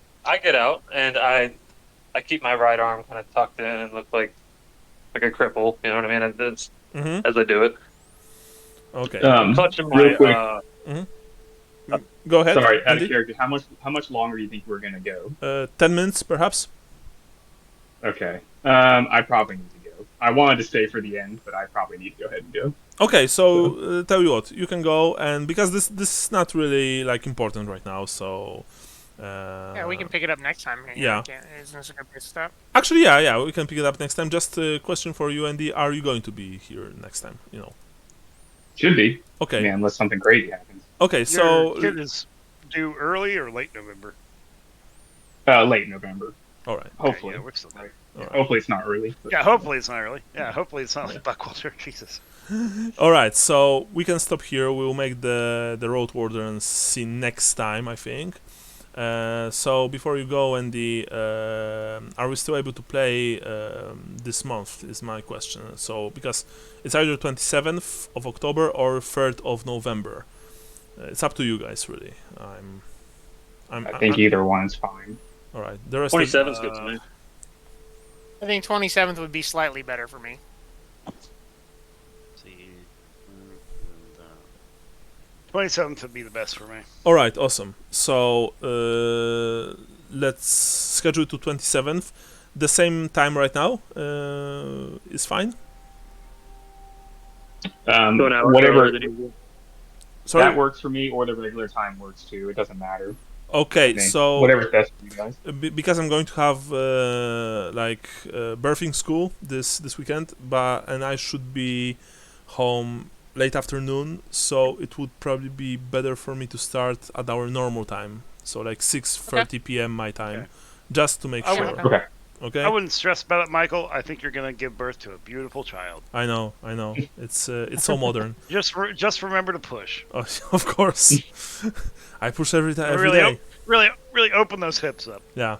get out and I keep my right arm kind of tucked in and look like a cripple. You know what I mean? As I do it. Okay. Clutching real quick. Go ahead. Sorry, out Andy. of character. How much longer do you think we're gonna go? 10 minutes, perhaps. Okay. I probably need to go. I wanted to stay for the end, but I probably need to go ahead and go. Okay, so tell you what, you can go, and because this is not really like important right now, so Yeah, we can pick it up next time. Yeah. Isn't this a good place to stop? actually, yeah, we can pick it up next time. Just a question for you, Andy: are you going to be here next time? Should be. Okay. Man, unless something crazy happens. Okay, so Your kid is due early or late November? Late November. all right. Hopefully. Yeah, we're still there. All right. Hopefully it's not early. But Yeah, hopefully it's not early. Yeah, hopefully it's not like Buckwalter. Jesus. All right, so we can stop here. We'll make the road warden scene next time, I think. So before you go, Andy, are we still able to play this month? Is my question. So because it's either 27th of October or 3rd of November. It's up to you guys, really. I think either one's fine. All right, the rest. 27 is good to me. I think 27th would be slightly better for me. See, 27th would be the best for me. All right, awesome. So let's schedule to 27th. The same time right now is fine. Whatever. Sorry. That works for me, or the regular time works too. It doesn't matter. Okay, so whatever's best for you guys. Because I'm going to have birthing school this weekend, and I should be home late afternoon, so it would probably be better for me to start at our normal time, so like 6:30 p.m. my time, just to make sure. Okay. Okay. I wouldn't stress about it, Michael. I think you're gonna give birth to a beautiful child. I know. It's so modern. Just remember to push. Oh, of course. I push every day. Really open those hips up. Yeah.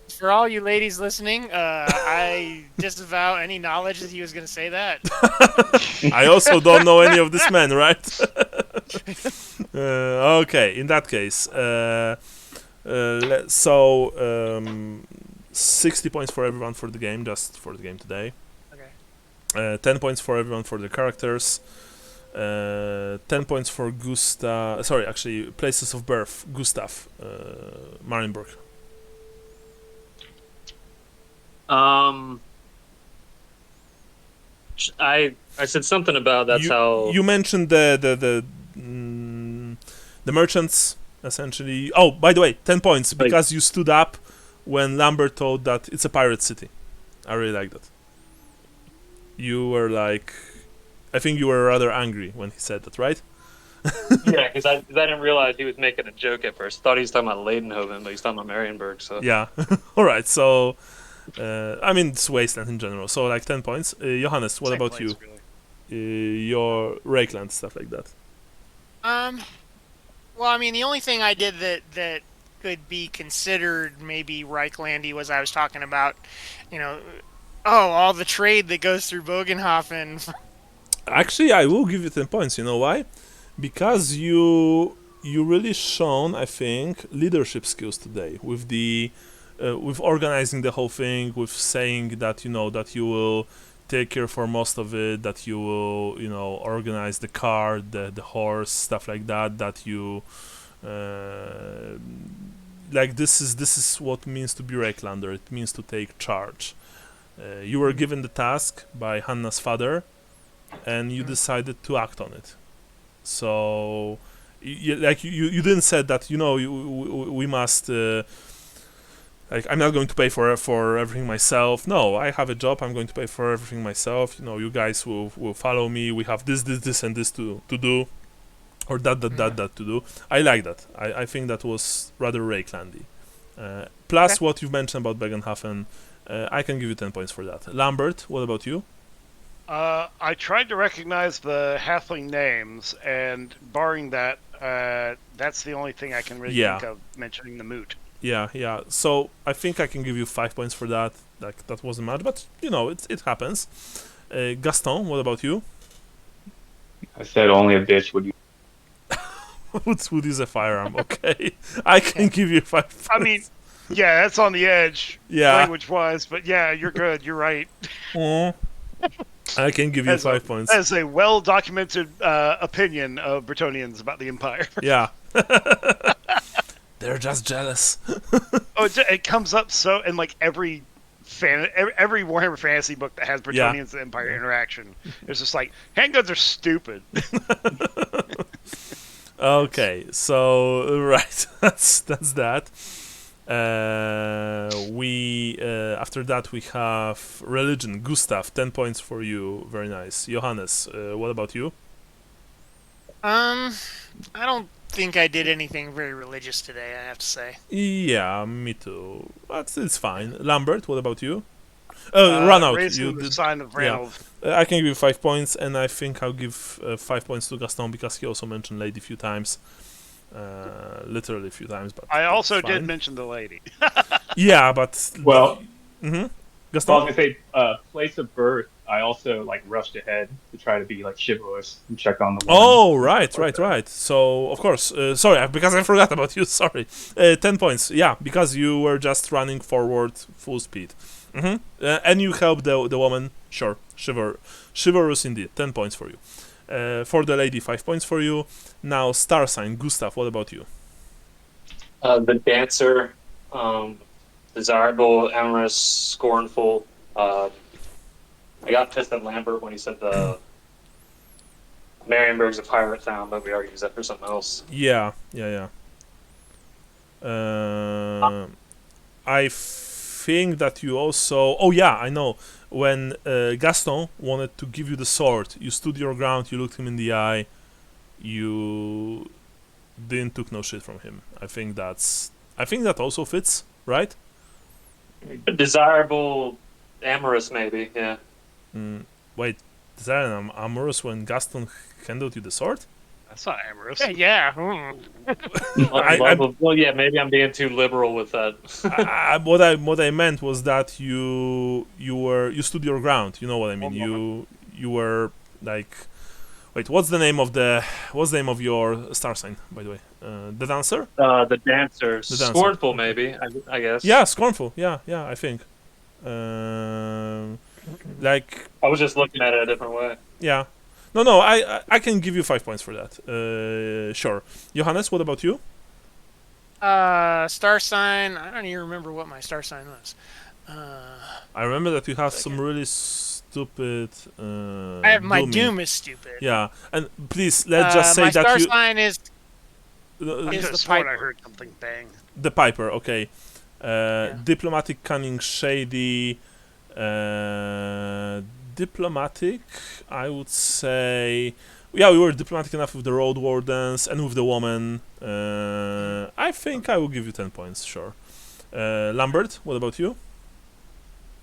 For all you ladies listening, I disavow any knowledge that he was going to say that. I also don't know any of these men, right? Okay, in that case, 60 points for everyone for the game, just for the game today. Okay. 10 points for everyone for the characters. 10 points for Gustav. Sorry, actually, places of birth. Gustav, Marienburg. I said something about how you mentioned the merchants essentially. Oh, by the way, 10 points because you stood up when Lambert told that it's a pirate city. I really like that. You were like, I think you were rather angry when he said that, right? Yeah, because I didn't realize he was making a joke at first. Thought he was talking about Leidenhoven, but he's talking about Marienburg. So yeah, all right. So I mean, it's wasteland in general. So like 10 points. Johannes, what about you? Really. Your Rakeland stuff like that. Well, I mean, the only thing I did that could be considered maybe Reichlandy was I was talking about, all the trade that goes through Bögenhafen. Actually, I will give you 10 points. You know why? Because you really shown, I think, leadership skills today with the with organizing the whole thing, with saying that that you will take care for most of it, that you will organize the car, the horse, stuff like that. That you like this is what it means to be Reiklander. It means to take charge. You were given the task by Hanna's father, and you decided to act on it. So, you didn't say that we must. I'm not going to pay for everything myself. No, I have a job. I'm going to pay for everything myself. You guys will follow me. We have this, and this to do, or that to do. I like that. I think that was rather Rakelandy. Plus, what you've mentioned about Bögenhafen, I can give you 10 points for that. Lambert, what about you? I tried to recognize the halfling names, and barring that, that's the only thing I can really think of mentioning the moot. Yeah. So I think I can give you 5 points for that. Like that wasn't much, but it happens. Gaston, what about you? I said only a bitch would use. would use a firearm. Okay, I can give you 5 points. I mean, yeah, that's on the edge, language-wise. But yeah, you're good. You're right. I can give you 5 points. That is a well-documented opinion of Bretonians about the Empire. Yeah. They're just jealous. It comes up so in like every Warhammer Fantasy book that has Bretonians and Empire interaction. It's just like handguns are stupid. Okay, so right, that's that. We after that we have religion. Gustav, 10 points for you. Very nice. Johannes, what about you? I don't think I did anything very religious today, I have to say. Yeah, me too. But it's fine. Lambert, what about you? Run out. Raising You the did. sign of Yeah. Ranulf. I can give you 5 points, and I think I'll give 5 points to Gaston because he also mentioned lady a few times. Literally a few times, but I also that's did fine. mention the lady. Yeah, but Well, Gaston. well, I was gonna say, place of birth. I also like rushed ahead to try to be like chivalrous and check on the woman. Oh, right. So, of course, sorry, because I forgot about you, sorry. 10 points, yeah, because you were just running forward full speed. And you helped the woman, sure, chivalrous indeed, 10 points for you. For the lady, 5 points for you. Now, star sign, Gustav, what about you? The dancer, desirable, amorous, scornful. I got pissed at Lambert when he said the Marienburg's a pirate town, but we already used that for something else. Yeah. I think that you also... Oh, yeah, I know. When Gaston wanted to give you the sword, you stood your ground, you looked him in the eye, you didn't took no shit from him. I think that also fits, right? Desirable, amorous, maybe, yeah. Wait, is that an amorous when Gaston handed you the sword? That's not amorous. Yeah. Well, yeah, maybe I'm being too liberal with that. What I meant was that you stood your ground. You know what I mean? You were like, wait, what's the name of your star sign, by the way? The dancer? The dancer, scornful, maybe, I guess. Yeah, scornful. Yeah, I think. Like, I was just looking at it a different way. yeah. No, I can give you 5 points for that. Sure. Johannes, what about you? Star sign. I don't even remember what my star sign was. I remember that you have some really stupid. I have my doom is stupid. Yeah, and please let's just say my that star you. sign is I is could have the sworn I piper. heard something bang. The Piper, okay. Diplomatic, cunning, shady. Diplomatic, I would say. Yeah, we were diplomatic enough with the road wardens and with the woman. I think I will give you 10 points, sure. Lambert, what about you?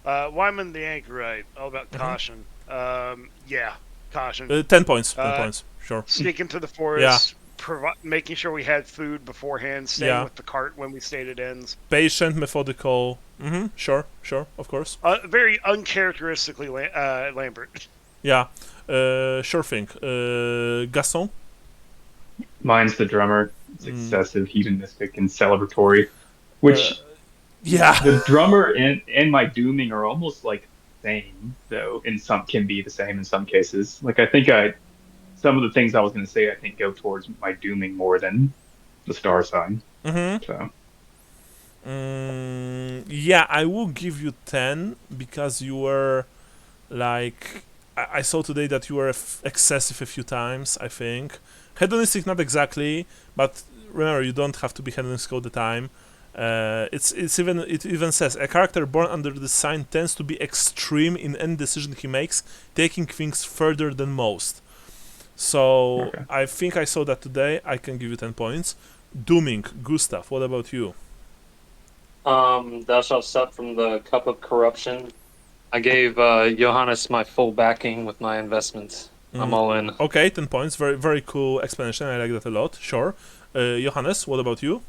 Wyman the anchorite, all about caution. Yeah, caution. 10 points, 10 points, sure. Sneaking to the forest, making sure we had food beforehand, staying with the cart when we stayed at inns. Patient, methodical. Sure, of course. Very uncharacteristically Lambert. Yeah, sure thing. Gaston? Mine's the drummer. It's excessive, hedonistic, and celebratory. Which, the drummer and my dooming are almost like the same, though. Can be the same in some cases. Like some of the things I was going to say, I think, go towards my dooming more than the star sign. So. Yeah, I will give you 10 because you were like... I saw today that you were excessive a few times, I think. Hedonistic, not exactly, but remember, you don't have to be hedonistic all the time. It even says, a character born under the sign tends to be extreme in any decision he makes, taking things further than most. So, I think I saw that today. I can give you 10 points. Dooming, Gustav, what about you? Thou shalt sup from the cup of corruption. I gave Johannes my full backing with my investments. I'm all in. Okay, 10 points. Very, very cool explanation. I like that a lot. Sure. Johannes, what about you?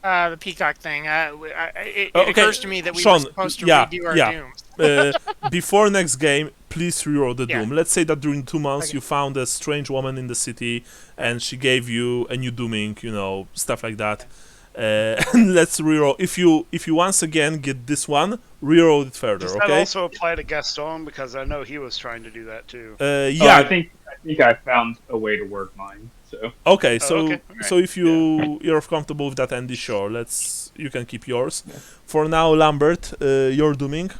The peacock thing. It occurs to me that we Sean, were supposed to redo our dooms. Before next game, please reroll the doom. Let's say that during 2 months you found a strange woman in the city and she gave you a new dooming, stuff like that. And let's reroll. If you once again get this one, reroll it further. Does that also apply to Gaston? Because I know he was trying to do that too. Yeah, I think I found a way to work mine. So okay, so if you're comfortable with that, Andy, sure. You can keep yours. Yeah. For now, Lambert, you're dooming.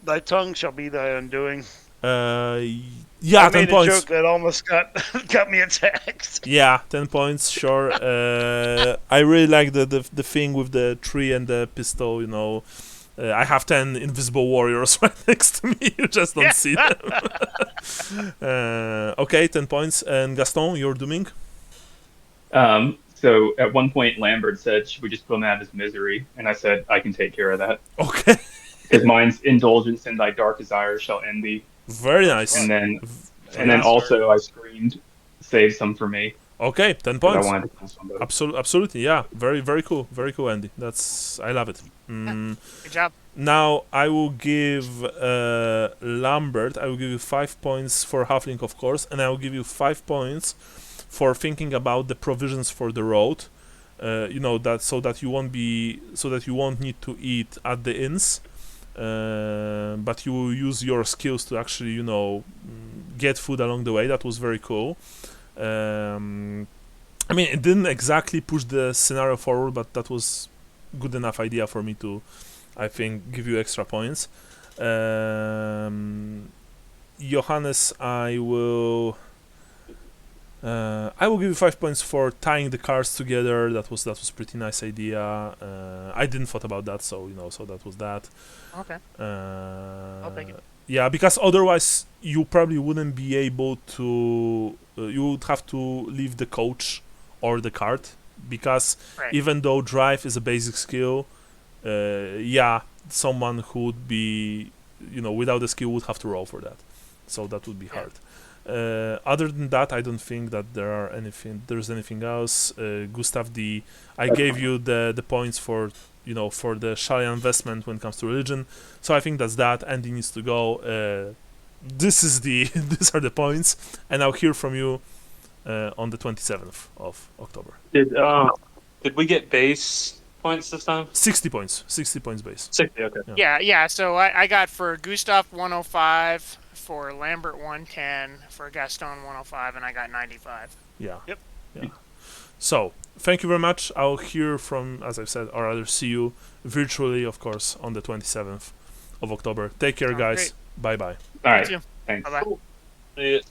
Thy tongue shall be thy undoing. Yeah, 10 points. I made a joke that almost got me attacked. Yeah, 10 points, sure. I really like the thing with the tree and the pistol, I have 10 invisible warriors right next to me. You just don't see them. Okay, 10 points. And Gaston, you're dooming? So at one point, Lambert said, should we just put him out of his misery? And I said, I can take care of that. Okay. Because mine's indulgence in thy dark desires shall end thee. Very nice. And then nice. also I screamed, save some for me. Okay, 10 I points. wanted to kill somebody. Absolutely, yeah. Very cool. Very cool, Andy. I love it. Good job. Now I will give Lambert. I will give you 5 points for Halfling, of course, and I will give you 5 points for thinking about the provisions for the road. So that you won't need to eat at the inns, but you will use your skills to actually get food along the way. That was very cool. I mean, it didn't exactly push the scenario forward, but that was good enough idea for me to, I think, give you extra points. Johannes, I will give you 5 points for tying the cars together. That was pretty nice idea. I didn't thought about that, so so that was that. Okay. I'll take it. Yeah, because otherwise you probably wouldn't be able to. You would have to leave the coach or the cart, because even though drive is a basic skill, someone who would be without the skill would have to roll for that, so that would be hard. Other than that, I don't think that there's anything else. Gustav, I gave you the points for for the Sharia investment when it comes to religion, so I think that's that. Andy needs to go. These are the points, and I'll hear from you on the 27th of October. Did we get base points this time? 60 points. 60 points base. 60, okay. Yeah. So I got for Gustav 105, for Lambert 110, for Gaston 105, and I got 95. Yeah. Yep. Yeah. So thank you very much. I'll hear from, as I've said, or rather see you virtually, of course, on the 27th of October. Take care, guys. Great. Bye bye. All right. You too. Thanks. Bye-bye. Cool. See ya.